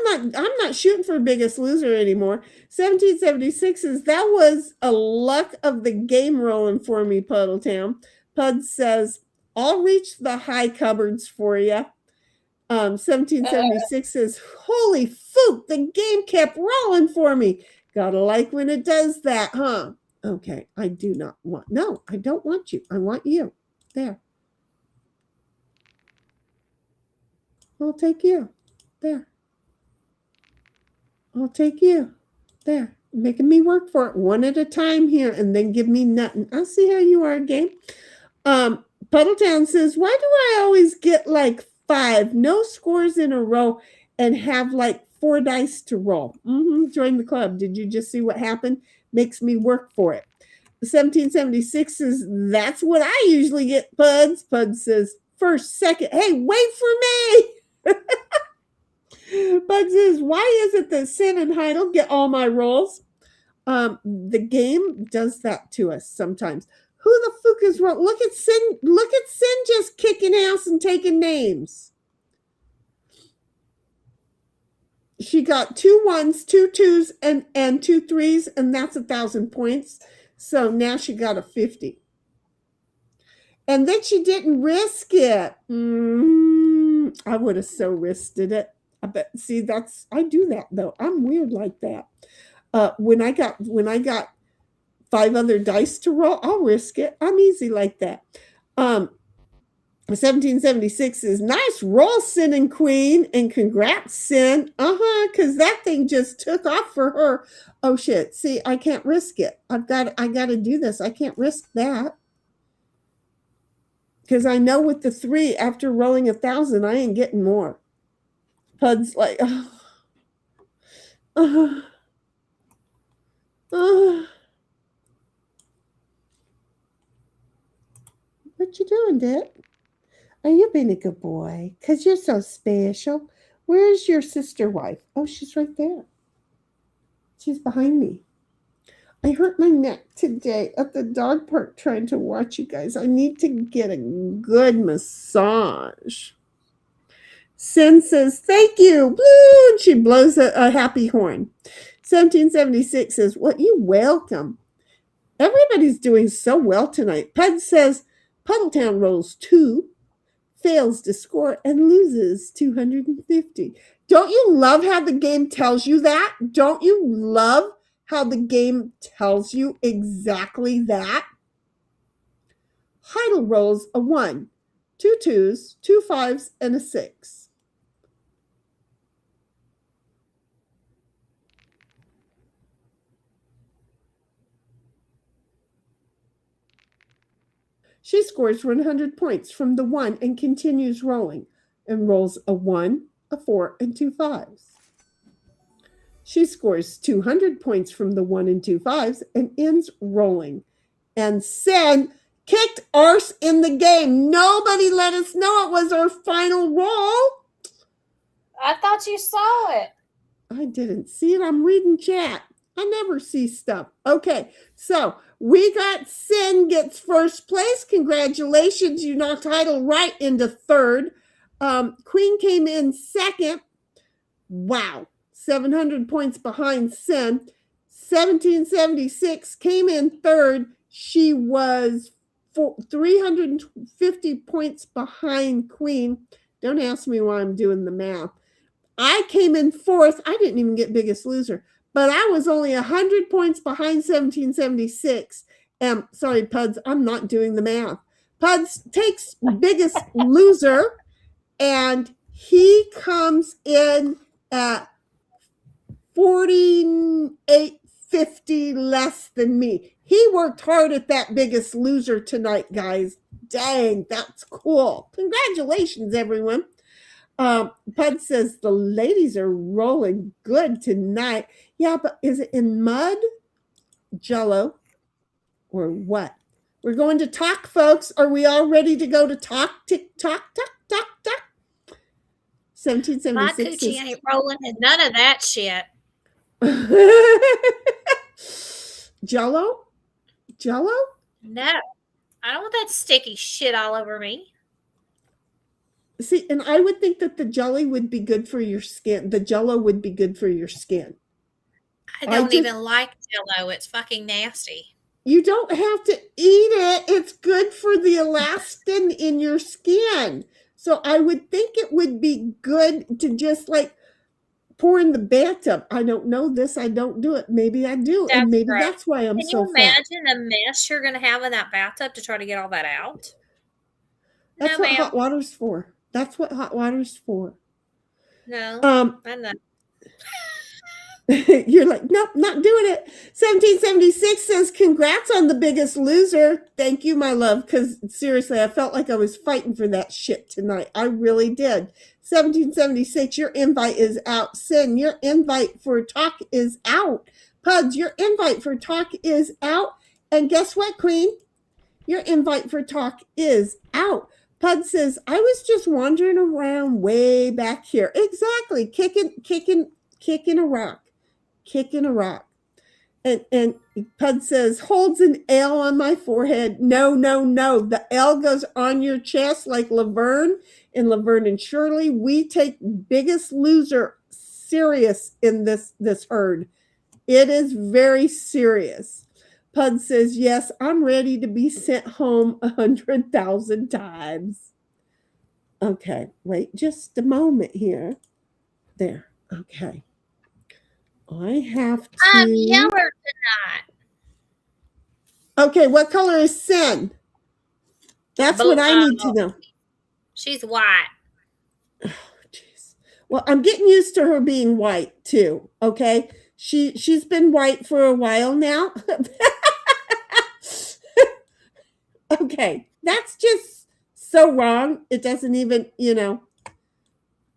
D: not shooting for biggest loser anymore. 1776 says, that was a luck of the game rolling for me, Puddletown. Pudd says, I'll reach the high cupboards for you. 1776 says, holy foot, the game kept rolling for me. Gotta like when it does that, huh? Okay, I do not want, no, I don't want you. I want you. There. I'll take you. There. I'll take you. There. Making me work for it one at a time here and then give me nothing. I'll see how you are, game. Puddletown says, why do I always get like 5, no scores in a row, and have like 4 dice to roll? Join the club. Did you just see what happened? Makes me work for it. 1776 says, that's what I usually get, Puds. Pud says, first, second. Hey, wait for me. Bud says, why is it that Sin and Heidel get all my rolls? The game does that to us sometimes. Who the fuck is wrong? Look at Sin just kicking ass and taking names. She got 2 1s, 2 2s, and 2 3s, and that's 1,000 points. So now she got a 50. And then she didn't risk it. I would have so risked it. I bet. See, I do that though. I'm weird like that. When I got 5 other dice to roll, I'll risk it. I'm easy like that. 1776 is nice roll, Sin and Queen, and congrats, Sin. Because that thing just took off for her. Oh shit! See, I can't risk it. I got to do this. I can't risk that. Because I know with the 3, after rolling 1,000, I ain't getting more. Pud's like, what you doing, Dick? Are you being a good boy? Because you're so special. Where's your sister wife? Oh, she's right there. She's behind me. I hurt my neck today at the dog park trying to watch you guys. I need to get a good massage. Sin says, thank you. Blue, and she blows a happy horn. 1776 says, well, you welcome. Everybody's doing so well tonight. Pud says, Puddletown rolls 2, fails to score, and loses 250. Don't you love how the game tells you that? Don't you love how the game tells you exactly that? Heidel rolls a 1, 2 2s, 2 5s, and a 6. She scores 100 points from the 1 and continues rolling, and rolls a 1, a 4, and 2 5s. She scores 200 points from the 1 and 2 5s and ends rolling. And Sin kicked arse in the game. Nobody let us know it was our final roll.
E: I thought you saw it.
D: I didn't see it. I'm reading chat. I never see stuff. Okay, so we got Sin gets first place. Congratulations. You knocked Heidel right into 3rd. Queen came in 2nd. Wow. 700 points behind Sin. 1776 came in 3rd. She was 350 points behind Queen. Don't ask me why I'm doing the math. I came in 4th. I didn't even get biggest loser, but I was only 100 points behind 1776. Sorry, Puds, I'm not doing the math. Puds takes biggest loser, and he comes in at 48.50 less than me. He worked hard at that biggest loser tonight, guys. Dang, that's cool. Congratulations, everyone. Pud says the ladies are rolling good tonight. Yeah, but is it in mud, jello, or what? We're going to talk, folks. Are we all ready to go to talk? Tick tock, tock, tock, tock. 1776.
E: My coochie ain't rolling in none of that shit.
D: Jello? Jello?
E: No. I don't want that sticky shit all over me.
D: See, and I would think that the jelly would be good for your skin. The jello would be good for your skin.
E: I don't even like jello. It's fucking nasty.
D: You don't have to eat it. It's good for the elastin in your skin. So I would think it would be good to just like pour in the bathtub. I don't know this. I don't do it. Maybe I do.
E: That's
D: and maybe
E: gross.
D: that's why I'm so fat.
E: Can you imagine the mess you're going to have in that bathtub to try to get all that out?
D: That's what hot water's for. That's what hot water's for.
E: No, I know.
D: You're like, nope, not doing it. 1776 says, congrats on The Biggest Loser. Thank you, my love, because seriously, I felt like I was fighting for that shit tonight. I really did. 1776, your invite is out. Sin, your invite for talk is out. Puds, your invite for talk is out. And guess what, Queen? Your invite for talk is out. Pud says, I was just wandering around way back here. Exactly. Kicking a rock. Kicking a rock. And Pud says, holds an L on my forehead. No. The L goes on your chest like Laverne and Shirley. We take Biggest Loser serious in this herd. It is very serious. Pud says, yes, I'm ready to be sent home 100,000 times. Okay, wait just a moment here. There, okay. I have to...
E: I'm yeller tonight.
D: Okay, what color is Sin? That's what I need to know.
E: She's white.
D: Oh, jeez. Well, I'm getting used to her being white, too, okay? She's been white for a while now. Okay, that's just so wrong. It doesn't even, in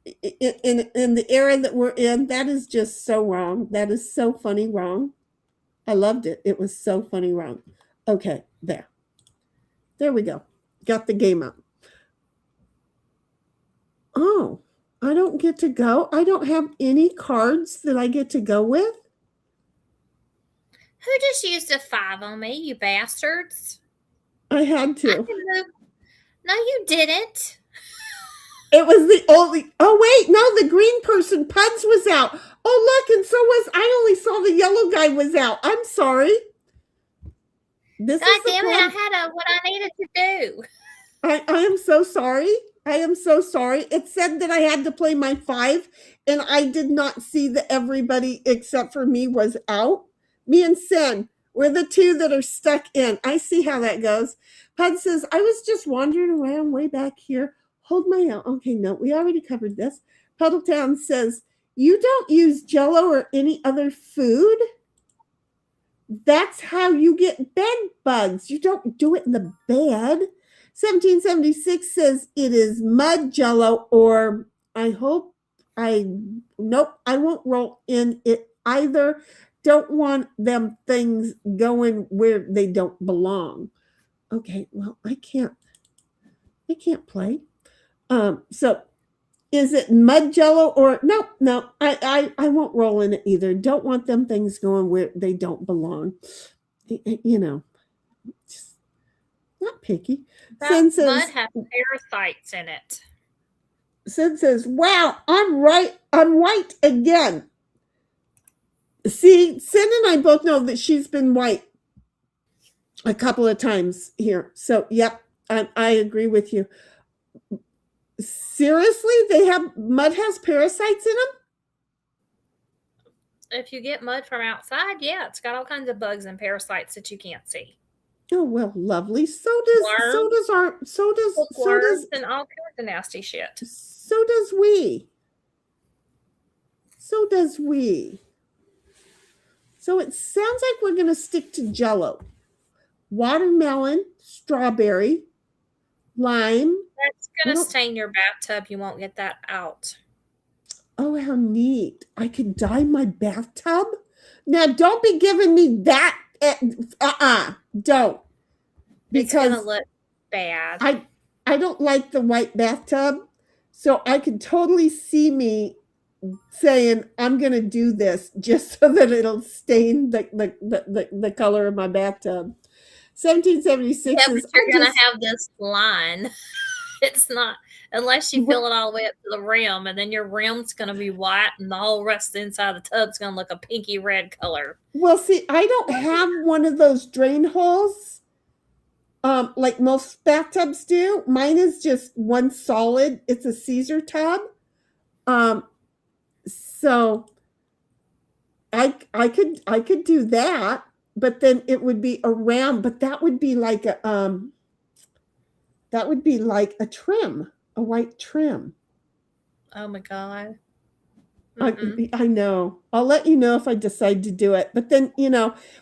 D: the era that we're in, that is just so wrong. That is so funny wrong. I loved it. It was so funny wrong. Okay, there we go. Got the game up. Oh, I don't get to go. I don't have any cards that I get to go with.
E: Who just used a 5 on me, you bastards?
D: I had to.
E: No, you didn't.
D: It was the only... Oh, wait. No, the green person, Puds, was out. Oh, look, and so was... I only saw the yellow guy was out. I'm sorry.
E: God damn it, I had what I needed to do.
D: I am so sorry. I am so sorry. It said that I had to play my 5, and I did not see that everybody except for me was out. Me and Sin, we're the 2 that are stuck in. I see how that goes. Pud says, I was just wandering around way back here. Hold my L. Okay, no, we already covered this. Puddletown says, you don't use Jello or any other food? That's how you get bed bugs. You don't do it in the bed. 1776 says it is mud Jello, or nope, I won't roll in it either. Don't want them things going where they don't belong. Okay, well, I can't play. So is it mud Jello or no, I won't roll in it either. Don't want them things going where they don't belong. Just not picky.
E: That mud has parasites in it.
D: Sin says, wow, I'm white again. See, Sin and I both know that she's been white a couple of times here. So, yep, I agree with you. Seriously? Mud has parasites in them?
E: If you get mud from outside, yeah, it's got all kinds of bugs and parasites that you can't see.
D: Oh, well, lovely. So does
E: worms and all kinds of nasty shit.
D: So does we. So it sounds like we're going to stick to Jello. Watermelon, strawberry, lime.
E: That's going to stain your bathtub. You won't get that out.
D: Oh, how neat. I could dye my bathtub? Now, don't be giving me that. Don't.
E: Because it's going to look bad.
D: I don't like the white bathtub, so I could totally see me saying, I'm going to do this just so that it'll stain the color of my bathtub. 1776
E: yeah, but you're going to have this line. It's not, unless you fill it all the way up to the rim, and then your rim's going to be white, and the whole rest of the inside of the tub's going to look a pinky red color.
D: Well, see, I don't have one of those drain holes like most bathtubs do. Mine is just one solid. It's a Caesar tub. So I could do that, but then it would be around, but that would be like a trim, a white trim.
E: Oh my God.
D: I know. I'll let you know if I decide to do it. But then,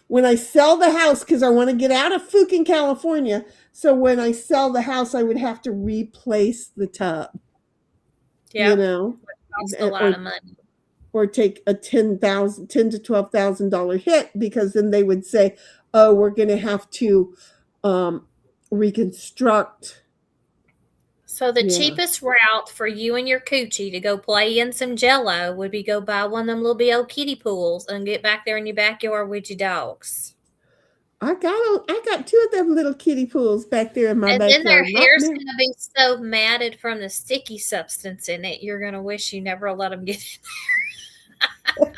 D: when I sell the house, because I want to get out of Fukin, California. So when I sell the house, I would have to replace the tub,
E: Yeah, costs a lot
D: or
E: of money.
D: take a $10 to $12,000 hit, because then they would say, "Oh, we're going to have to reconstruct."
E: So the
D: Yeah.
E: cheapest route for you and your coochie to go play in some Jello would be go buy one of them little big old kiddie pools and get back there in your backyard with your dogs.
D: I got two of them little kiddie pools back there in my
E: And then their
D: backyard. Right
E: hair's
D: now.
E: going to be so matted from the sticky substance in it, you're going to wish you never let them get in.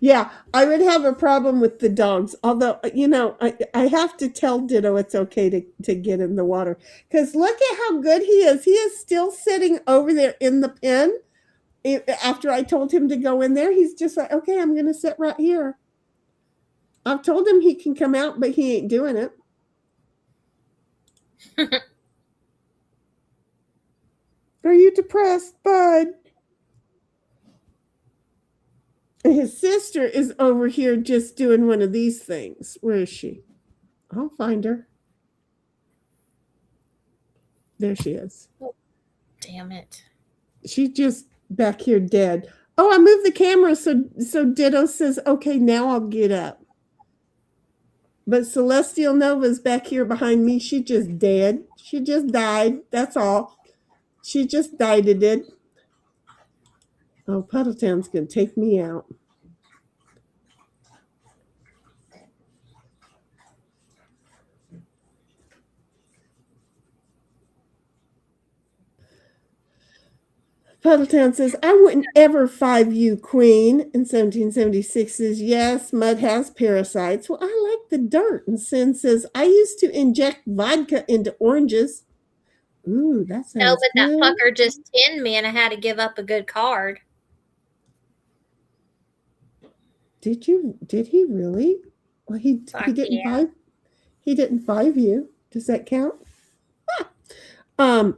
D: Yeah, I would have a problem with the dogs. Although, I have to tell Ditto it's okay to get in the water. Because look at how good he is. He is still sitting over there in the pen. After I told him to go in there, he's just like, okay, I'm going to sit right here. I've told him he can come out, but he ain't doing it. Are you depressed, bud? His sister is over here just doing one of these things. Where is she? I'll find her. There she is.
E: Damn it.
D: She's just back here dead. Oh, I moved the camera so Ditto says, okay, now I'll get up. But Celestial Nova's back here behind me. She just dead. She just died. That's all. She just died it. Oh, Puddletown's going to take me out. Puddletown says, I wouldn't ever 5 you, Queen. And 1776 says, yes, mud has parasites. Well, I like the dirt. And Sin says, I used to inject vodka into oranges. Ooh, that sounds
E: No, but
D: good.
E: that fucker just tinned me and I had to give up a good card.
D: Did he really? Well, he didn't
E: yeah.
D: He didn't 5 you. Does that count? And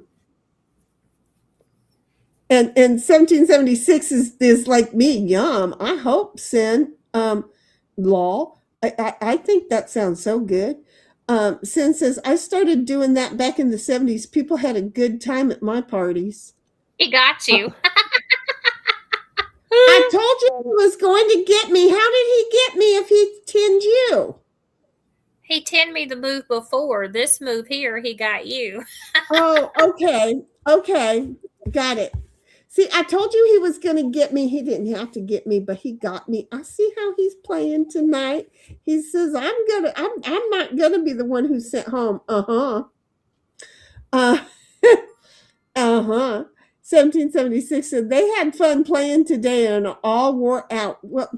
D: 1776 is like me. Yum. I hope, Sin. Law. I think that sounds so good. Sin says, I started doing that back in the 70s. People had a good time at my parties.
E: He got you.
D: I told you he was going to get me. How did he get me if he tinned you?
E: He tinned me the move before. This move here, he got you.
D: Oh, okay. Okay. Got it. See, I told you he was going to get me. He didn't have to get me, but he got me. I see how he's playing tonight. He says, I'm not going to be the one who's sent home. Uh-huh. 1776 said they had fun playing today and all wore out. Well,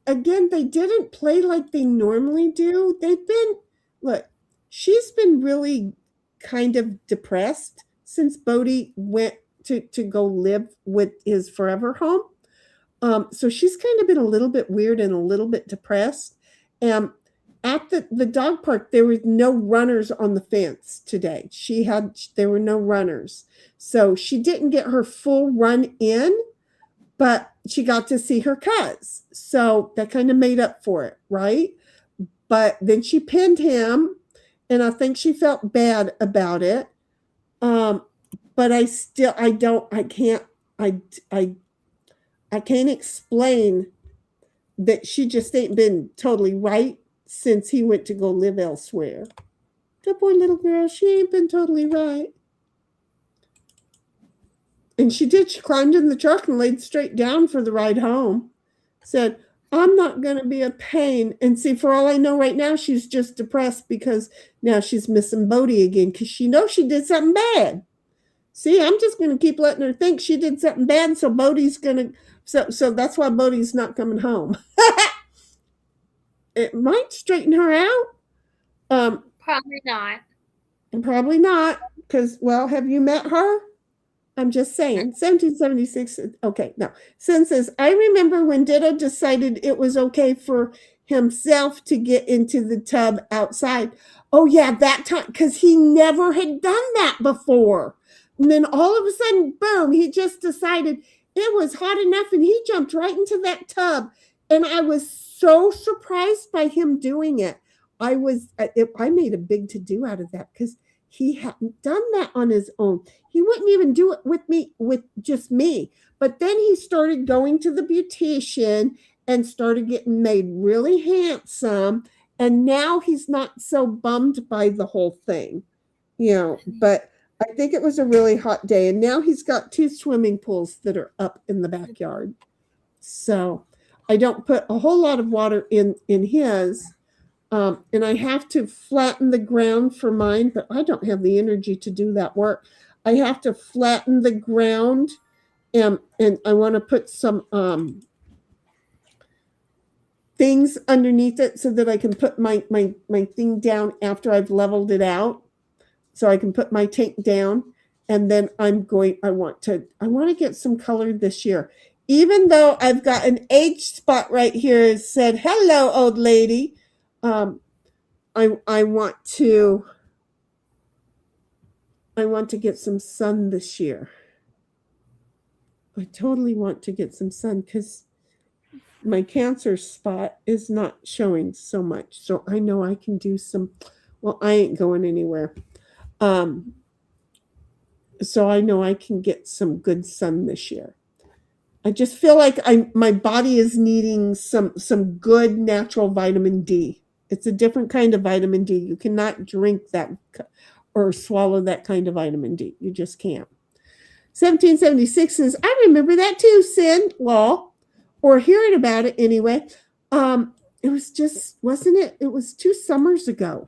D: again, they didn't play like they normally do. She's been really kind of depressed since Bodie went to go live with his forever home. So she's kind of been a little bit weird and a little bit depressed. At the dog park, there was no runners on the fence today. There were no runners. So she didn't get her full run in, but she got to see her cuz. So that kind of made up for it, right? But then she pinned him, and I think she felt bad about it. But I can't explain that she just ain't been totally right since he went to go live elsewhere. The poor little girl, she ain't been totally right. And she climbed in the truck and laid straight down for the ride home. Said, I'm not going to be a pain. And see, for all I know right now, she's just depressed because now she's missing Bodie again because she knows she did something bad. See, I'm just going to keep letting her think she did something bad, so Bodie's going to... So that's why Bodie's not coming home. It might straighten her out.
E: Probably not.
D: Probably not, because, well, have you met her? I'm just saying. 1776, okay, no. Sin says, I remember when Ditto decided it was okay for himself to get into the tub outside. Oh, yeah, that time, because he never had done that before. And then all of a sudden, boom, he just decided it was hot enough, and he jumped right into that tub. And I was so surprised by him doing it. I made a big to do out of that because he hadn't done that on his own. He wouldn't even do it with just me. But then he started going to the beautician and started getting made really handsome. And now he's not so bummed by the whole thing, but I think it was a really hot day. And now he's got 2 swimming pools that are up in the backyard. So I don't put a whole lot of water in his. And I have to flatten the ground for mine, but I don't have the energy to do that work. I have to flatten the ground, and I want to put some things underneath it so that I can put my thing down after I've leveled it out. So I can put my tank down, and then I want to get some color this year. Even though I've got an age spot right here that said, "Hello, old lady." I want to get some sun this year. I totally want to get some sun because my Cancer spot is not showing so much. So I know I can do some. Well, I ain't going anywhere. So I know I can get some good sun this year. I just feel like my body is needing some good natural vitamin D. It's a different kind of vitamin D. You cannot drink that or swallow that kind of vitamin D. You just can't. 1776 says, I remember that too, Sin. Well, or hearing about it anyway. It was just, wasn't it? It was 2 summers ago.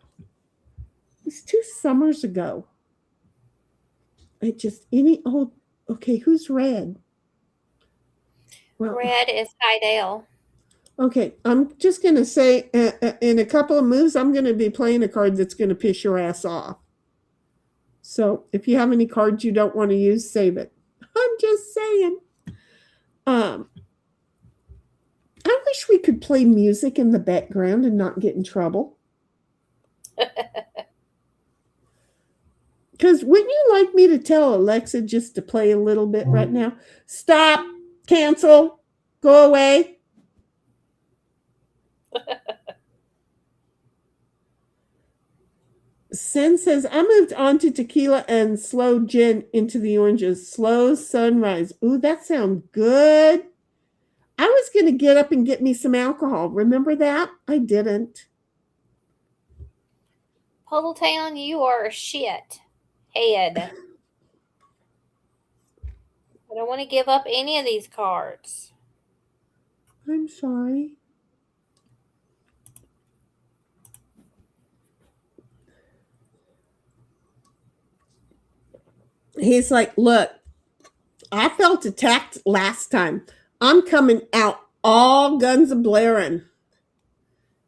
D: It was 2 summers ago. Okay, who's Red?
E: Well, Red is Heidel.
D: Okay, I'm just going to say in a couple of moves, I'm going to be playing a card that's going to piss your ass off. So if you have any cards you don't want to use, save it. I'm just saying. I wish we could play music in the background and not get in trouble. Because wouldn't you like me to tell Alexa just to play a little bit right now? Stop, cancel, go away. Sin says, I moved on to tequila and slow gin into the oranges. Slow sunrise. Ooh, that sounds good. I was going to get up and get me some alcohol. Remember that? I didn't.
E: Puddletown, you are a shit head. I don't want to give up any of these cards.
D: I'm sorry. He's like, look, I felt attacked last time. I'm coming out all guns a-blaring.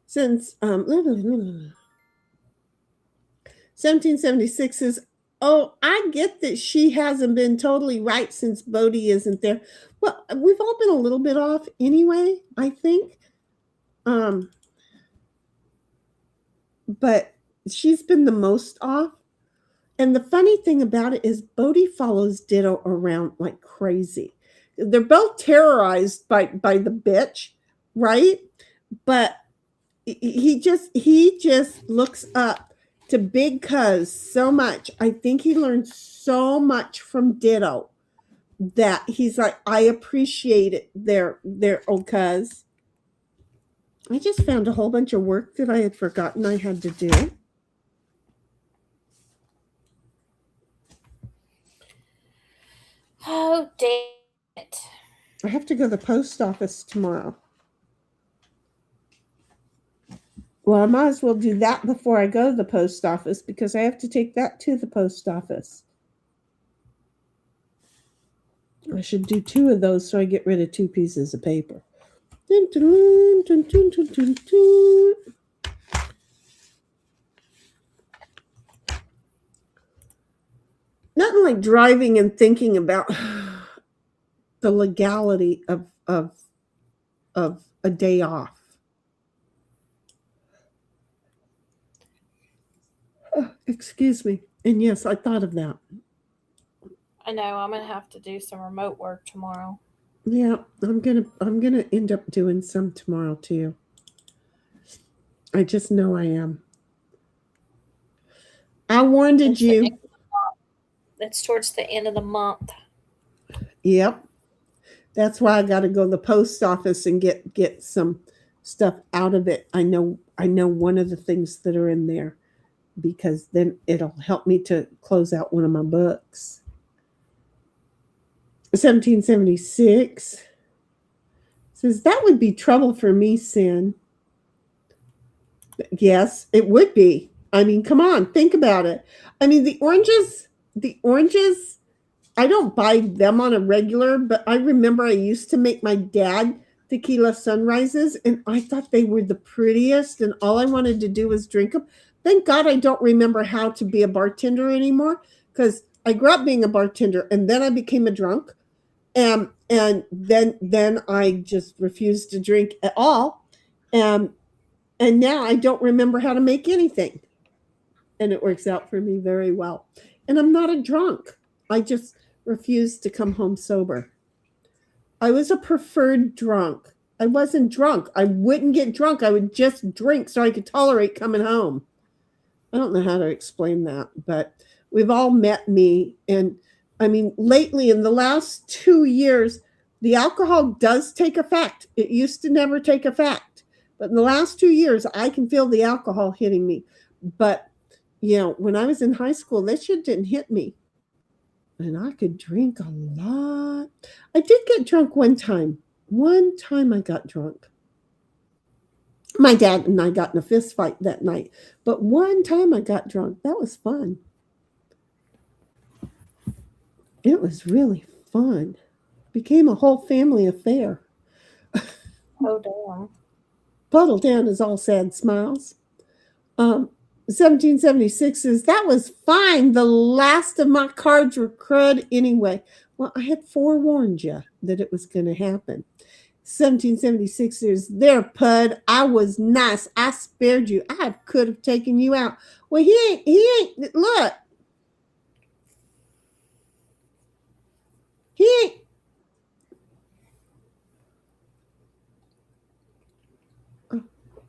D: Since 1776 says, oh, I get that she hasn't been totally right since Bodhi isn't there. Well, we've all been a little bit off anyway, I think. But she's been the most off. And the funny thing about it is Bodhi follows Ditto around like crazy. They're both terrorized by the bitch, right? But he just looks up to Big Cuz so much. I think he learned so much from Ditto that he's like, I appreciate it, their old cuz. I just found a whole bunch of work that I had forgotten I had to do.
E: Oh, damn it.
D: I have to go to the post office tomorrow. Well, I might as well do that before I go to the post office because I have to take that to the post office. I should do 2 of those so I get rid of 2 pieces of paper. Dun, dun, dun, dun, dun, dun, dun. Nothing like driving and thinking about the legality of a day off. Excuse me. And yes, I thought of that.
E: I know. I'm going to have to do some remote work tomorrow.
D: Yeah, I'm gonna end up doing some tomorrow too. I just know I am. I warned
E: It's
D: you.
E: it's towards the end of the month.
D: Yep. That's why I got to go to the post office and get some stuff out of it. I know one of the things that are in there because then it'll help me to close out one of my books. 1776 says that would be trouble for me, Sin. Yes, it would be. I mean, come on, think about it. I mean, the oranges, I don't buy them on a regular, but I remember I used to make my dad tequila sunrises, and I thought they were the prettiest, and all I wanted to do was drink them. Thank God I don't remember how to be a bartender anymore because I grew up being a bartender, and then I became a drunk, and then I just refused to drink at all, and now I don't remember how to make anything, and it works out for me very well. And I'm not a drunk. I just refuse to come home sober. I was a preferred drunk. I wasn't drunk. I wouldn't get drunk. I would just drink so I could tolerate coming home. I don't know how to explain that, but we've all met me. And I mean, lately in the last 2 years, the alcohol does take effect. It used to never take effect. But in the last 2 years, I can feel the alcohol hitting me. But, when I was in high school, that shit didn't hit me. And I could drink a lot. I did get drunk one time. One time I got drunk. My dad and I got in a fist fight that night. But one time I got drunk. That was fun. It was really fun. Became a whole family affair.
E: Oh damn.
D: Puddle down is all sad smiles. 1776 says, that was fine. The last of my cards were crud anyway. Well, I had forewarned you that it was going to happen. 1776 says, there, Pudd, I was nice. I spared you. I could have taken you out. Well, he ain't, look. He ain't.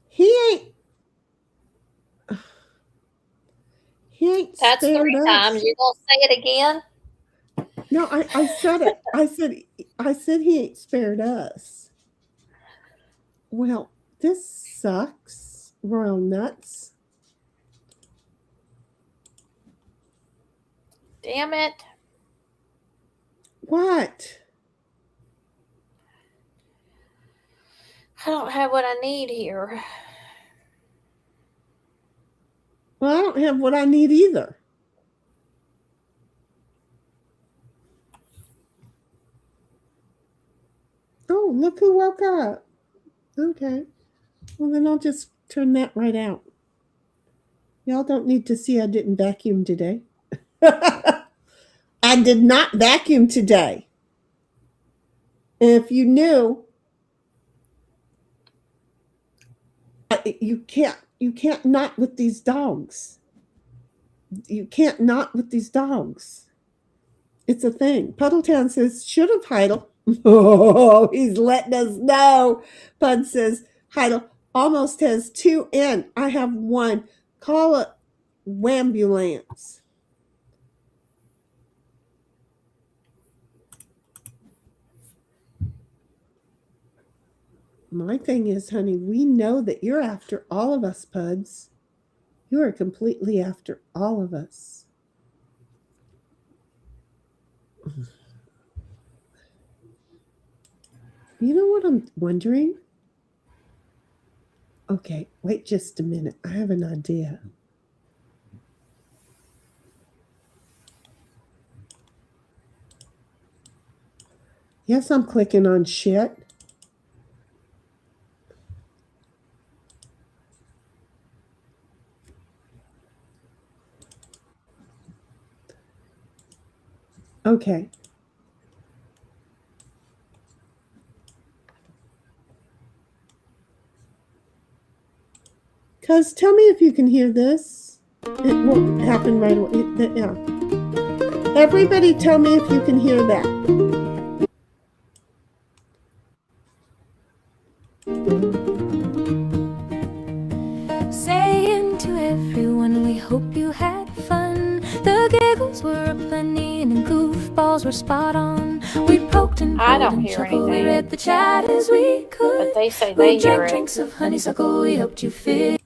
D: He ain't. He ain't.
E: That's
D: spared
E: 3
D: us.
E: times. You gonna say it again?
D: No, I said it. I said he ain't spared us. Well, this sucks, Royal Nuts.
E: Damn it.
D: What?
E: I don't have what I need here.
D: Well, I don't have what I need either. Oh, look who woke up. Okay. Well, then I'll just turn that right out. Y'all don't need to see I didn't vacuum today. I did not vacuum today. If you knew, you can't not with these dogs. You can't not with these dogs. It's a thing. Puddletown says, should have Heidel. Oh, he's letting us know. Pudd says, Heidel almost has 2 in. I have 1. Call it wambulance. My thing is, honey, we know that you're after all of us, Puds. You are completely after all of us. You know what I'm wondering? Okay, wait just a minute. I have an idea. Yes, I'm clicking on shit. Okay. Cuz tell me if you can hear this. It won't happen right away. Yeah. Everybody tell me if you can hear that.
A: to everyone, we hope you had fun. The giggles were aplenty and the goofballs were spot on. We poked and
E: I
A: pulled
E: don't
A: and
E: hear
A: chuckled, we
E: anything.
A: read the chat as we could.
E: But they say
A: We
E: they hear
A: drank
E: it.
A: drinks of honeysuckle, we hoped you fit.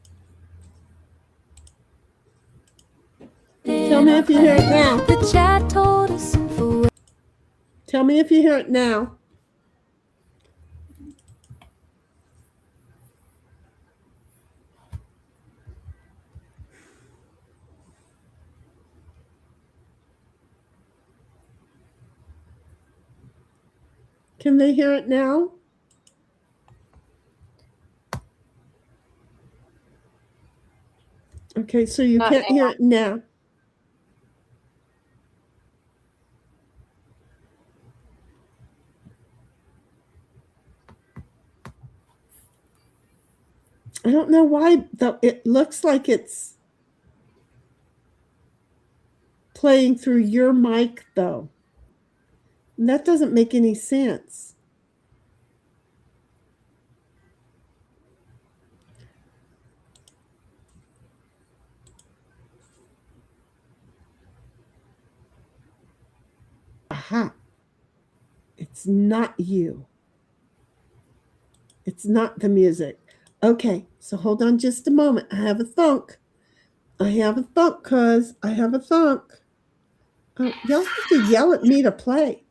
D: Tell me if you hear it now.
A: The chat told us sinful ways.
D: Tell me if you hear it now. Can they hear it now? Okay, so you
E: Not
D: can't hear it now. I don't know why, though. It looks like it's playing through your mic, though. And that doesn't make any sense. Aha. It's not you. It's not the music. Okay, so hold on just a moment. I have a thunk. I have a thunk, cuz. I have a thunk. Oh, y'all have to yell at me to play.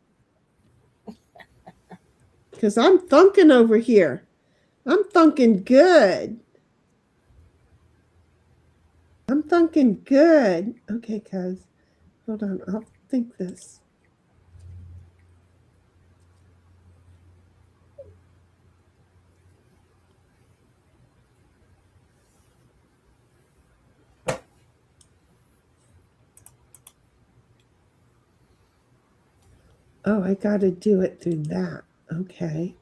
D: Because I'm thunking over here. I'm thunking good. I'm thunking good. Okay, cuz. Hold on. I'll think this. Oh, I got to do it through that. Okay.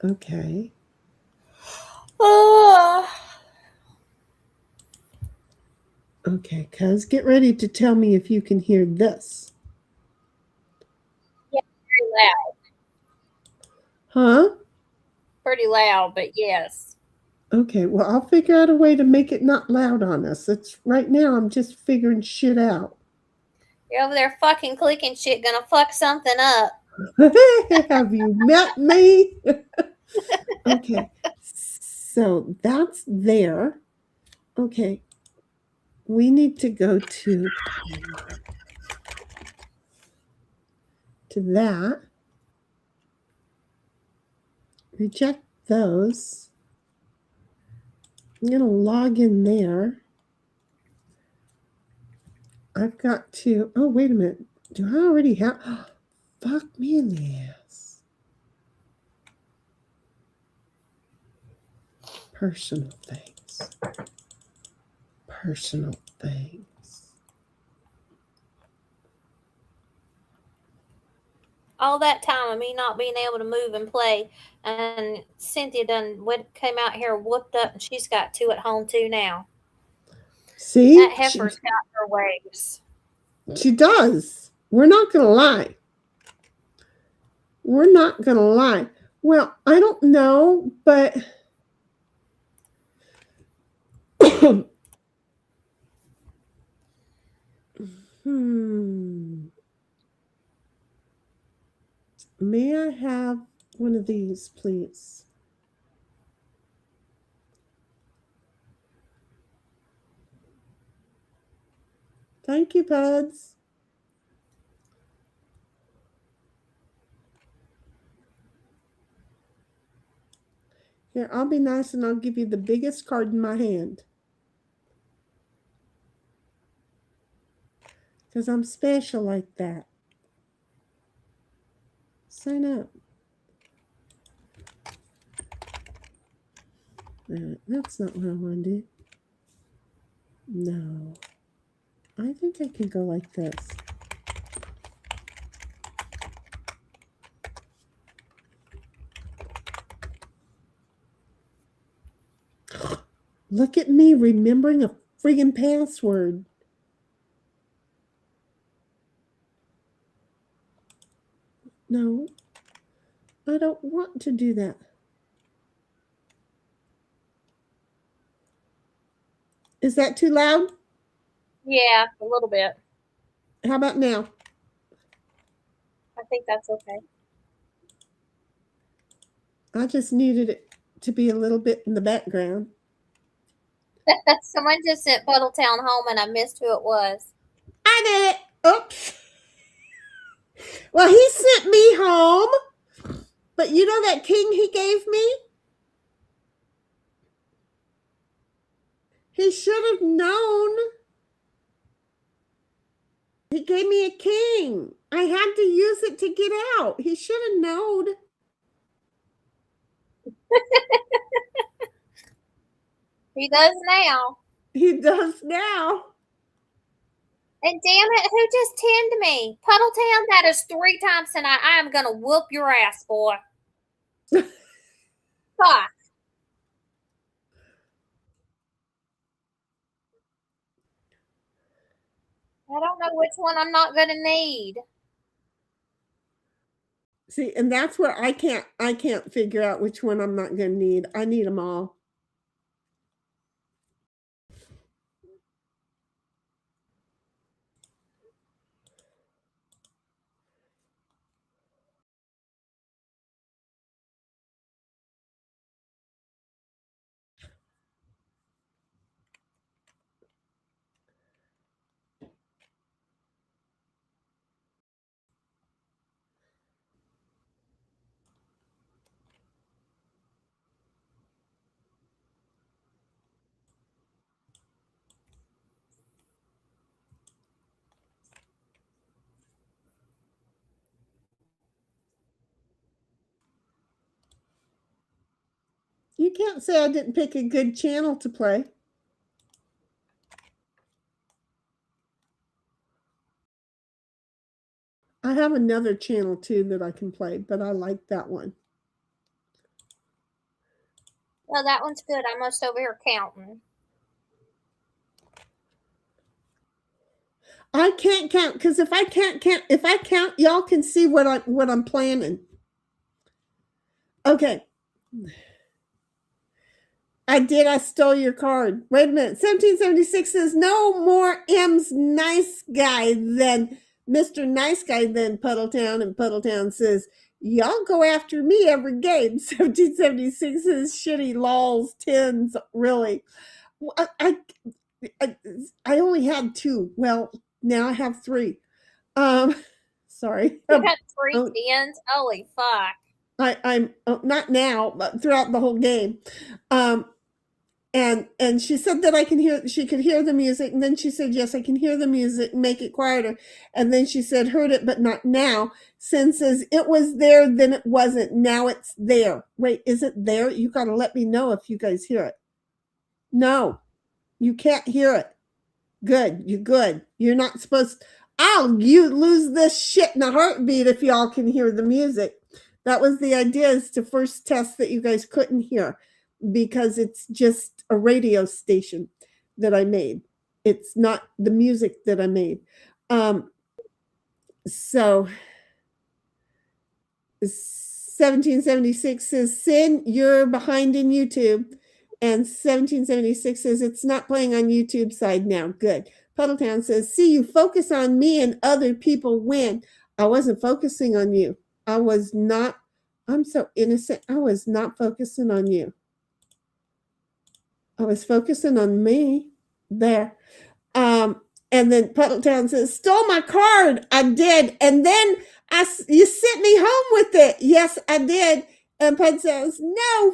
D: Okay. Okay, cuz get ready to tell me if you can hear this.
E: Yeah, pretty loud.
D: Huh?
E: Pretty loud, but yes.
D: Okay, well, I'll figure out a way to make it not loud on us. It's right now I'm just figuring shit out.
E: You're over there fucking clicking shit, gonna fuck something up.
D: Have you met me? Okay. So that's there. Okay. We need to go to that. Reject those. I'm going to log in there. I've got to, oh, wait a minute. Do I already have, fuck me in the ass. Personal things. Personal things.
E: All that time of me not being able to move and play, and Cynthia came out here whooped up, and she's got two at home too now.
D: See?
E: That heifer's got her ways.
D: She does. We're not going to lie. We're not going to lie. Well, I don't know, but may I have one of these, please? Thank you, Puds. Here, I'll be nice and I'll give you the biggest card in my hand. Because I'm special like that. Sign up. That's not what I want to do. No. I think I can go like this. Look at me remembering a friggin' password. No, I don't want to do that. Is that too loud?
E: Yeah, a little bit.
D: How about now?
E: I think that's okay.
D: I just needed it to be a little bit in the background.
E: Someone just sent Puddletown home and I missed who it was.
D: I did it. Oops. Well, he sent me home. But you know that king he gave me? He should have known. He gave me a king. I had to use it to get out. He should have known.
E: He does now.
D: He does now.
E: And damn it, who just tinned me? Puddletown, that is 3 times tonight. I am going to whoop your ass, boy. Fuck. I don't know which one I'm not going to need.
D: See, and that's where I can't figure out which one I'm not going to need. I need them all. You can't say I didn't pick a good channel to play. I have another channel too that I can play, but I like that one.
E: Well, that one's good. I'm just over here counting.
D: I can't count because if I count, y'all can see what I'm planning. Okay. I stole your card. Wait a minute. 1776 says no more M's nice guy than Mr. Nice Guy than Puddletown. And Puddletown says, y'all go after me every game. 1776 says shitty lols, tens, really. I only had 2. Well, now I have 3. Sorry.
E: You got 3 tens? Holy fuck.
D: I'm not now, but throughout the whole game. And she said that she could hear the music. And then she said, yes, I can hear the music, make it quieter. And then she said, heard it, but not now. Sin says, it was there, then it wasn't. Now it's there. Wait, is it there? You got to let me know if you guys hear it. No, you can't hear it. Good. You're good. You're not supposed you lose this shit in a heartbeat if y'all can hear the music. That was the idea, is to first test that you guys couldn't hear, because it's just a radio station that I made. It's not the music that I made. So 1776 says, Sin, you're behind in YouTube. And 1776 says, it's not playing on YouTube side now. Good. Puddletown says, see, you focus on me and other people win. I wasn't focusing on you. I was not. I'm so innocent. I was not focusing on you. I was focusing on me. There. And then Puddletown says, stole my card. I did. And then you sent me home with it. Yes, I did. And Pud says, no,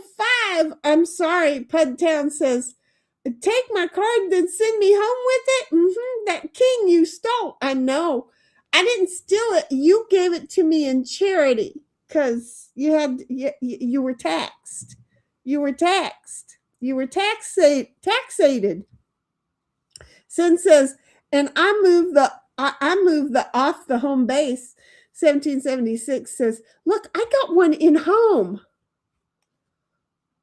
D: 5. I'm sorry. Puddletown says, take my card, then send me home with it. That king you stole. I know. I didn't steal it. You gave it to me in charity because you were taxed. You were taxed. You were taxated. Sin says, and I moved the off the home base. 1776 says, look, I got one in home.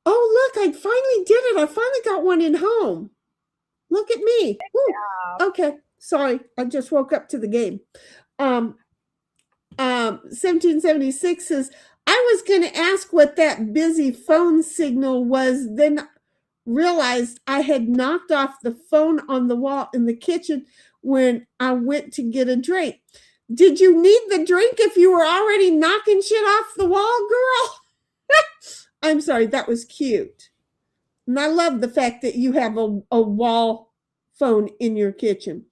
D: Oh, look, I finally did it. I finally got one in home. Look at me. Okay, sorry. I just woke up to the game. 1776 says, I was going to ask what that busy phone signal was. Then realized I had knocked off the phone on the wall in the kitchen when I went to get a drink. Did you need the drink if you were already knocking shit off the wall, girl? I'm sorry, that was cute. And I love the fact that you have a wall phone in your kitchen.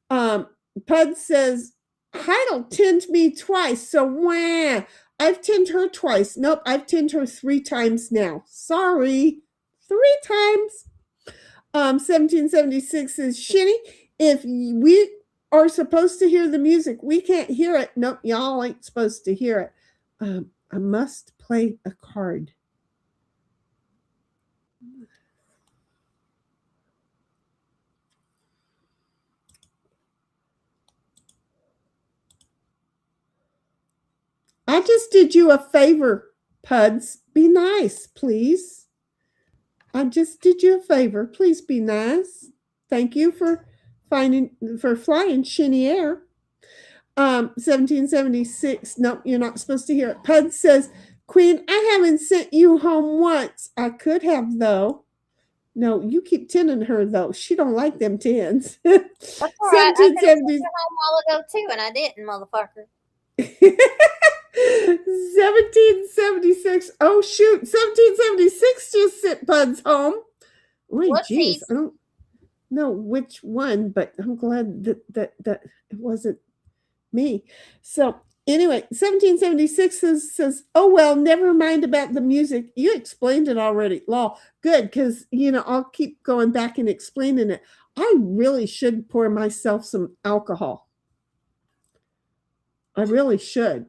D: Pudd says, Heidel tinned me twice, so wah. I've tinned her twice. Nope, I've tinned her 3 times now. Sorry. 3 times. 1776 says, Shinny, if we are supposed to hear the music, we can't hear it. Nope, y'all ain't supposed to hear it. I must play a card. I just did you a favor, Puds. Be nice, please. I just did you a favor. Please be nice. Thank you for flying Shinny Air. 1776. Nope, you're not supposed to hear it. Pud says, Queen, I haven't sent you home once. I could have, though. No, you keep tinning her, though. She don't like them tins.
E: That's all right. I could have sent
D: 1770.
E: you home a while ago too, and I didn't, motherfucker.
D: 1776. Oh, shoot. 1776 just sent Pud's home. Wait, geez. I don't know which one, but I'm glad that it wasn't me. So anyway, 1776 says, oh, well, never mind about the music. You explained it already. Law. Good, because, I'll keep going back and explaining it. I really should pour myself some alcohol. I really should.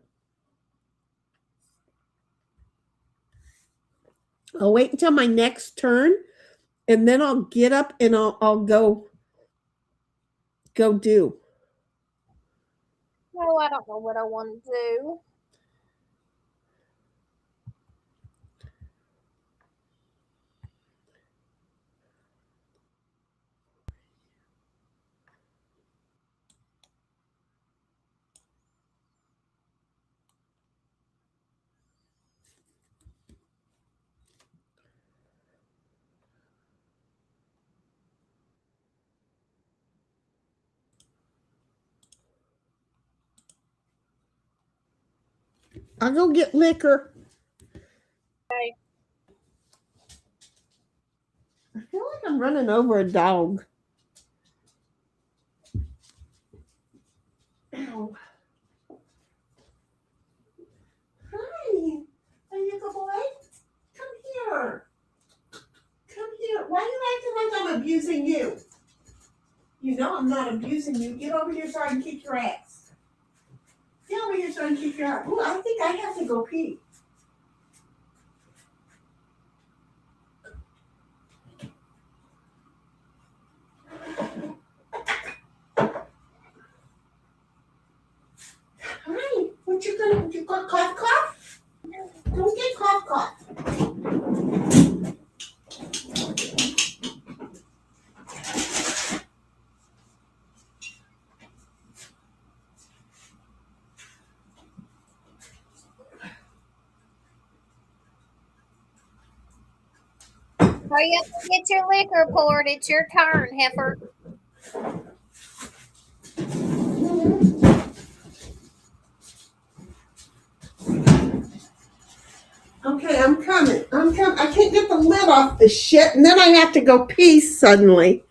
D: I'll wait until my next turn, and then I'll get up and I'll go do.
E: No, I don't know what I want to do.
D: I'll go get liquor.
E: Okay.
D: I feel like I'm running over a dog. Ow. Hi. Are you good boy? Come here. Come here. Why are you acting like I'm abusing you? You know I'm not abusing you. Get over here so I can kick your ass. Get over here so I can kick your ass. Ooh, I think I have to go pee. Hi, what you got cough? Don't get cough.
E: Hurry up and get your liquor poured. It's your turn, heifer.
D: Okay, I'm coming. I can't get the lid off the shit, and then I have to go pee suddenly.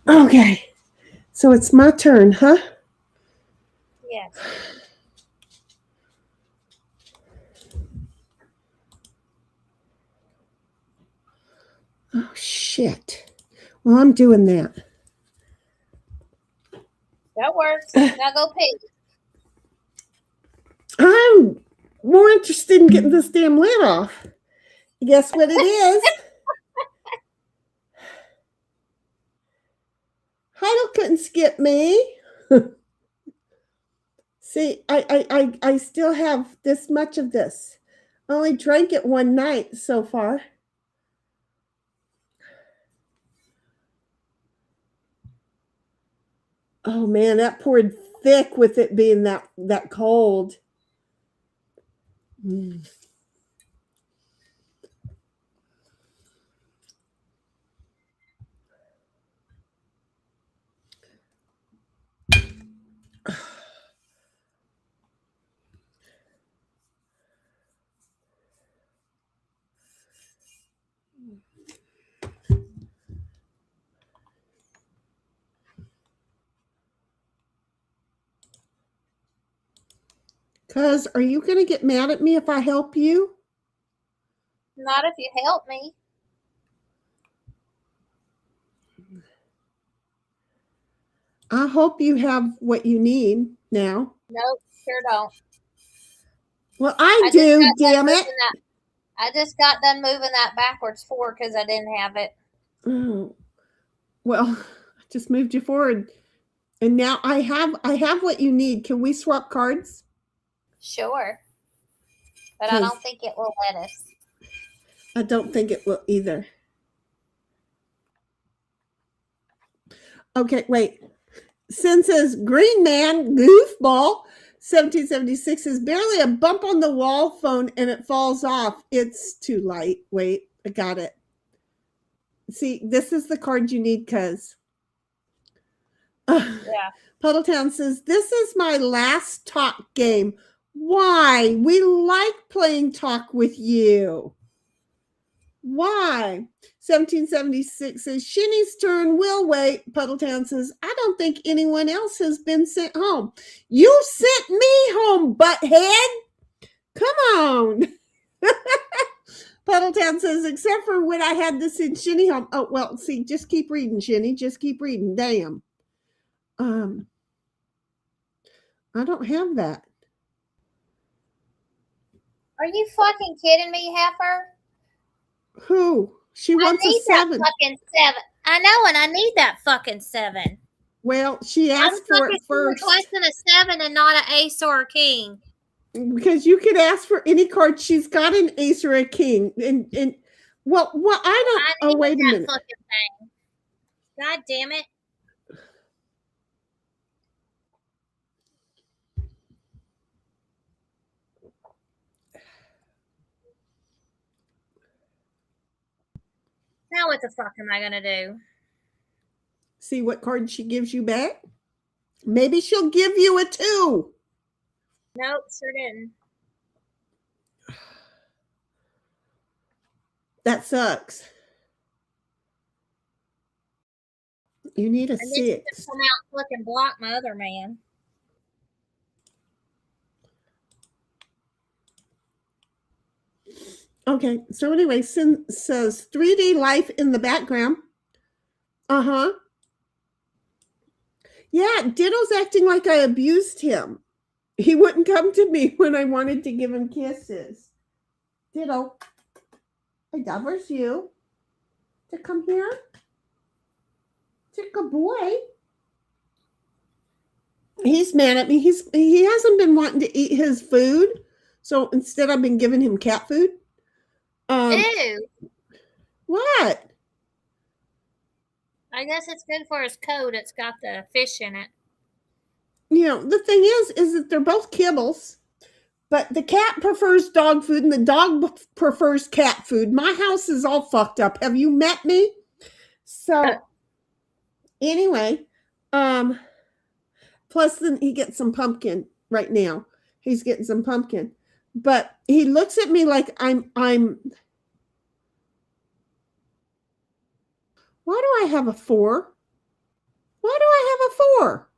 D: Okay, so it's my turn, huh?
E: Yes.
D: Oh, shit. Well, I'm doing that.
E: That works. Now go pee.
D: I'm more interested in getting this damn lid off. Guess what it is? Heidel couldn't skip me. See, I still have this much of this. I only drank it one night so far. Oh man, that poured thick with it being that cold. Cuz, are you going to get mad at me if I help you?
E: Not if you help me.
D: I hope you have what you need now.
E: Nope, sure don't.
D: Well, I do, damn it.
E: I just got done moving that backwards forward because I didn't have it.
D: Oh, well, I just moved you forward. And now I have what you need. Can we swap cards?
E: Sure. But I don't think it will let us.
D: I don't think it will either. Okay, wait. Sin says, Green Man, Goofball, 1776 is barely a bump on the wall phone and it falls off. It's too light. Wait, I got it. See, this is the card you need, cuz.
E: Yeah.
D: Puddletown says, this is my last talk game. Why? We like playing talk with you. Why? 1776 says, Shinny's turn. We'll wait. Puddletown says, I don't think anyone else has been sent home. You sent me home, butthead. Come on. Puddletown says, except for when I had to send Shinny home. Oh, well, see, just keep reading, Shinny. Just keep reading. Damn. I don't have that.
E: Are you fucking kidding me, Heifer?
D: Who? She wants a 7.
E: That fucking 7. I know, and I need that fucking 7.
D: Well, she asked for it first.
E: Requesting a 7 and not an ace or a king.
D: Because you could ask for any card. She's got an ace or a king. And well, I don't. Oh, wait a minute.
E: Fucking thing. God damn it. Now what the fuck am I going to do?
D: See what card she gives you back? Maybe she'll give you a 2.
E: Nope, sure didn't.
D: That sucks. You need a 6.
E: To come out and fucking block my other man.
D: Okay, so anyway, Sin says 3D life in the background. Uh-huh. Yeah, Ditto's acting like I abused him. He wouldn't come to me when I wanted to give him kisses. Ditto, I dabbers you to come here. Good boy. He's mad at me. He hasn't been wanting to eat his food, so instead I've been giving him cat food.
E: Ew.
D: What?
E: I guess it's good for his coat. It's got the fish in it.
D: You know, the thing is that they're both kibbles, but the cat prefers dog food and the dog prefers cat food. My house is all fucked up. Have you met me? So anyway, plus then he gets some pumpkin right now. He's getting some pumpkin. But he looks at me like I'm why do I have a 4? Why do I have a 4?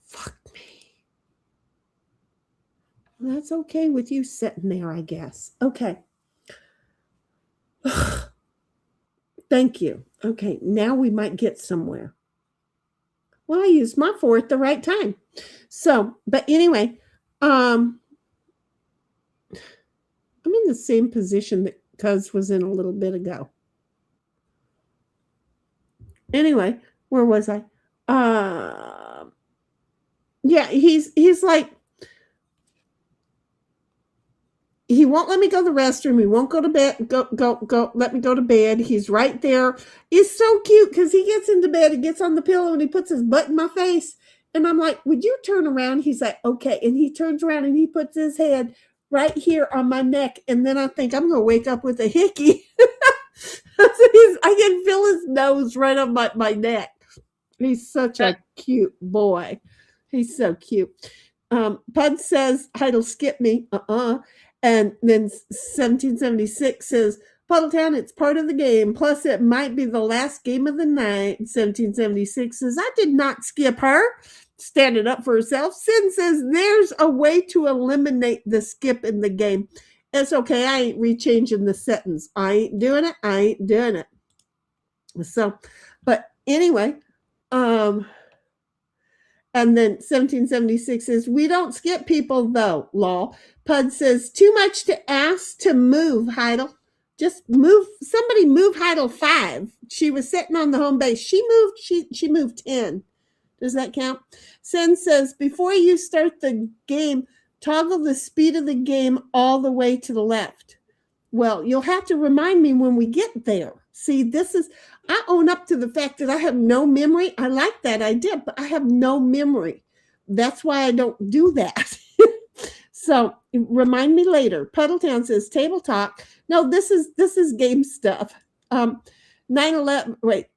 D: Fuck me. Well, that's okay with you sitting there, I guess. Okay. Thank you. Okay, now we might get somewhere. Well, I used my 4 at the right time. So, but anyway, I'm in the same position that Cuz was in a little bit ago. Anyway, where was I? Yeah, he's like, he won't let me go to the restroom. He won't go to bed. Go. Let me go to bed. He's right there. It's so cute because he gets into bed. He gets on the pillow and he puts his butt in my face. And I'm like, would you turn around? He's like, okay. And he turns around and he puts his head right here on my neck. And then I think I'm going to wake up with a hickey. I can feel his nose right on my neck. He's such a cute boy. He's so cute. Pudd says, Heidel skip me. And then 1776 says, Puddletown, it's part of the game. Plus, it might be the last game of the night. 1776 says, I did not skip her. Standing up for herself. Sin says, there's a way to eliminate the skip in the game. It's okay. I ain't rechanging the sentence. I ain't doing it. So, but anyway, and then 1776 says, we don't skip people though, lol. Pudd says, too much to ask to move, Heidel. Just move, somebody move Heidel 5. She was sitting on the home base. She moved 10. Does that count? Sen says, before you start the game, toggle the speed of the game all the way to the left. Well, you'll have to remind me when we get there. See, I own up to the fact that I have no memory. I like that idea, but I have no memory. That's why I don't do that. So remind me later. Puddletown says table talk. No, this is game stuff. 9/11. Wait.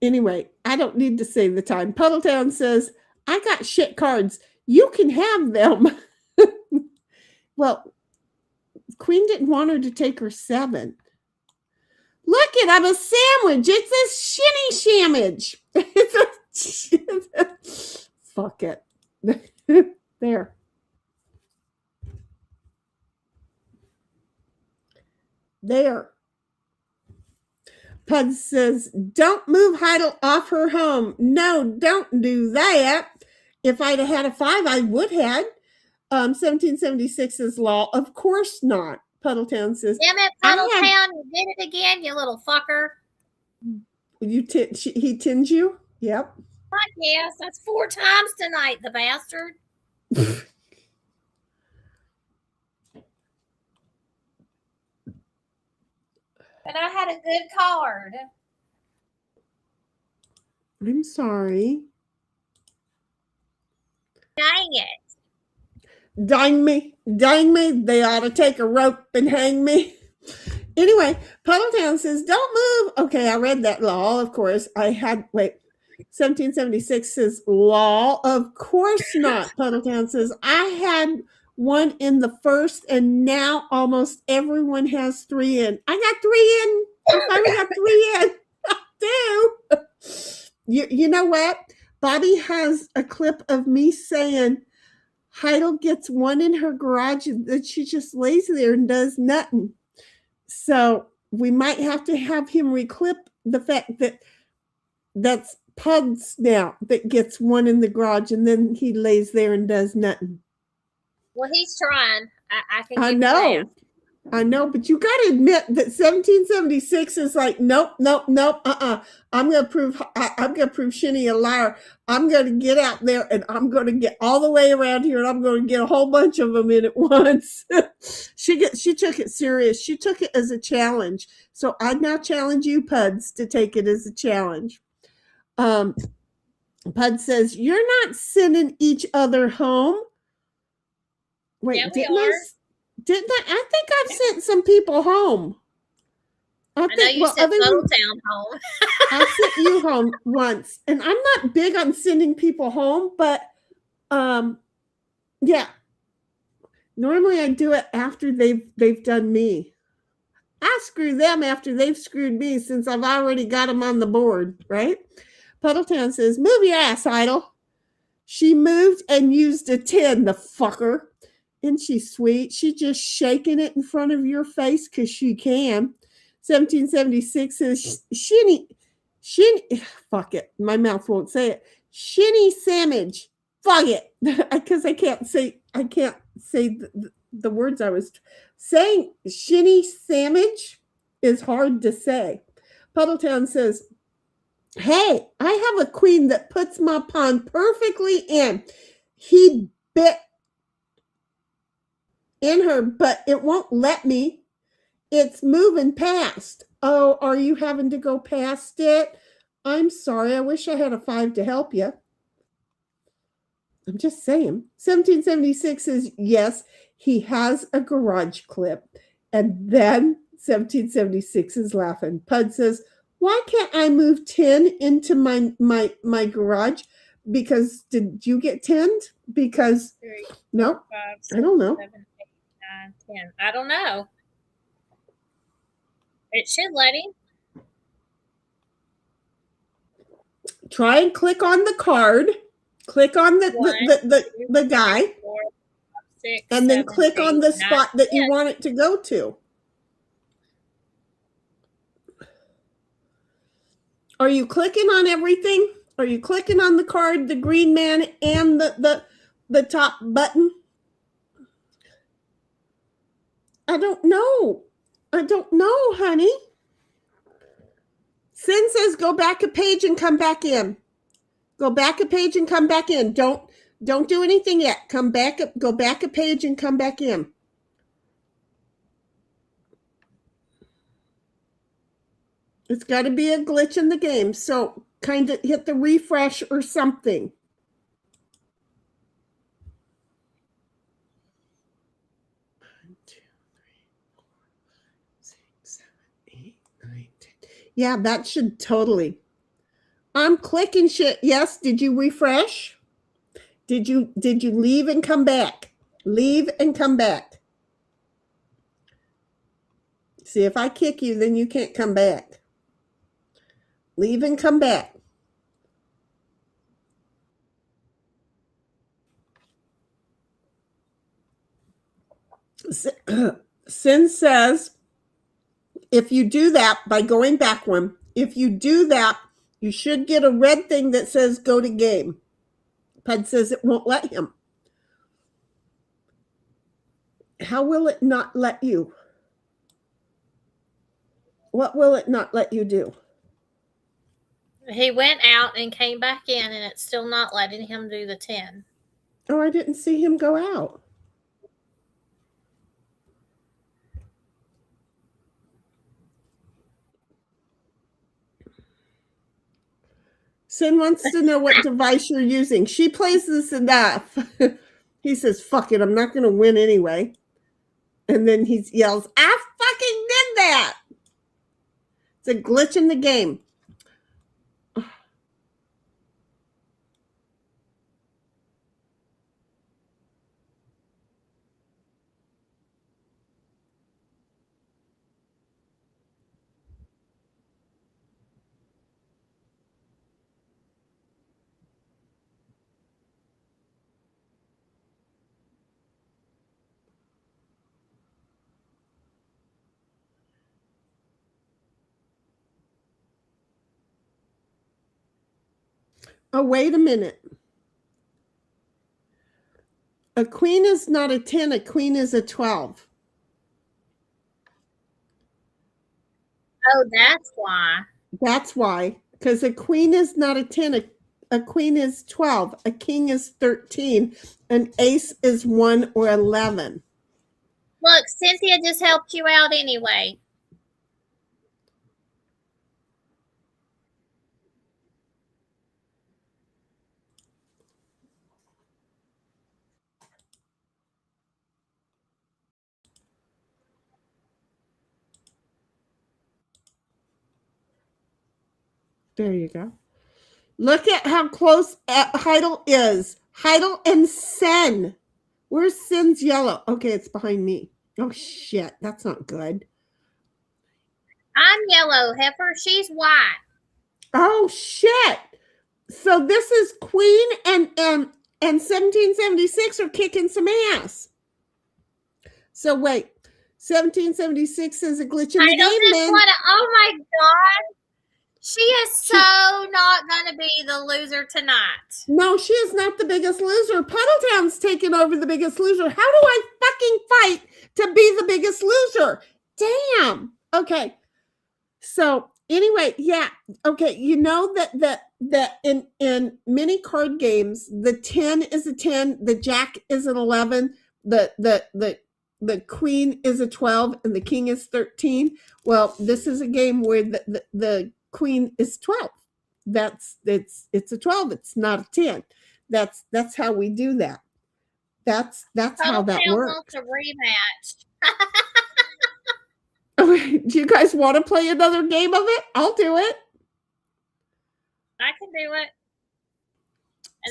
D: Anyway, I don't need to say the time. Puddletown says, I got shit cards. You can have them. Well, Queen didn't want her to take her 7. Look it, I'm a sandwich. It's a shinny sandwich. Fuck it. There. There. Pudd says, don't move Heidel off her home. No, don't do that. If I'd have had a 5, I would have. 1776's law. Of course not. Puddletown says,
E: Damn it, Puddletown, you did it again, you little fucker.
D: He tins you? Yep.
E: Yes, that's 4 times tonight, the bastard. And I had a good card.
D: I'm sorry.
E: Dang it.
D: Dang me. They ought to take a rope and hang me. Anyway, Puddletown says, don't move. Okay, I read that law, of course. 1776 says, law, of course not. Puddletown says, I had one in the first, and now almost everyone has 3 in. I got 3 in. I finally got 3 in. I do. You know what? Bobby has a clip of me saying Heidel gets 1 in her garage and that she just lays there and does nothing. So we might have to have him reclip the fact that that's Pudd's now that gets 1 in the garage and then he lays there and does nothing.
E: Well, he's trying.
D: I know, but you got to admit that 1776 is like, nope. I'm gonna prove Shinny a liar. I'm gonna get out there and I'm gonna get all the way around here and I'm gonna get a whole bunch of them in at once. She took it serious. She took it as a challenge. So I now challenge you, Puds, to take it as a challenge. Pud says, "You're not sending each other home." Wait,
E: yeah,
D: didn't I? I think I've sent some people home.
E: I know you sent Puddletown home.
D: I sent you home once, and I'm not big on sending people home, but yeah. Normally I do it after they've done me. I screw them after they've screwed me since I've already got them on the board, right? Puddletown says, "Move your ass, Idle." She moved and used a 10, the fucker. Isn't she sweet? She just shaking it in front of your face because she can. 1776 says, Shinny, fuck it. My mouth won't say it. Shinny sandwich. Fuck it. Because I can't say the words I was saying. Shinny sandwich is hard to say. Puddletown says, hey, I have a queen that puts my pawn perfectly in. He bit in her, but it won't let me. It's moving past. Oh, are you having to go past it? I'm sorry. I wish I had a 5 to help you. I'm just saying. 1776 says, yes, he has a garage clip. And then 1776 is laughing. Pud says, why can't I move 10 into my garage? Because did you get 10'd? Because,
E: 3,
D: no,
E: 5, 6,
D: I don't know.
E: 7, 8, 9, 10. I don't know. It should let him.
D: Try and click on the card. Click on the guy.
E: 4, 6,
D: And then
E: 7,
D: click
E: 8,
D: on the
E: 9,
D: spot that
E: 10.
D: you want it to go to. Are you clicking on everything? Are you clicking on the card, the green man, and the top button? I don't know. I don't know, honey. Sin says go back a page and come back in. Go back a page and come back in. Don't do anything yet. Come back up, go back a page and come back in. It's got to be a glitch in the game. So kind of hit the refresh or something. One, 2, 3, 4, 5, 6, 7, 8, 9, 10. Yeah, that should totally. I'm clicking shit. Yes. Did you refresh? Did you leave and come back? Leave and come back. See, if I kick you, then you can't come back. Leave and come back. Sin says, if you do that by going back one, if you do that, you should get a red thing that says go to game. Pudd says it won't let him. How will it not let you? What will it not let you do?
E: He went out and came back in, and it's still not letting him do the 10.
D: Oh, I didn't see him go out. Sin wants to know what device you're using. She plays this enough. He says, fuck it, I'm not going to win anyway. And then he yells, I fucking did that. It's a glitch in the game. Oh, wait a minute. A queen is not a 10, a queen is a 12.
E: Oh, that's why.
D: That's why. Because a queen is not a 10, a queen is 12, a king is 13, an ace is 1 or 11.
E: Look, Cynthia just helped you out anyway.
D: There you go. Look at how close Heidel is. Heidel and Sen. Where's Sen's yellow? Okay, it's behind me. Oh, shit. That's not good.
E: I'm yellow, Heifer. She's white.
D: Oh, shit. So this is Queen and 1776 are kicking some ass. So wait. 1776 is a glitch in the
E: I don't
D: game,
E: just
D: then.
E: want to. Oh my God. She is so not going to be the loser tonight.
D: No, she is not the biggest loser. Puddletown's taking over the biggest loser. How do I fucking fight to be the biggest loser? Damn. Okay. So anyway, yeah. Okay. You know that in many card games, the 10 is a 10, the jack is an 11, the queen is a 12, and the king is 13. Well, this is a game where the queen is 12. It's a 12. It's not a 10. That's how we do that. That's how that works.
E: Wants a rematch.
D: Do you guys want to play another game of it? I'll do it.
E: I can do it.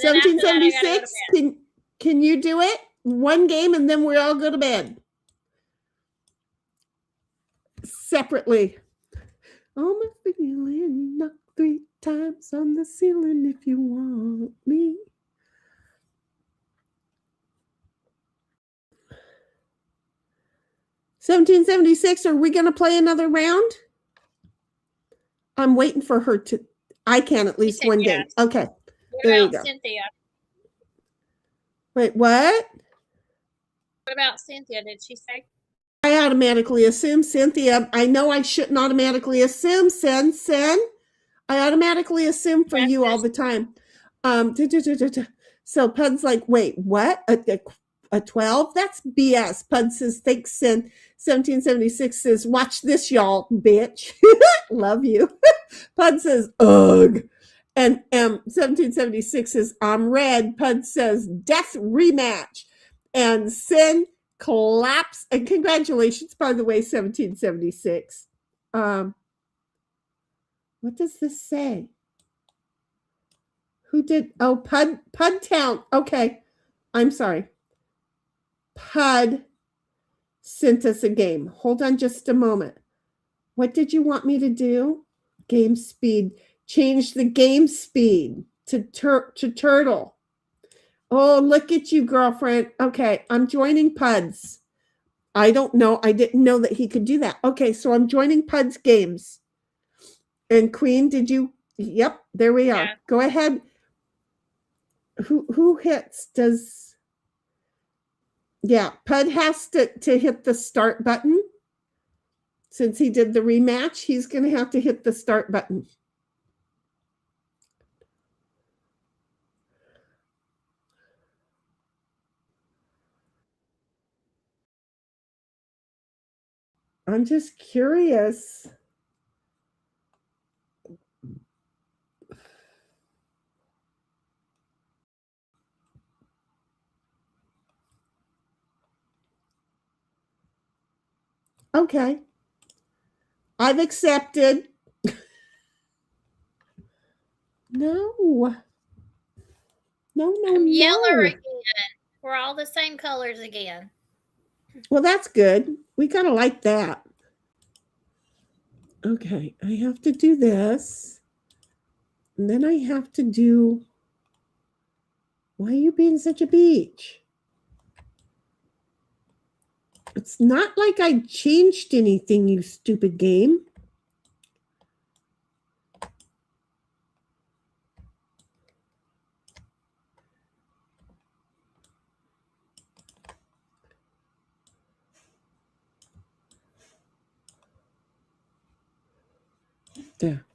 D: 1776. Can you do it? One game and then we all go to bed. separately. Oh, my feeling, knock 3 times on the ceiling if you want me. $17.76. Are we going to play another round? I'm waiting for her to. I can at least one game.
E: Yes.
D: Okay.
E: What
D: There you
E: about
D: go.
E: Cynthia?
D: Wait, what?
E: What about Cynthia? Did she say?
D: I automatically assume Cynthia. I know I shouldn't automatically assume. Sen. I automatically assume for you all the time. So Pud's like, wait, what? A 12? That's BS. Pud says, thanks, Sen. 1776 says, watch this, y'all, bitch. Love you. Pud says, ugh. And 1776 says, I'm red. Pud says, death rematch. And Sen collapse. And congratulations, by the way, 1776. What does this say? Who did? Oh, Pud Town. Okay. I'm sorry. Pud sent us a game. Hold on just a moment. What did you want me to do? Game speed. Change the game speed to turtle. Oh, look at you, girlfriend. Okay, I'm joining Pud's. I don't know. I didn't know that he could do that. Okay, so I'm joining Pud's games. And Queen, did you? Yep, there we are.
E: Yeah.
D: Go ahead. Who hits? Does? Yeah, Pud has to hit the start button. Since he did the rematch, he's going to have to hit the start button. I'm just curious. Okay. I've accepted. No.
E: I'm yeller again. We're all the same colors again.
D: Well, that's good. We kind of like that. Okay, I have to do this. And then I have to do. Why are you being such a beach? It's not like I changed anything, you stupid game. There.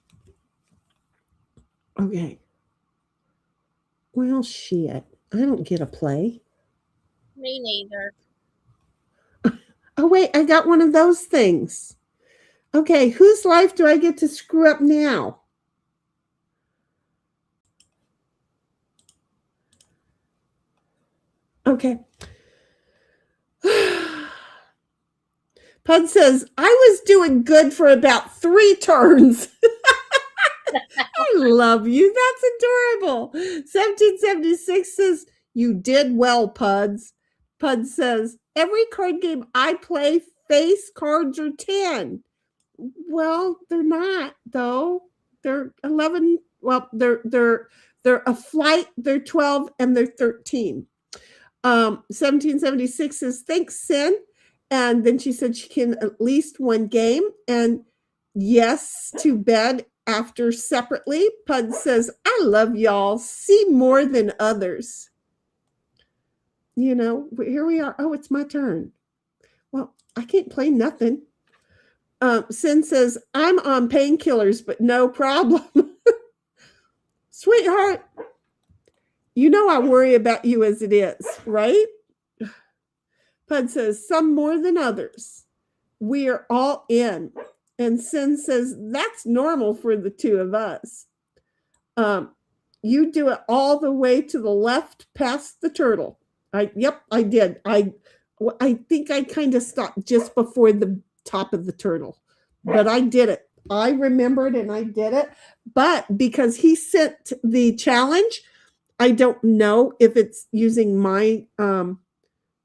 D: Okay. Well, shit. I don't get a play.
E: Me neither.
D: Oh, wait. I got one of those things. Okay. Whose life do I get to screw up now? Okay. Pud says, I was doing good for about 3 turns. I love you. That's adorable. 1776 says, you did well, Puds. Pud says, every card game I play, face cards are 10. Well, they're not, though. They're 11. Well, they're a flight. They're 12 and they're 13. 1776 says, thanks, Sin. And then she said she can at least one game. And yes, to bed after separately. Pud says, I love y'all. See more than others. You know, here we are. Oh, it's my turn. Well, I can't play nothing. Sin says, I'm on painkillers, but no problem. Sweetheart, you know I worry about you as it is, right? Pud says, some more than others. We are all in. And Sin says, that's normal for the two of us. You do it all the way to the left past the turtle. Yep, I did. I think I kind of stopped just before the top of the turtle. But I did it. I remembered and I did it. But because he sent the challenge, I don't know if it's using my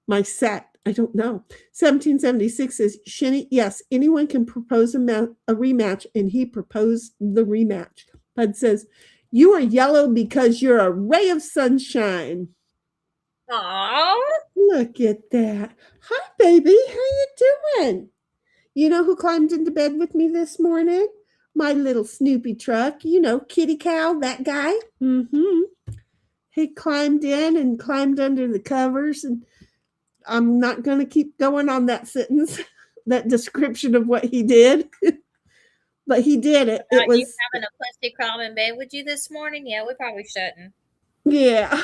D: my set. I don't know. 1776 says, Shinny, yes, anyone can propose a rematch, and he proposed the rematch. Pudd says, you are yellow because you're a ray of sunshine.
E: Aww.
D: Look at that. Hi, baby. How you doing? You know who climbed into bed with me this morning? My little Snoopy truck. You know, Kitty Cow, that guy. Mm-hmm. He climbed in and climbed under the covers, and I'm not going to keep going on that sentence, that description of what he did. But he did it. It was
E: you having a pussy crawl in bed with you this morning? Yeah, we probably shouldn't.
D: Yeah.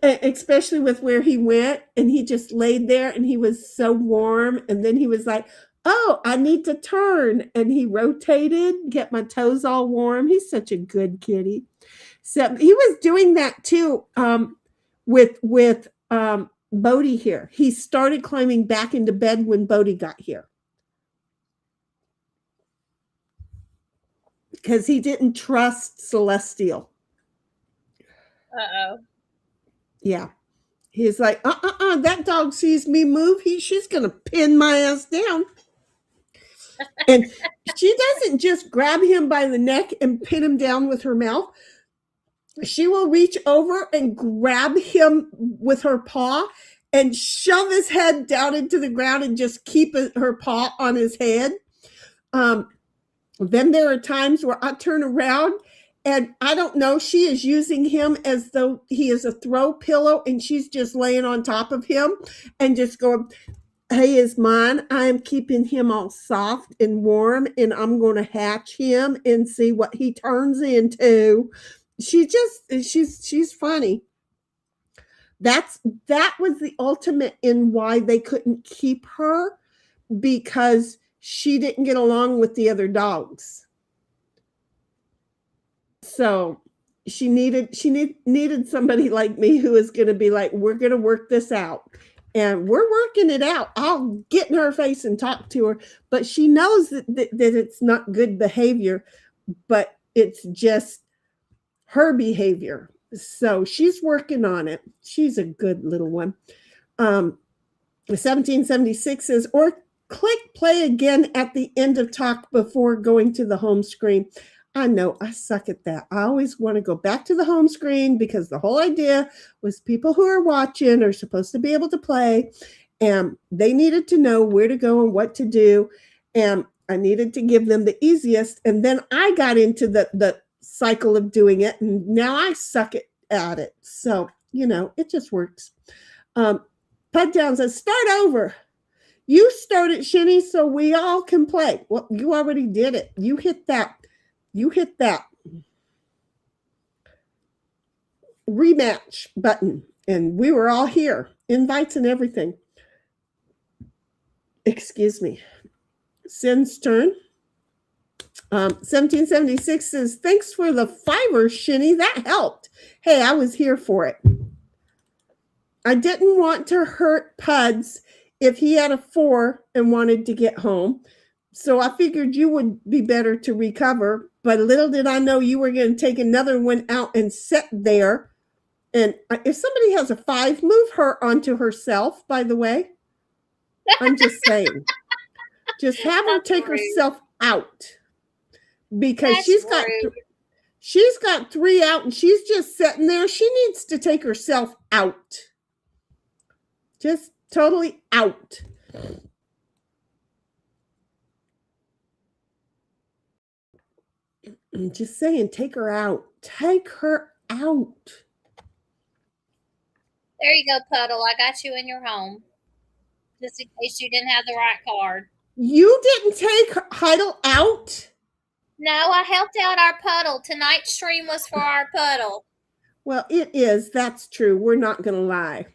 D: Especially with where he went, and he just laid there and he was so warm, and then he was like, oh, I need to turn, and he rotated, get my toes all warm. He's such a good kitty. So he was doing that too with Bodhi here. He started climbing back into bed when Bodhi got here because he didn't trust Celestial.
E: Uh-oh.
D: Yeah. He's like, that dog sees me move. She's going to pin my ass down. And she doesn't just grab him by the neck and pin him down with her mouth. She will reach over and grab him with her paw and shove his head down into the ground and just keep her paw on his head. Then there are times where I turn around and I don't know, she is using him as though he is a throw pillow, and she's just laying on top of him and just going, he is mine. I'm keeping him all soft and warm, and I'm going to hatch him and see what he turns into. She's funny. That was the ultimate in why they couldn't keep her, because she didn't get along with the other dogs. So she needed somebody like me who is going to be like, we're going to work this out, and we're working it out. I'll get in her face and talk to her, but she knows that it's not good behavior, but it's just her behavior. So she's working on it. She's a good little one. 1776 says, or click play again at the end of talk before going to the home screen. I know I suck at that. I always want to go back to the home screen because the whole idea was people who are watching are supposed to be able to play, and they needed to know where to go and what to do. And I needed to give them the easiest. And then I got into the cycle of doing it, and now I suck at it. So, it just works. Pudd Down says, start over. You started, Shinny, so we all can play. Well, you already did it. You hit that rematch button, and we were all here, invites and everything. Excuse me. Sin's turn. 1776 says, thanks for the $5, Shinny. That helped. Hey, I was here for it. I didn't want to hurt Puds if he had a 4 and wanted to get home. So I figured you would be better to recover, but little did I know you were going to take another one out and sit there. And if somebody has a 5, move her onto herself, by the way. I'm just saying. Just have her take herself out, because she's got 3 out and she's just sitting there. She needs to take herself out. Just totally out. I'm just saying, take her out. Take her out.
E: There you go, Puddle. I got you in your home. Just in case you didn't have the right card.
D: You didn't take Heidel out?
E: No, I helped out our Puddle. Tonight's stream was for our Puddle.
D: Well, it is. That's true. We're not going to lie.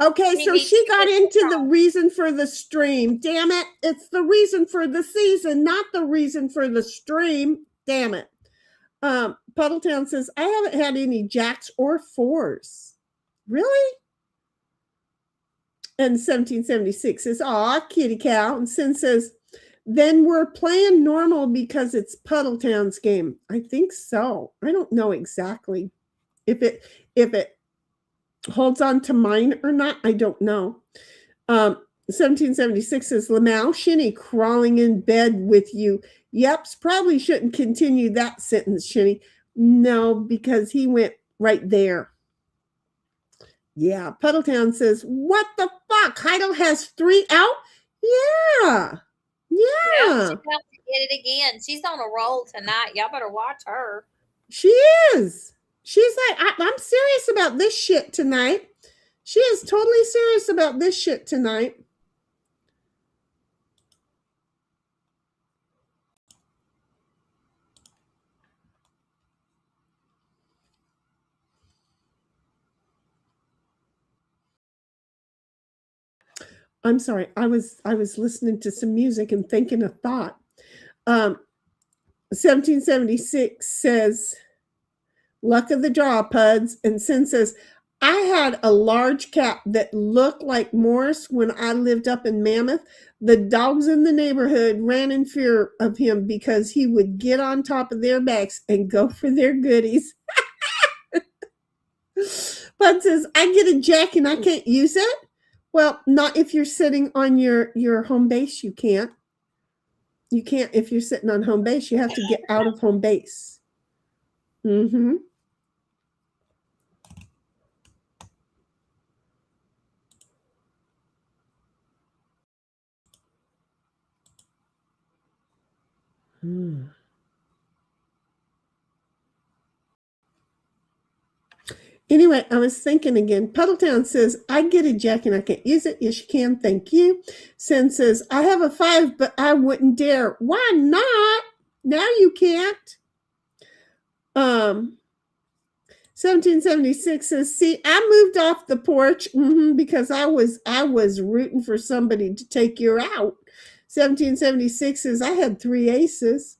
D: Okay, so she got into the reason for the stream. Damn it. It's the reason for the season, not the reason for the stream. Damn it. Puddletown says, I haven't had any jacks or 4s. Really? And 1776 says, aw, kitty cow. And Sin says, then we're playing normal because it's Puddletown's game. I think so. I don't know exactly if it holds on to mine or not, I don't know. 1776 says, Lamau, Shinny crawling in bed with you. Yeps, probably shouldn't continue that sentence, Shinny. No, because he went right there. Yeah, Puddletown says, what the fuck? Heidel has 3 out? Yeah.
E: Yeah, she's about to get it again. She's on a roll tonight. Y'all better watch her.
D: She is. She's like, I'm serious about this shit tonight. She is totally serious about this shit tonight. I'm sorry. I was listening to some music and thinking a thought. 1776 says, luck of the draw, Puds. And Sin says, I had a large cat that looked like Morris when I lived up in Mammoth. The dogs in the neighborhood ran in fear of him because he would get on top of their backs and go for their goodies. Pud says, I get a jack and I can't use it. Well, not if you're sitting on your home base, you can't. You can't if you're sitting on home base. You have to get out of home base. Mm-hmm. Anyway, I was thinking again. Puddletown says, I get a jack and I can't use it. Yes, you can. Thank you. Sen says, I have a 5, but I wouldn't dare. Why not? Now you can't. 1776 says, see, I moved off the porch because I was rooting for somebody to take you out. 1776 says, I had 3 aces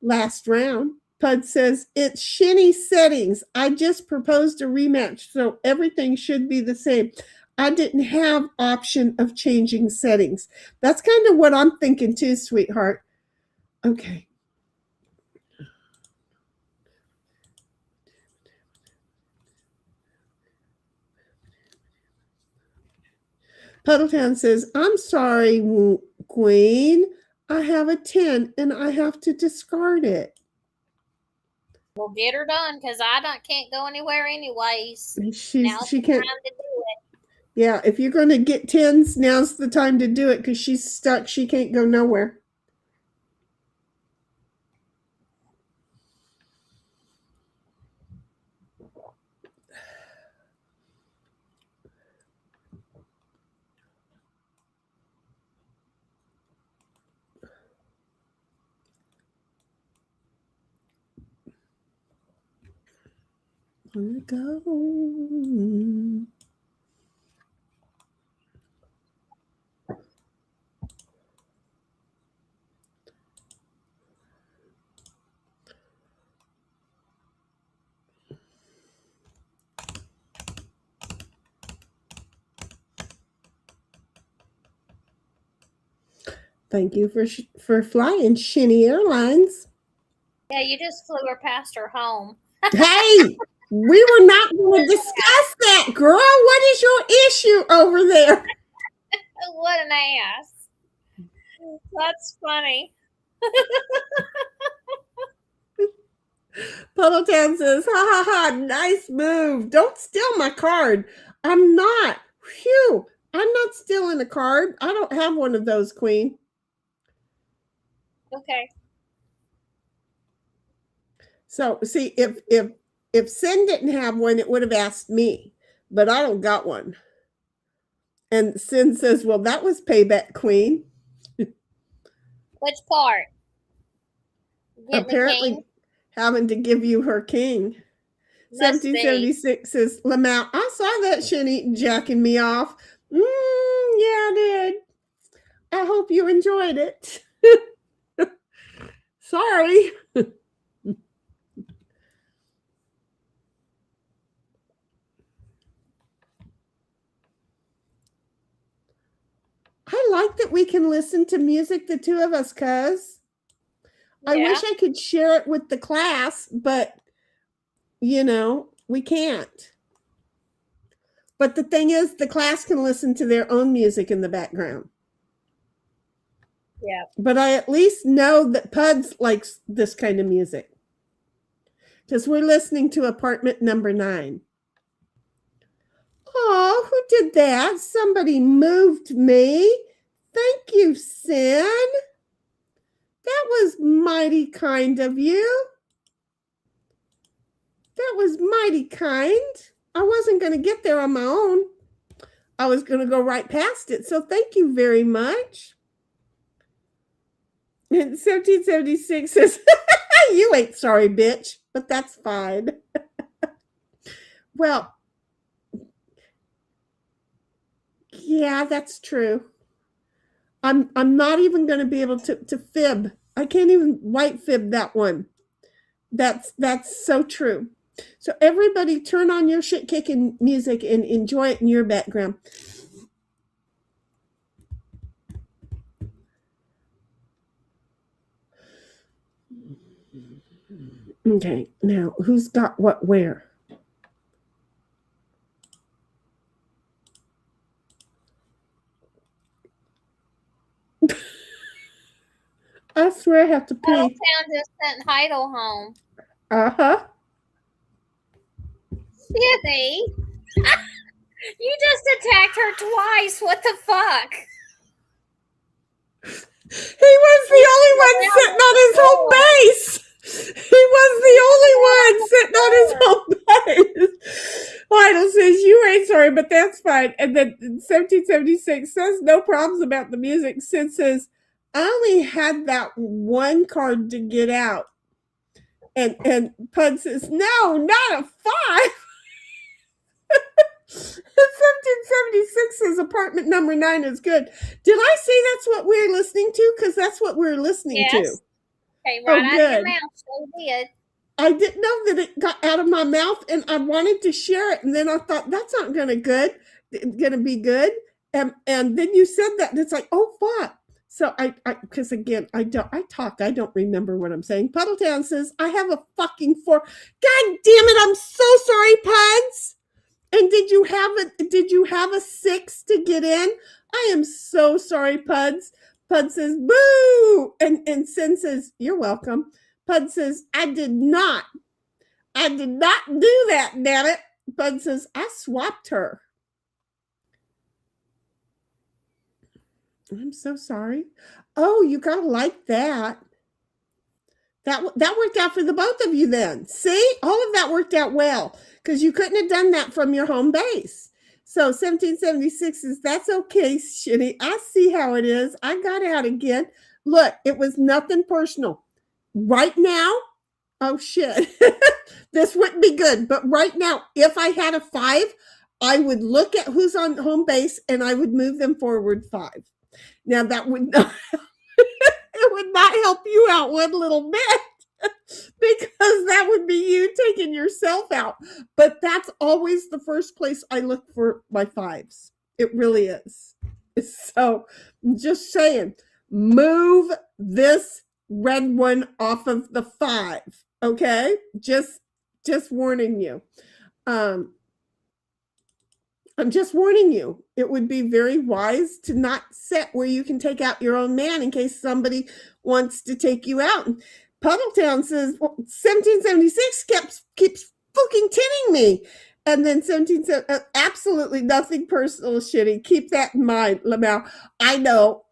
D: last round. Pud says, it's Shinny settings. I just proposed a rematch, so everything should be the same. I didn't have option of changing settings. That's kind of what I'm thinking too, sweetheart. Okay. Puddletown says, I'm sorry, Queen. I have a 10 and I have to discard it.
E: Well, get her done because can't go anywhere anyways.
D: She can't.
E: Time to do it.
D: Yeah, if you're going to get 10s, now's the time to do it because she's stuck. She can't go nowhere. Here go. Thank you for flying, Shinny Airlines.
E: Yeah, you just flew her past her home.
D: Hey, we were not going to discuss that, girl. What is your issue over there?
E: What an ass. That's funny.
D: Puddletown says, ha ha ha, nice move. Don't steal my card. I'm not. Phew, I'm not stealing a card. I don't have one of those, Queen.
E: Okay.
D: So, see, if Sin didn't have one, it would have asked me, but I don't got one. And Sin says, well, that was payback, Queen.
E: Which part?
D: Apparently having to give you her king. 1776 says, Lamau, I saw that Shinny jacking me off. Yeah, I did. I hope you enjoyed it. Sorry. I like that we can listen to music, the two of us, cuz. Yeah. I wish I could share it with the class, but, we can't. But the thing is, the class can listen to their own music in the background.
E: Yeah.
D: But I at least know that Puds likes this kind of music. Because we're listening to apartment number 9. Oh, who did that? Somebody moved me. Thank you, Sin. That was mighty kind of you. That was mighty kind. I wasn't going to get there on my own. I was going to go right past it. So thank you very much. And 1776 says, you ain't sorry, bitch, but that's fine. Well, yeah, that's true. I'm not even going to be able to fib. I can't even white fib that one. That's so true. So everybody turn on your shit kicking music and enjoy it in your background. Okay, now who's got what where? I swear I have to pee.
E: Middletown just sent Heidel home.
D: Uh-huh.
E: Smithy, you just attacked her twice. What the fuck?
D: He was the only one sitting on his home base. He was the only one sitting on his home base. Lionel says, you ain't sorry, but that's fine. And then 1776 says, no problems about the music. Sid says, I only had that one card to get out. And Pud says, no, not a 5. 1776 says apartment number 9 is good. Did I say that's what we're listening to? Because that's what we're listening to.
E: Okay, right out of your mouth. So did.
D: I didn't know that it got out of my mouth, and I wanted to share it, and then I thought that's not gonna be good. And then you said that, and it's like, oh fuck. So I because again, I don't remember what I'm saying. Puddletown says, I have a fucking 4. God damn it, I'm so sorry, Puds. And did you have a 6 to get in? I am so sorry, Puds. Pud says, boo! And Sin says, you're welcome. Pud says, I did not do that, damn it. Pud says, I swapped her. I'm so sorry. Oh, you gotta like that. That worked out for the both of you then. See? All of that worked out well because you couldn't have done that from your home base. So 1776 is, that's okay, shitty. I see how it is. I got out again. Look, it was nothing personal. Right now, oh shit, this wouldn't be good. But right now, if I had a 5, I would look at who's on home base and I would move them forward 5. Now that would not it would not help you out one little bit because that would be you taking yourself out. But that's always the first place I look for my 5s. It really is. So I'm just saying, move this red one off of the 5. Okay? Just warning you. I'm just warning you. It would be very wise to not set where you can take out your own man in case somebody wants to take you out. And Puddletown says, well, 1776 keeps fucking tinning me. And then absolutely nothing personal, shitty. Keep that in mind, Lamau. I know.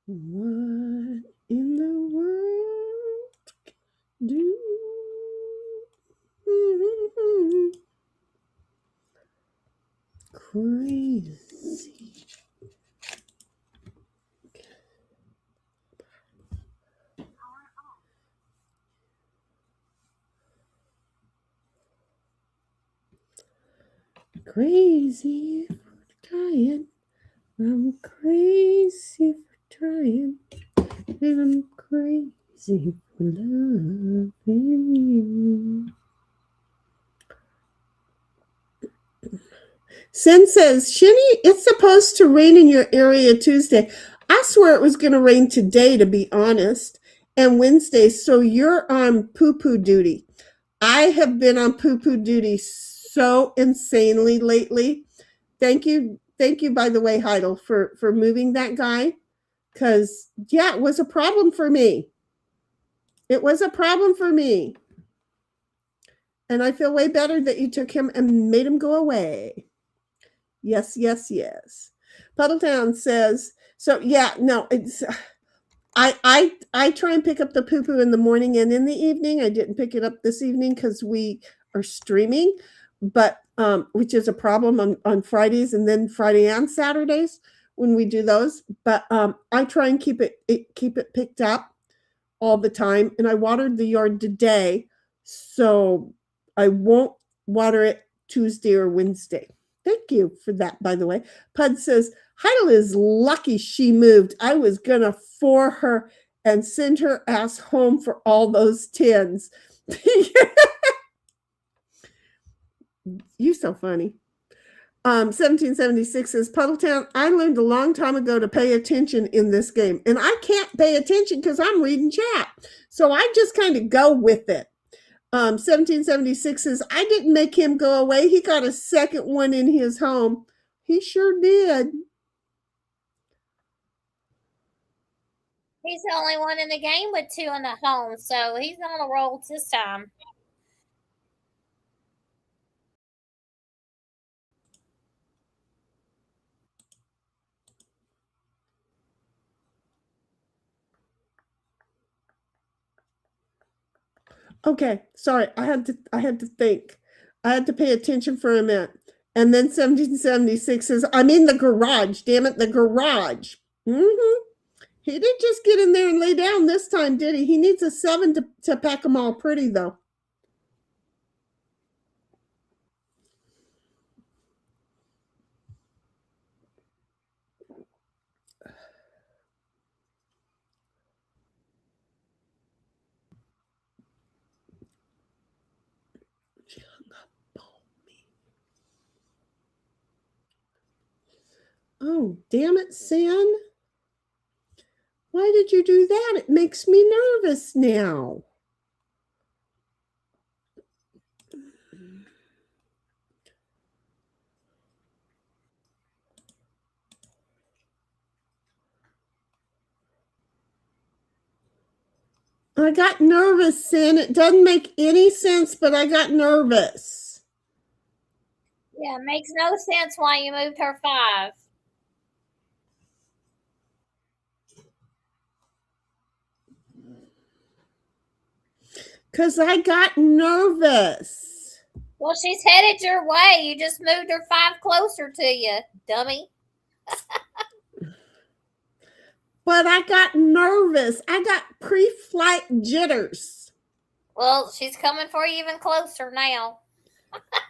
D: What in the world do? Crazy. Crazy for trying. I'm crazy for trying. And I'm crazy for loving you. Sin says, Shinny, it's supposed to rain in your area Tuesday. I swear it was going to rain today, to be honest, and Wednesday. So you're on poo-poo duty. I have been on poo-poo duty so insanely lately. Thank you, by the way, Heidel, for moving that guy, because yeah, it was a problem for me. It was a problem for me, and I feel way better that you took him and made him go away. Yes, yes, yes. Puddletown says so. Yeah, no, it's. I try and pick up the poo poo in the morning and in the evening. I didn't pick it up this evening because we are streaming, but which is a problem on Fridays and then Friday and Saturdays when we do those. But I try and keep it picked up all the time. And I watered the yard today, so I won't water it Tuesday or Wednesday. Thank you for that, by the way. Pud says, Heidel is lucky she moved. I was going to for her and send her ass home for all those tins. You so funny. 1776 says, Puddletown, I learned a long time ago to pay attention in this game. And I can't pay attention because I'm reading chat. So I just kind of go with it. 1776 says, I didn't make him go away. He got a second one in his home. He sure did.
E: He's the only one in the game with 2 in the home, so he's on a roll this time.
D: Okay, sorry. I had to think. I had to pay attention for a minute. And then 1776 says, I'm in the garage. Damn it, the garage. Mm-hmm. He didn't just get in there and lay down this time, did he? He needs a 7 to pack them all pretty, though. Oh, damn it, Sin. Why did you do that? It makes me nervous now. I got nervous, Sin. It doesn't make any sense, but I got nervous.
E: Yeah, it makes no sense why you moved her 5.
D: Because I got nervous.
E: Well, she's headed your way. You just moved her 5 closer to you, dummy.
D: But I got nervous. I got pre-flight jitters.
E: Well, she's coming for you even closer now.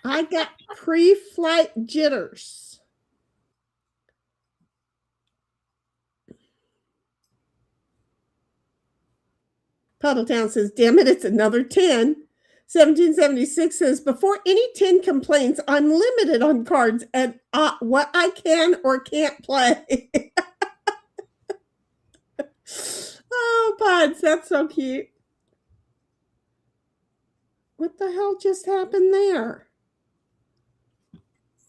D: I got pre-flight jitters. Puddletown says, damn it, it's another 10. 1776 says, before any 10 complaints, I'm limited on cards and what I can or can't play. Oh, Puds, that's so cute. What the hell just happened there?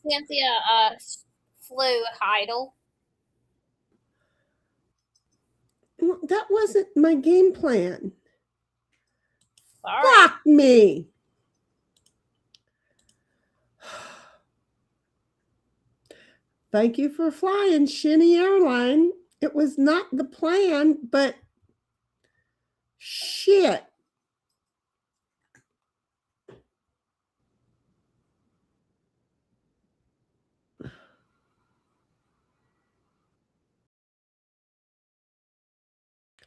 E: Cynthia flew Heidel.
D: That wasn't my game plan.
E: Sorry.
D: Fuck me. Thank you for flying, Shinny Airline. It was not the plan, but shit.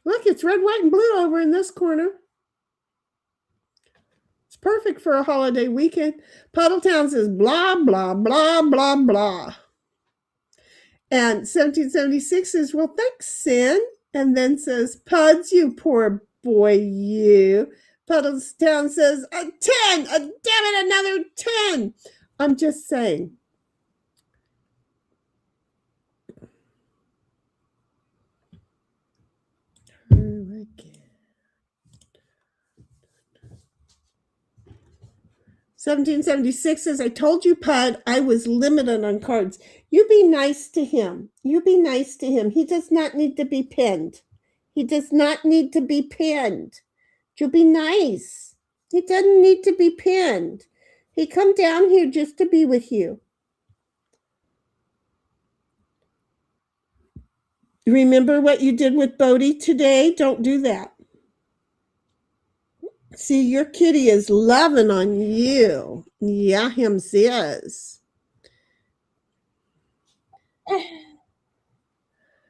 D: Look, it's red, white, and blue over in this corner. It's perfect for a holiday weekend. Puddletown says blah, blah, blah, blah, blah. And 1776 says, well, thanks, Sin. And then says, Puds, you poor boy, you. Puddletown says, a 10. Damn it, another 10. I'm just saying. 1776 says, I told you, Pudd, I was limited on cards. You be nice to him. You be nice to him. He does not need to be pinned. He does not need to be pinned. You be nice. He doesn't need to be pinned. He come down here just to be with you. Remember what you did with Bodie today? Don't do that. See, your kitty is loving on you. Yeah, him says.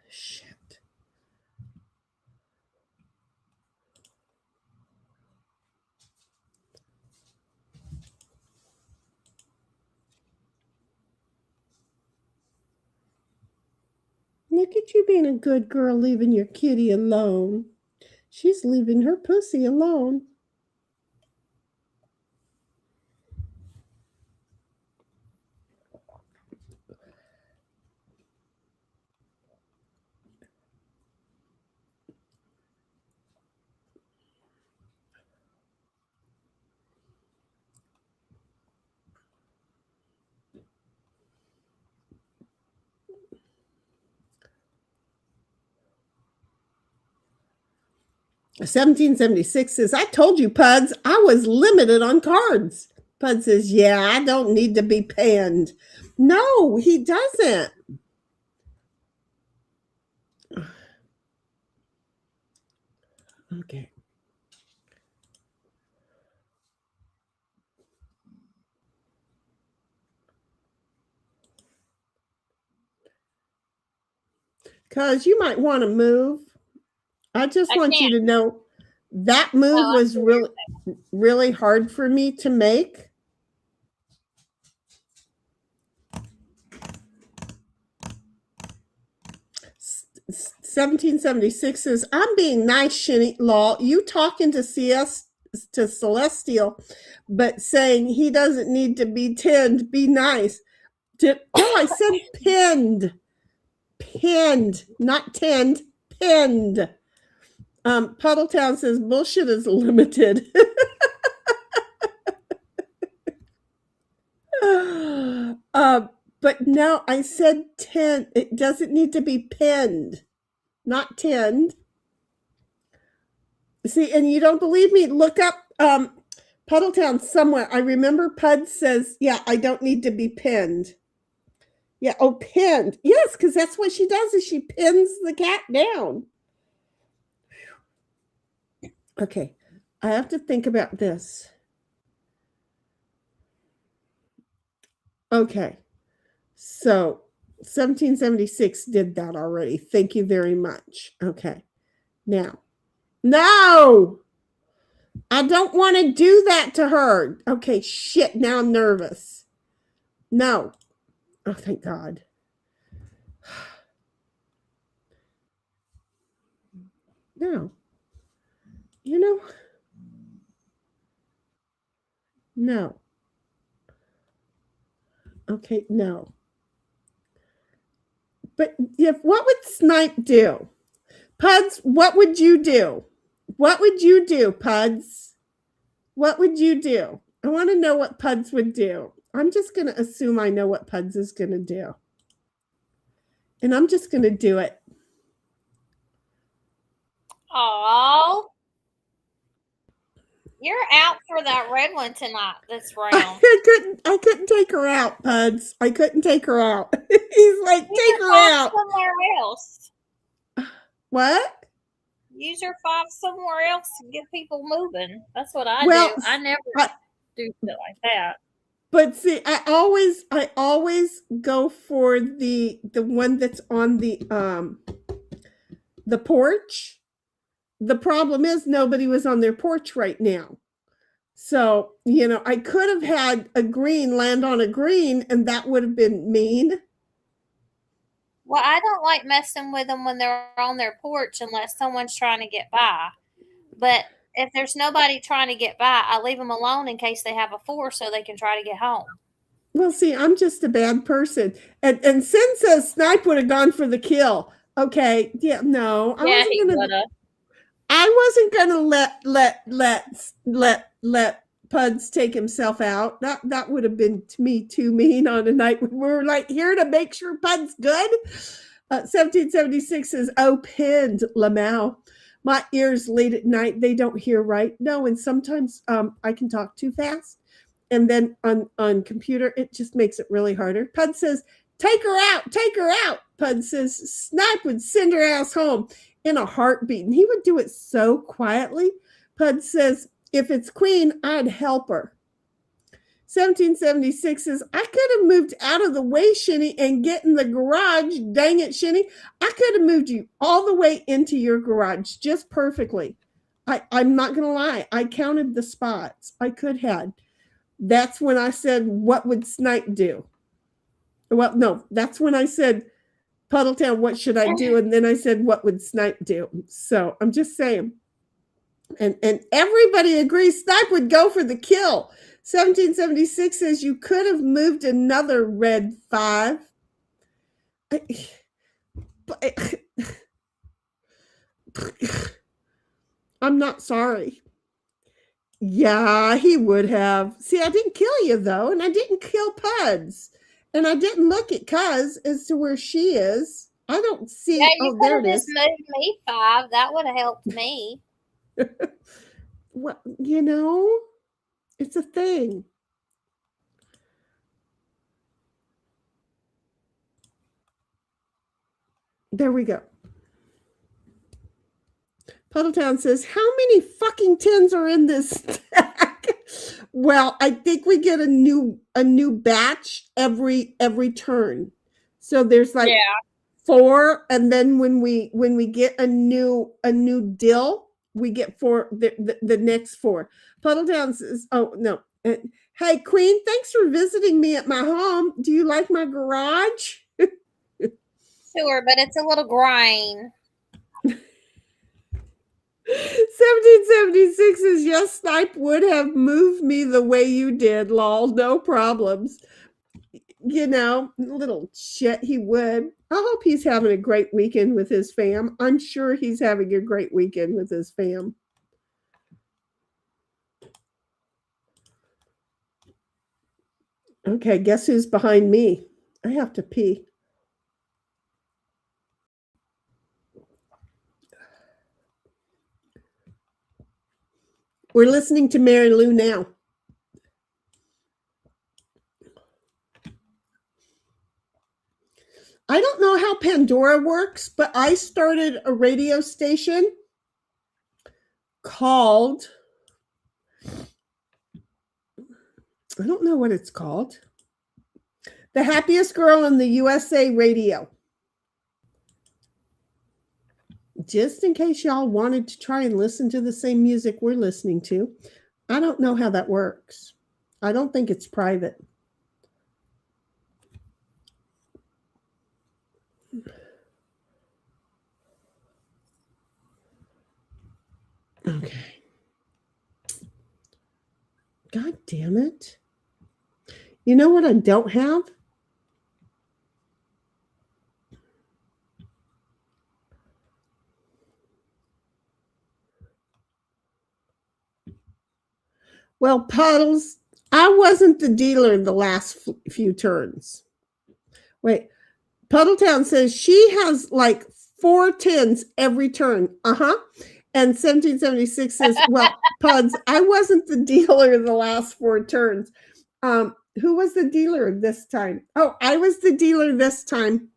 D: Shit. Look at you being a good girl, leaving your kitty alone. She's leaving her pussy alone. $17.76 says, I told you, Puds, I was limited on cards. Pud says, yeah, I don't need to be panned. No, he doesn't. Okay. Because you might want to move. I just want you to know that move was really, really hard for me to make. $17.76 says, I'm being nice, Shinny Law. You talking to Celestial, but saying he doesn't need to be tinned. Be nice. No, I said pinned. Pinned, not tinned. Pinned. Puddletown says, bullshit is limited. But no, I said 10. It doesn't need to be pinned, not tinned. See, and you don't believe me? Look up Puddletown somewhere. I remember Pud says, yeah, I don't need to be pinned. Yeah, oh, pinned. Yes, because that's what she does is she pins the cat down. Okay, I have to think about this. Okay, so 1776 did that already. Thank you very much. Okay, now, no, I don't want to do that to her. Okay, shit, now I'm nervous. No. Oh, thank God. No. You know, no. Okay, no. But what would Snipe do? Puds, what would you do? What would you do, Puds? What would you do? I want to know what Puds would do. I'm just going to assume I know what Puds is going to do. And I'm just going to do it.
E: Oh, you're out for that red one tonight. This round.
D: I couldn't take her out, Puds. I couldn't take her out. He's like, take her out.
E: Somewhere else.
D: What?
E: Use your 5 somewhere else to get people moving. That's what I do. I never do shit like that.
D: But see, I always go for the one that's on the porch. The problem is nobody was on their porch right now. So, I could have had a green land on a green, and that would have been mean.
E: Well, I don't like messing with them when they're on their porch unless someone's trying to get by. But if there's nobody trying to get by, I leave them alone in case they have a 4 so they can try to get home.
D: Well, see, I'm just a bad person. And Sin says Snipe would have gone for the kill. Okay, yeah, no.
E: I wasn't
D: gonna let Puds take himself out. That would have been to me too mean on a night when we were like here to make sure Pud's good. 1776 says, "Oh, pinned Lamau. My ears late at night, they don't hear right." No, and sometimes I can talk too fast. And then on computer, it just makes it really harder. Pud says, "Take her out, take her out." Pud says, "Snipe would send her ass home in a heartbeat." And he would do it so quietly. Pud says, "If it's Queen, I'd help her." 1776 says, "I could have moved out of the way, Shinny, and get in the garage. Dang it, Shinny. I could have moved you all the way into your garage just perfectly. I'm not going to lie. I counted the spots. I could have. That's when I said, what would Snipe do? Well, no, that's when I said, Puddletown, what should I do? And then I said, what would Snipe do? So I'm just saying. And everybody agrees Snipe would go for the kill. 1776 says you could have moved another red 5. I'm not sorry. Yeah, he would have. See, I didn't kill you, though, and I didn't kill Puds. And I didn't look at Cuz as to where she is. I don't see.
E: Yeah, you
D: oh,
E: could
D: there
E: have
D: it
E: just
D: is.
E: moved me 5. That would have helped me.
D: Well, it's a thing. There we go. Puddletown says, "How many fucking 10s are in this stack?" Well, I think we get a new batch every turn. So there's like 4, and then when we get a new dill, we get 4 the next 4. Puddletown says, "Oh no. Hey Queen, thanks for visiting me at my home. Do you like my garage?"
E: Sure, but it's a little grain.
D: 1776 says, "Yes, Snipe would have moved me the way you did, lol. No problems." Little shit, he would. I hope he's having a great weekend with his fam. I'm sure he's having a great weekend with his fam. Okay, guess who's behind me? I have to pee. We're listening to Mary Lou now. I don't know how Pandora works, but I started a radio station called, I don't know what it's called, The Happiest Girl in the USA Radio. Just in case y'all wanted to try and listen to the same music we're listening to. I don't know how that works. I don't think it's private. Okay. God damn it. You know what I don't have? Well, Puddles, I wasn't the dealer the last few turns. Wait, Puddletown says she has like 4 10s every turn. And 1776 says, "Well, Puds, I wasn't the dealer the last 4 turns." Who was the dealer this time? Oh, I was the dealer this time.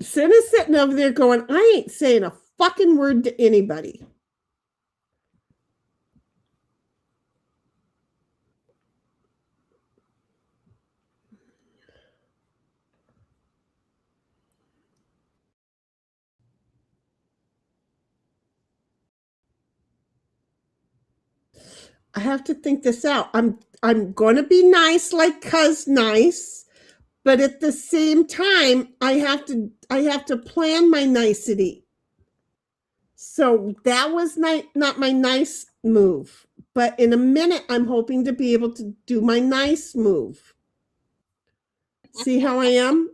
D: Cinna's sitting over there going, "I ain't saying a fucking word to anybody." I have to think this out. I'm going to be nice like Cuz nice, but at the same time, I have to plan my nicety. So that was not my nice move. But in a minute, I'm hoping to be able to do my nice move. See how I am?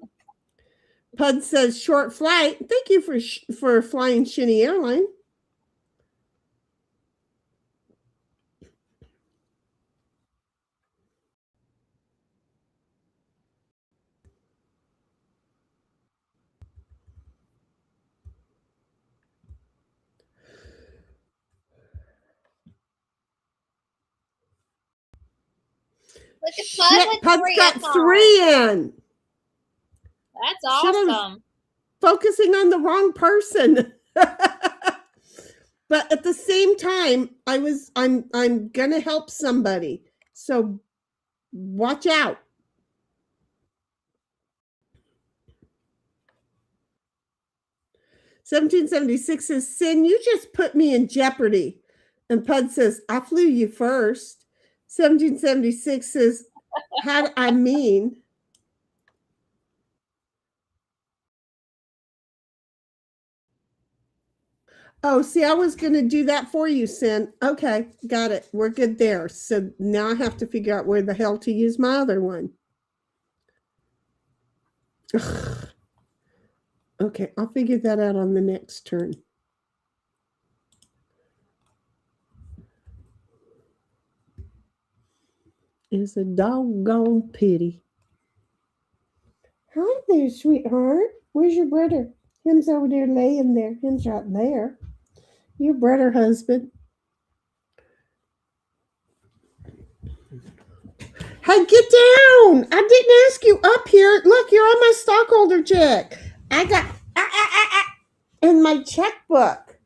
D: Pudd says short flight. Thank you for flying Shinny Airline.
E: Look at Pudd with
D: Pudd's
E: three.
D: got
E: That's
D: 3 in.
E: That's awesome.
D: Focusing on the wrong person. But at the same time, I'm gonna help somebody. So watch out. 1776 says, Sin, you just put me in jeopardy. And Pudd says, I flew you first. 1776 says, how I mean? Oh, see, I was going to do that for you, Sin. Okay, got it. We're good there. So now I have to figure out where the hell to use my other one. Ugh. Okay, I'll figure that out on the next turn. It's a doggone pity. Hi there, sweetheart. Where's your brother? Him's over there laying there. Him's right there. Your brother husband. Hey, get down! I didn't ask you up here. Look, you're on my stockholder check. I got in my checkbook.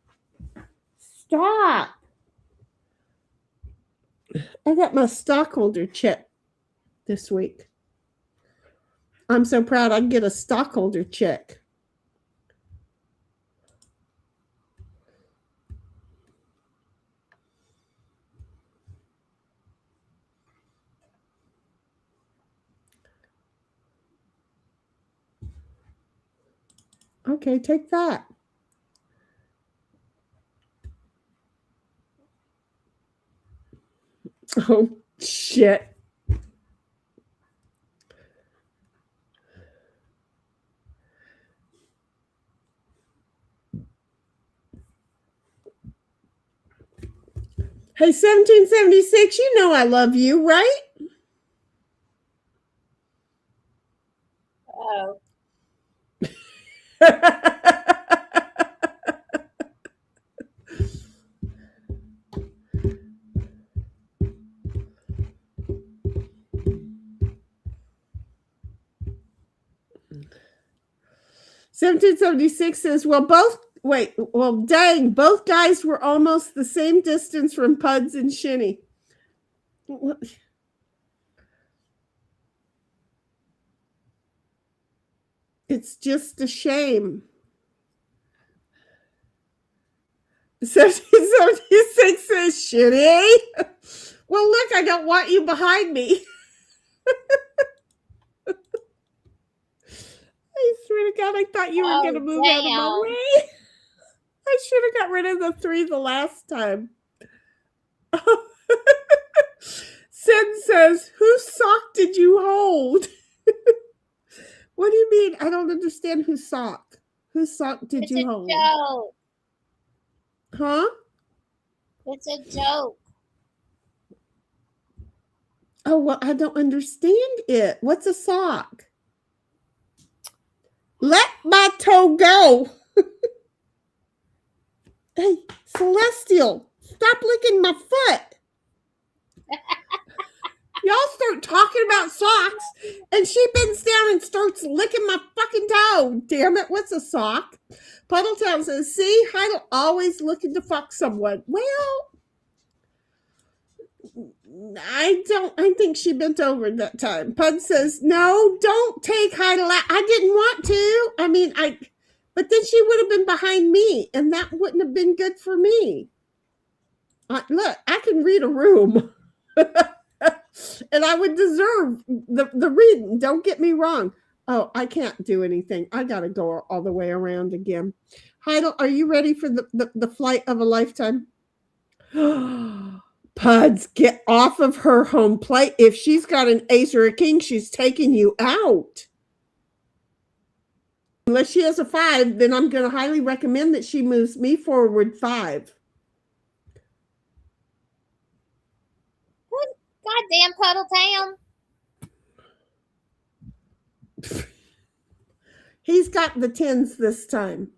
D: Stop. I got my stockholder check this week. I'm so proud I get a stockholder check. Okay, take that. Oh, shit. Hey, 1776, you know I love you, right?
E: Oh.
D: $17.76 says, dang, both guys were almost the same distance from Puds and Shinny. It's just a shame. 1776 says, Shinny. Well, look, I don't want you behind me. I swear to God, I thought you were going to move out of my way. I should have got rid of the 3 the last time. Sin says, whose sock did you hold? What do you mean? I don't understand whose sock. Whose sock did you hold?
E: It's a joke.
D: Huh?
E: It's a joke.
D: Oh, well, I don't understand it. What's a sock? Let my toe go. Hey, Celestial, stop licking my foot. Y'all start talking about socks, and she bends down and starts licking my fucking toe. Damn it, what's a sock? Puddletown says, see, Heidel always looking to fuck someone. Well, I think she bent over that time. Pud says, no, don't take Heidel out. I didn't want to. I mean, but then she would have been behind me, and that wouldn't have been good for me. Look, I can read a room. And I would deserve the reading. Don't get me wrong. Oh, I can't do anything. I got to go all the way around again. Heidel, are you ready for the flight of a lifetime? Puds, get off of her home plate. If she's got an ace or a king, she's taking you out. Unless she has a 5, then I'm going to highly recommend that she moves me forward 5.
E: Goddamn Puddle Town.
D: He's got the 10s this time.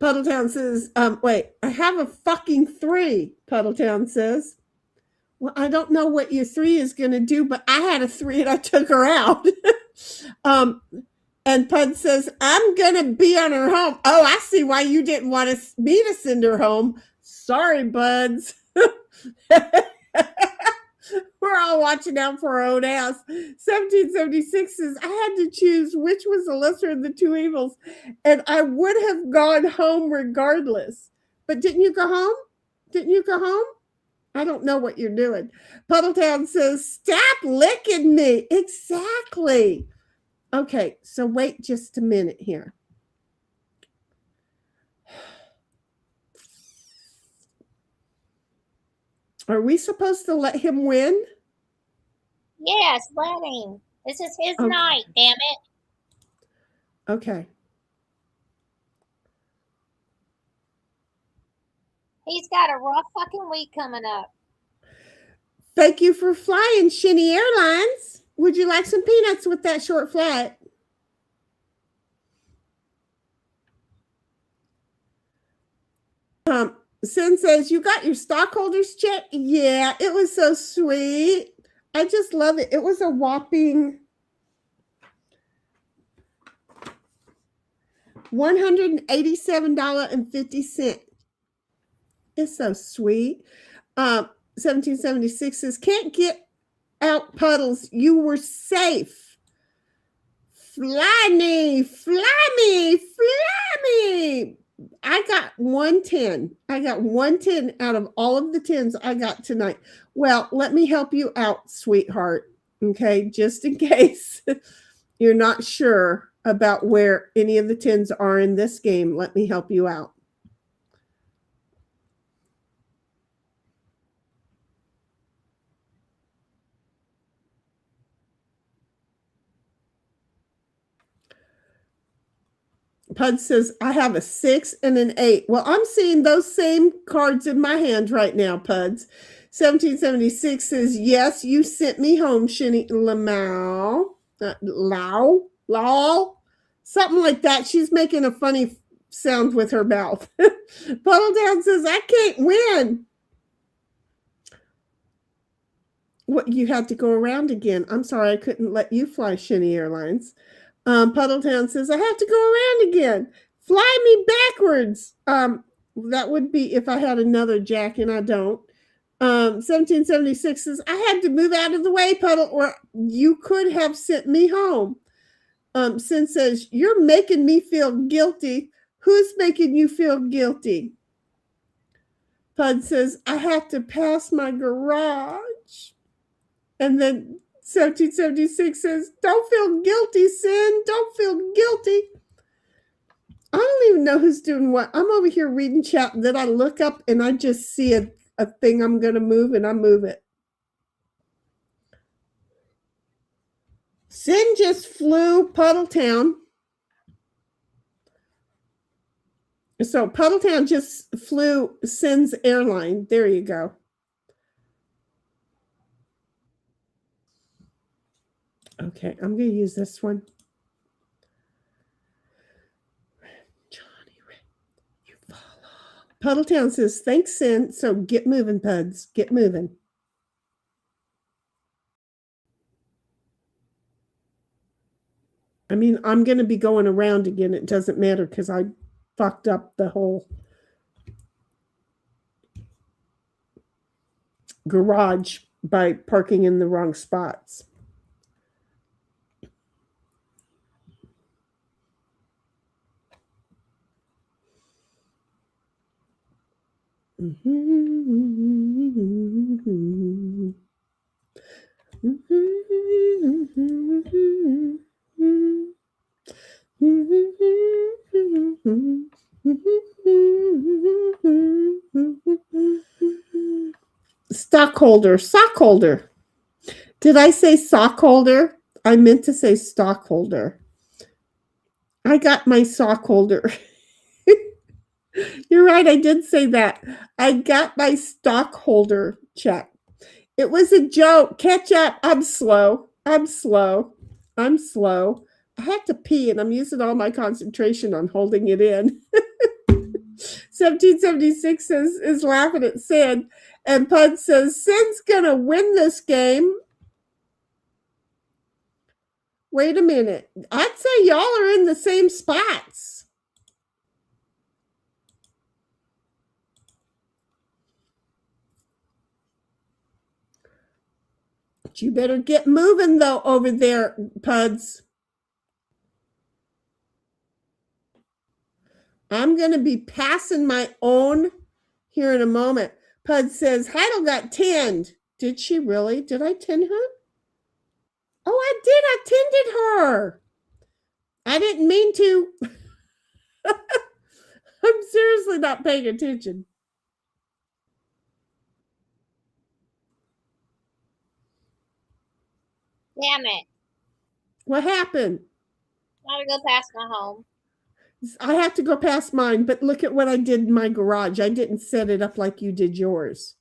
D: Puddletown says, wait, I have a fucking 3, Puddletown says. Well, I don't know what your 3 is going to do, but I had a 3 and I took her out. And Pud says, I'm going to be on her home. Oh, I see why you didn't want me to send her home. Sorry, buds. We're all watching out for our own ass. 1776 says, I had to choose which was the lesser of the two evils, and I would have gone home regardless. But didn't you go home? Didn't you go home? I don't know what you're doing. Puddletown says, stop licking me. Exactly. Okay, so wait just a minute here. Are we supposed to let him win?
E: Yes, let him. This is his night, damn it.
D: Okay.
E: He's got a rough fucking week coming up.
D: Thank you for flying, Shinny Airlines. Would you like some peanuts with that short flight? Sin says, you got your stockholders check? Yeah, it was so sweet. I just love it. It was a whopping $187.50. It's so sweet. 1776 says, can't get out Puddles. You were safe. Fly me, fly me, fly me. I got 110. I got 110 out of all of the 10s I got tonight. Well, let me help you out, sweetheart. Okay, just in case you're not sure about where any of the 10s are in this game, let me help you out. Pud says, I have a 6 and an 8. Well, I'm seeing those same cards in my hand right now, Puds. 1776 says, yes, you sent me home, Shinny Lamau. Lol. Something like that. She's making a funny sound with her mouth. Puddledown says, I can't win. What, you had to go around again. I'm sorry, I couldn't let you fly, Shinny Airlines. Puddletown says, I have to go around again. Fly me backwards. That would be if I had another Jack, and I don't. 1776 says, I had to move out of the way, Puddle, or you could have sent me home. Sin says, you're making me feel guilty. Who's making you feel guilty? Pud says, I have to pass my garage. And then 1776 says, don't feel guilty, Sin. Don't feel guilty. I don't even know who's doing what. I'm over here reading chat, and then I look up and I just see a thing I'm going to move, and I move it. Sin just flew Puddletown. So Puddletown just flew Sin's airline. There you go. Okay, I'm going to use this one. Johnny, you fall off. Puddletown says, thanks, Sin. So get moving, Puds. Get moving. I mean, I'm going to be going around again. It doesn't matter because I fucked up the whole garage by parking in the wrong spots. Stockholder. Did I say sockholder? I meant to say stockholder. I I got my sock holder. You're right, I did say that. I got my stock holder check. It was a joke. Catch up. I'm slow. I'm slow. I'm slow. I had to pee and I'm using all my concentration on holding it in. 1776 is laughing at Sid, and Pudd says, Sid's gonna win this game. Wait a minute. I'd say y'all are in the same spots. But you better get moving, though, over there, Puds. I'm going to be passing my own here in a moment. Pud says, Heidel got tinned. Did she really? Did I tin her? Oh, I did. I tended her. I didn't mean to. I'm seriously not paying attention.
E: Damn it.
D: What happened?
E: I gotta go past my home.
D: I have to go past mine, but look at what I did in my garage. I didn't set it up like you did yours.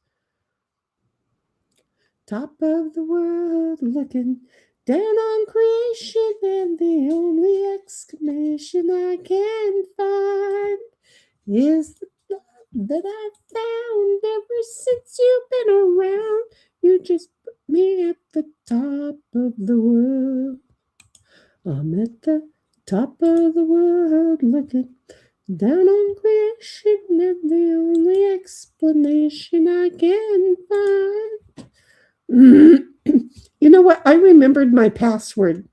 D: Top of the world looking down on creation, and the only exclamation I can find is the love that I've found ever since you've been around. You just put me at the top of the world. I'm at the top of the world looking down on creation, and the only explanation I can find. You know what? I remembered my password.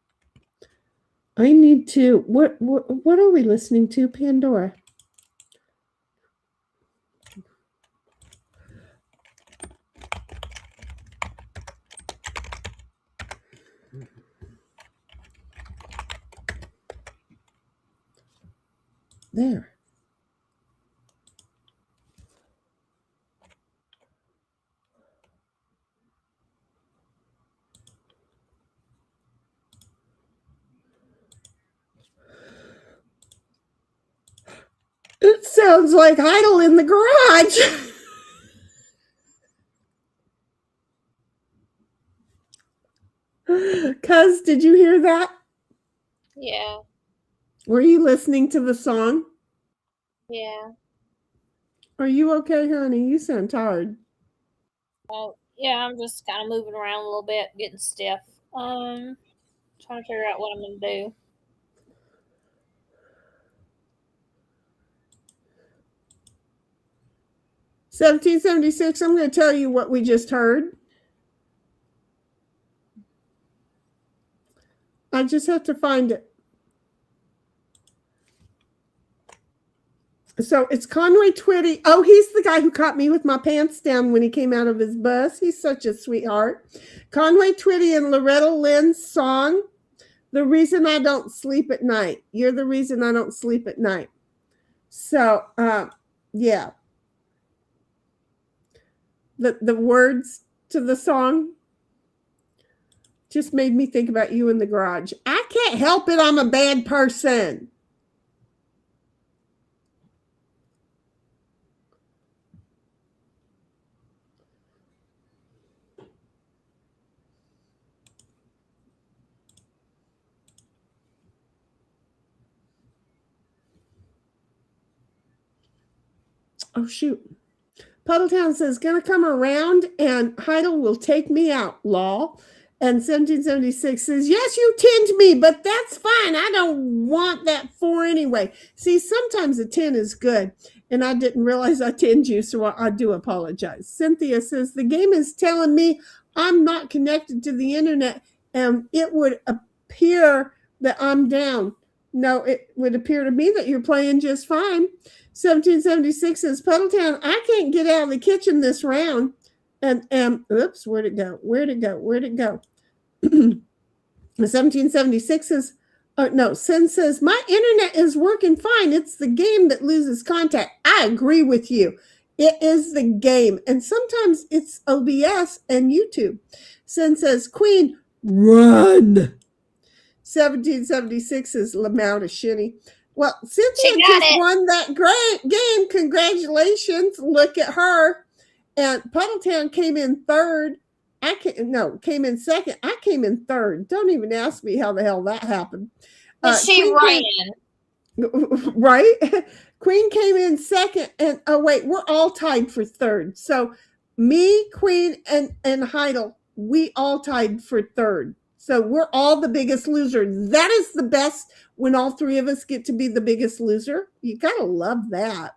D: I need to. What are we listening to, Pandora? There. It sounds like Heidel in the garage. Cuz, did you hear that?
E: Yeah.
D: Were you listening to the song?
E: Yeah.
D: Are you okay, honey? You sound tired.
E: Oh, yeah, I'm just kind of moving around a little bit, getting stiff. Trying to figure out what I'm going to do.
D: $17.76, I'm going to tell you what we just heard. I just have to find it. So it's Conway Twitty. Oh, he's the guy who caught me with my pants down when he came out of his bus. He's such a sweetheart. Conway Twitty and Loretta Lynn's song, The Reason I Don't Sleep at Night. You're the reason I don't sleep at night. So, yeah. The words to the song just made me think about you in the garage. I can't help it. I'm a bad person. Oh, shoot. Puddletown says, gonna come around and Heidel will take me out, lol. And 1776 says, yes, you tinned me, but that's fine. I don't want that for anyway. See, sometimes a tin is good, and I didn't realize I tinned you, so I do apologize. Cynthia says, the game is telling me I'm not connected to the internet, and it would appear that I'm down. No, it would appear to me that you're playing just fine. 1776 says, Puddletown, I can't get out of the kitchen this round. And oops, where'd it go? 1776 says, no, Sin says, my internet is working fine. It's the game that loses contact. I agree with you. It is the game. And sometimes it's OBS and YouTube. Sin says, Queen, run. 1776 is Lamount Shinny. Well, Cynthia
E: She got
D: just
E: it.
D: won that great game. Congratulations. Look at her. And Puddletown came in third. Came in second. I came in third. Don't even ask me how the hell that happened.
E: She ran.
D: Right? Queen came in second, and oh wait, we're all tied for third. So me, Queen, and Heidel, we all tied for third. So we're all the biggest loser. That is the best when all three of us get to be the biggest loser. You gotta love that.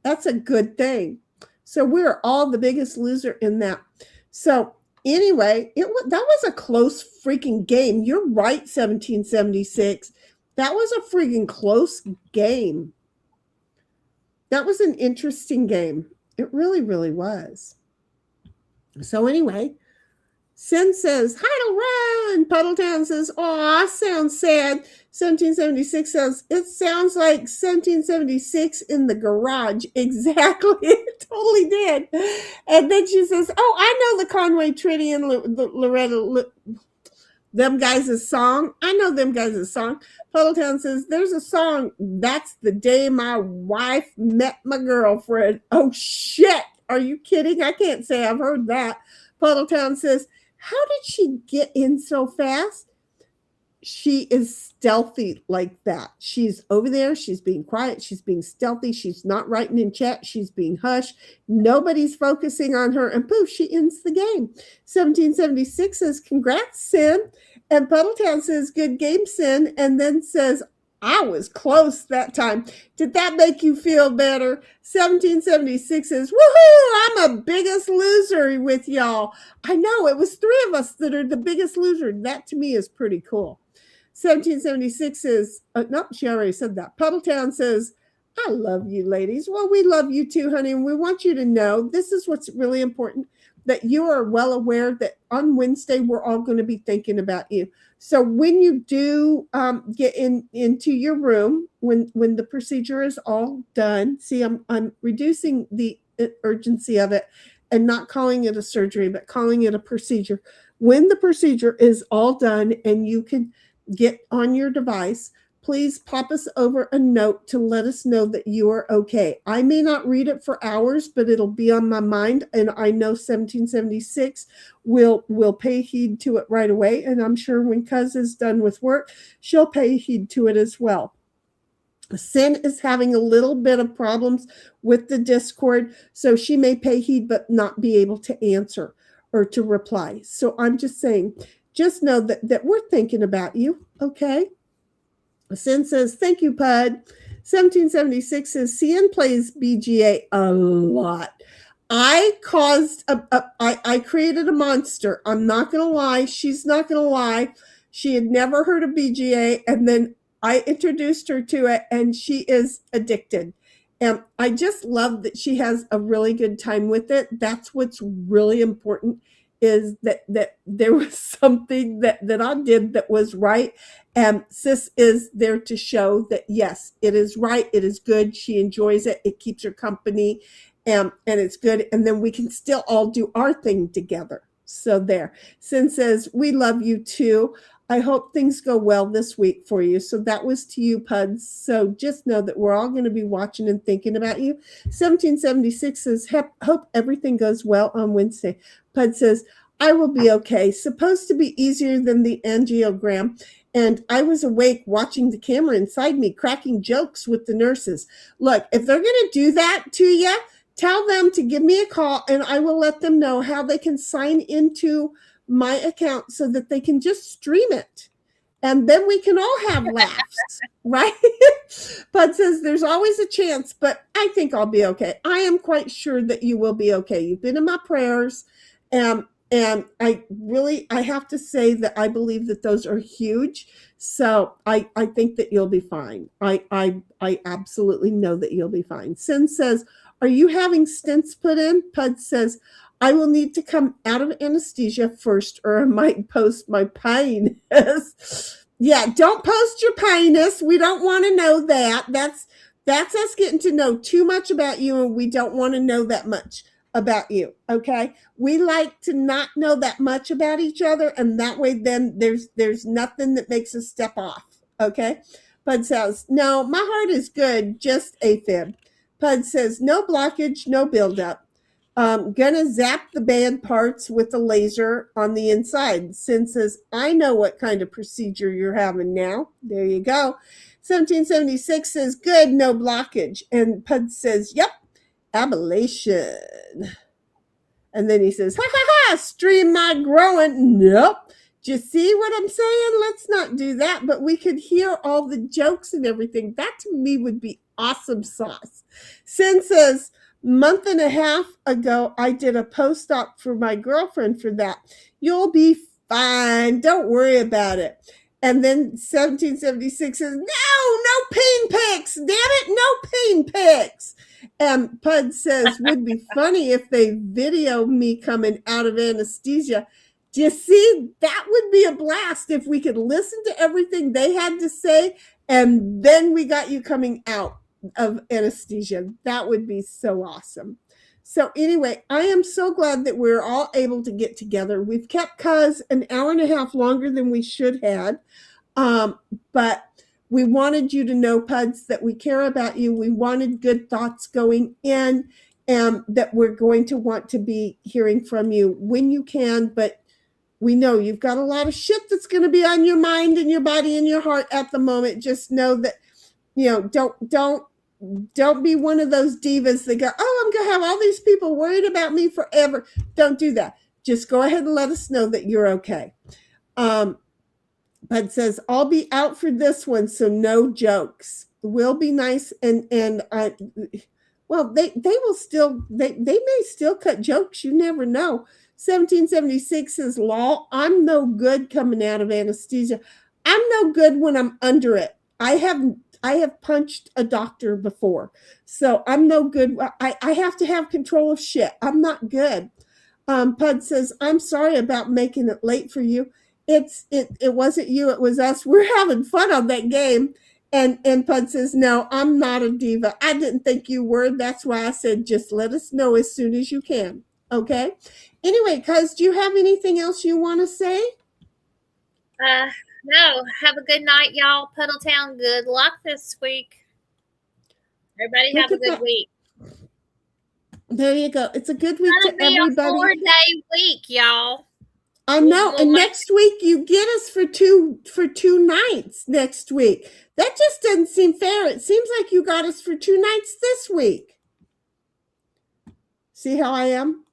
D: That's a good thing. So we're all the biggest loser in that. So anyway, that was a close freaking game. You're right, 1776. That was a freaking close game. That was an interesting game. It really, really was. So anyway, Sin says, Heidel run. Puddletown says, aw, sounds sad. 1776 says, it sounds like 1776 in the garage. Exactly. It totally did. And then she says, oh, I know the Conway, Trinity, and Loretta, them guys' song. I know them guys' song. Puddletown says, there's a song. That's the day my wife met my girlfriend. Oh, shit. Are you kidding? I can't say I've heard that. Puddletown says, how did she get in so fast? She is stealthy like that. She's over there. She's being quiet. She's being stealthy. She's not writing in chat. She's being hushed. Nobody's focusing on her. And poof, she ends the game. 1776 says, congrats, Sin. And Puddletown says, good game, Sin. And then says, I was close that time. Did that make you feel better? 1776 says, woohoo, I'm a biggest loser with y'all. I know, it was three of us that are the biggest loser. That to me is pretty cool. 1776 says, no, she already said that. Puddletown says, I love you, ladies. Well, we love you too, honey. And we want you to know this is what's really important, that you are well aware that on Wednesday, we're all going to be thinking about you. So when you do get into your room, when the procedure is all done, see, I'm reducing the urgency of it and not calling it a surgery, but calling it a procedure. When the procedure is all done and you can get on your device, please pop us over a note to let us know that you are okay. I may not read it for hours, but it'll be on my mind. And I know 1776 will pay heed to it right away. And I'm sure when Cuz is done with work, she'll pay heed to it as well. Sin is having a little bit of problems with the Discord, so she may pay heed but not be able to answer or to reply. So I'm just saying, just know that we're thinking about you, okay? Sin says, thank you, Pudd. 1776 says, CN plays BGA a lot. I created a monster. I'm not going to lie. She's not going to lie. She had never heard of BGA, and then I introduced her to it, and she is addicted. And I just love that she has a really good time with it. That's what's really important, is that there was something that I did that was right. And Sis is there to show that, yes, it is right. It is good. She enjoys it. It keeps her company, and it's good. And then we can still all do our thing together. So there. Sin says, we love you too. I hope things go well this week for you. So that was to you, Puds. So just know that we're all going to be watching and thinking about you. 1776 says, hope everything goes well on Wednesday. Pud says, I will be okay. Supposed to be easier than the angiogram. And I was awake watching the camera inside me, cracking jokes with the nurses. Look, if they're going to do that to you, tell them to give me a call and I will let them know how they can sign into my account so that they can just stream it. And then we can all have laughs, right? Bud says there's always a chance, but I think I'll be okay. I am quite sure that you will be okay. You've been in my prayers. And I have to say that I believe that those are huge. So I think that you'll be fine. I absolutely know that you'll be fine. Sin says, are you having stents put in? Pud says, I will need to come out of anesthesia first, or I might post my painus. Yeah, don't post your painus. We don't want to know that. That's us getting to know too much about you, and we don't want to know that much. about you. Okay. We like to not know that much about each other. And that way, then there's nothing that makes us step off. Okay. Pud says, no, my heart is good. Just AFib. Pud says, no blockage, no buildup. Gonna zap the bad parts with a laser on the inside. Sin says, I know what kind of procedure you're having now. There you go. 1776 says, good, no blockage. And Pud says, yep, ablation. And then he says, ha ha ha, stream my growing. Nope. Do you see what I'm saying? Let's not do that. But we could hear all the jokes and everything. That to me would be awesome sauce. Sin says, month and a half ago, I did a post-op for my girlfriend for that. You'll be fine. Don't worry about it. And then 1776 says, no pain pics. Damn it, no pain pics. And Pud says, would be funny if they video me coming out of anesthesia. Do you see? That would be a blast if we could listen to everything they had to say and then we got you coming out of anesthesia. That would be so awesome. So anyway, I am so glad that we're all able to get together. We've kept Cuz an hour and a half longer than we should have. But we wanted you to know, Puds, that we care about you. We wanted good thoughts going in and that we're going to want to be hearing from you when you can. But we know you've got a lot of shit that's going to be on your mind and your body and your heart at the moment. Just know that, don't be one of those divas that go, oh, I'm going to have all these people worried about me forever. Don't do that. Just go ahead and let us know that you're okay. Bud says, I'll be out for this one, so no jokes. We'll be nice and well, they will still, they may still cut jokes. You never know. 1776 says, law, I'm no good coming out of anesthesia. I'm no good when I'm under it. I have punched a doctor before, so I'm no good. I have to have control of shit. I'm not good. Pud says, I'm sorry about making it late for you. It wasn't you, it was us. We're having fun on that game. And Pud says, no, I'm not a diva. I didn't think you were. That's why I said, just let us know as soon as you can. Okay. Anyway, Cuz, do you have anything else you want to say?
E: No. Have a good night, y'all. Puddletown, good luck this week. Everybody have a good week.
D: There you go. It's a good week to everybody. It's a
E: 4-day week, y'all.
D: I know. And next week you get us for two nights next week. That just doesn't seem fair. It seems like you got us for 2 nights this week. See how I am?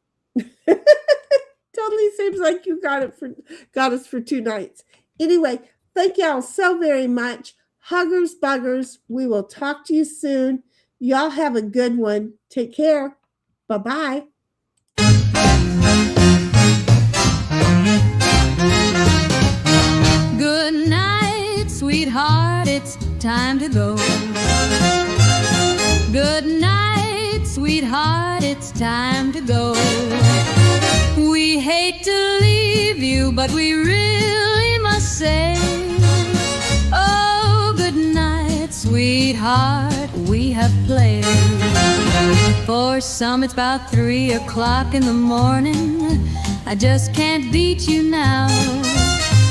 D: Totally seems like you got us for 2 nights. Anyway, thank y'all so very much. Huggers, buggers. We will talk to you soon. Y'all have a good one. Take care. Bye-bye.
C: Good night, sweetheart, it's time to go. Good night, sweetheart, it's time to go. We hate to leave you, but we really must say, oh, good night, sweetheart, we have played. For some it's about 3 o'clock in the morning. I just can't beat you now.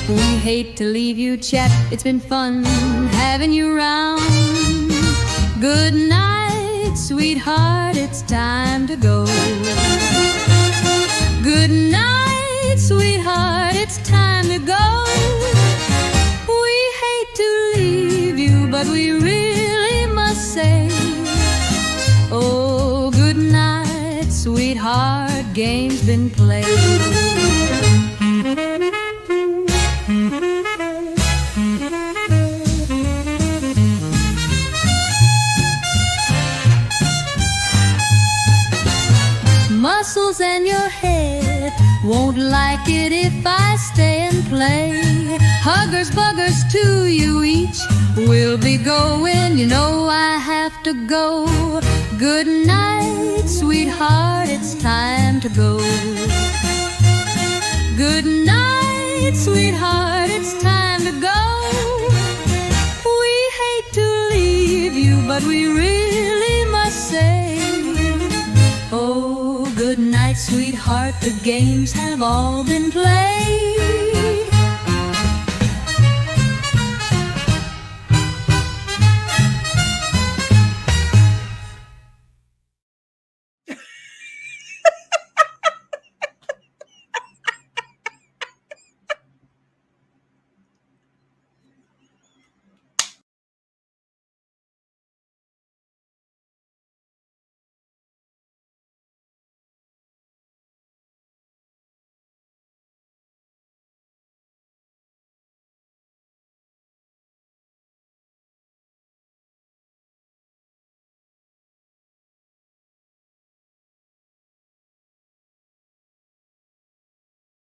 C: We hate to leave you, chat. It's been fun having you round. Good night, sweetheart, it's time to go. Good night, sweetheart, it's time to go. We hate to leave you, but we really must say, oh, good night, sweetheart, game's been played. Muscles and your head won't like it if I stay and play. Huggers, buggers to you each. We'll be going, you know I have to go. Good night, sweetheart, it's time to go. Good night, sweetheart, it's time to go. We hate to leave you, but we really must say, oh, good sweetheart, the games have all been played.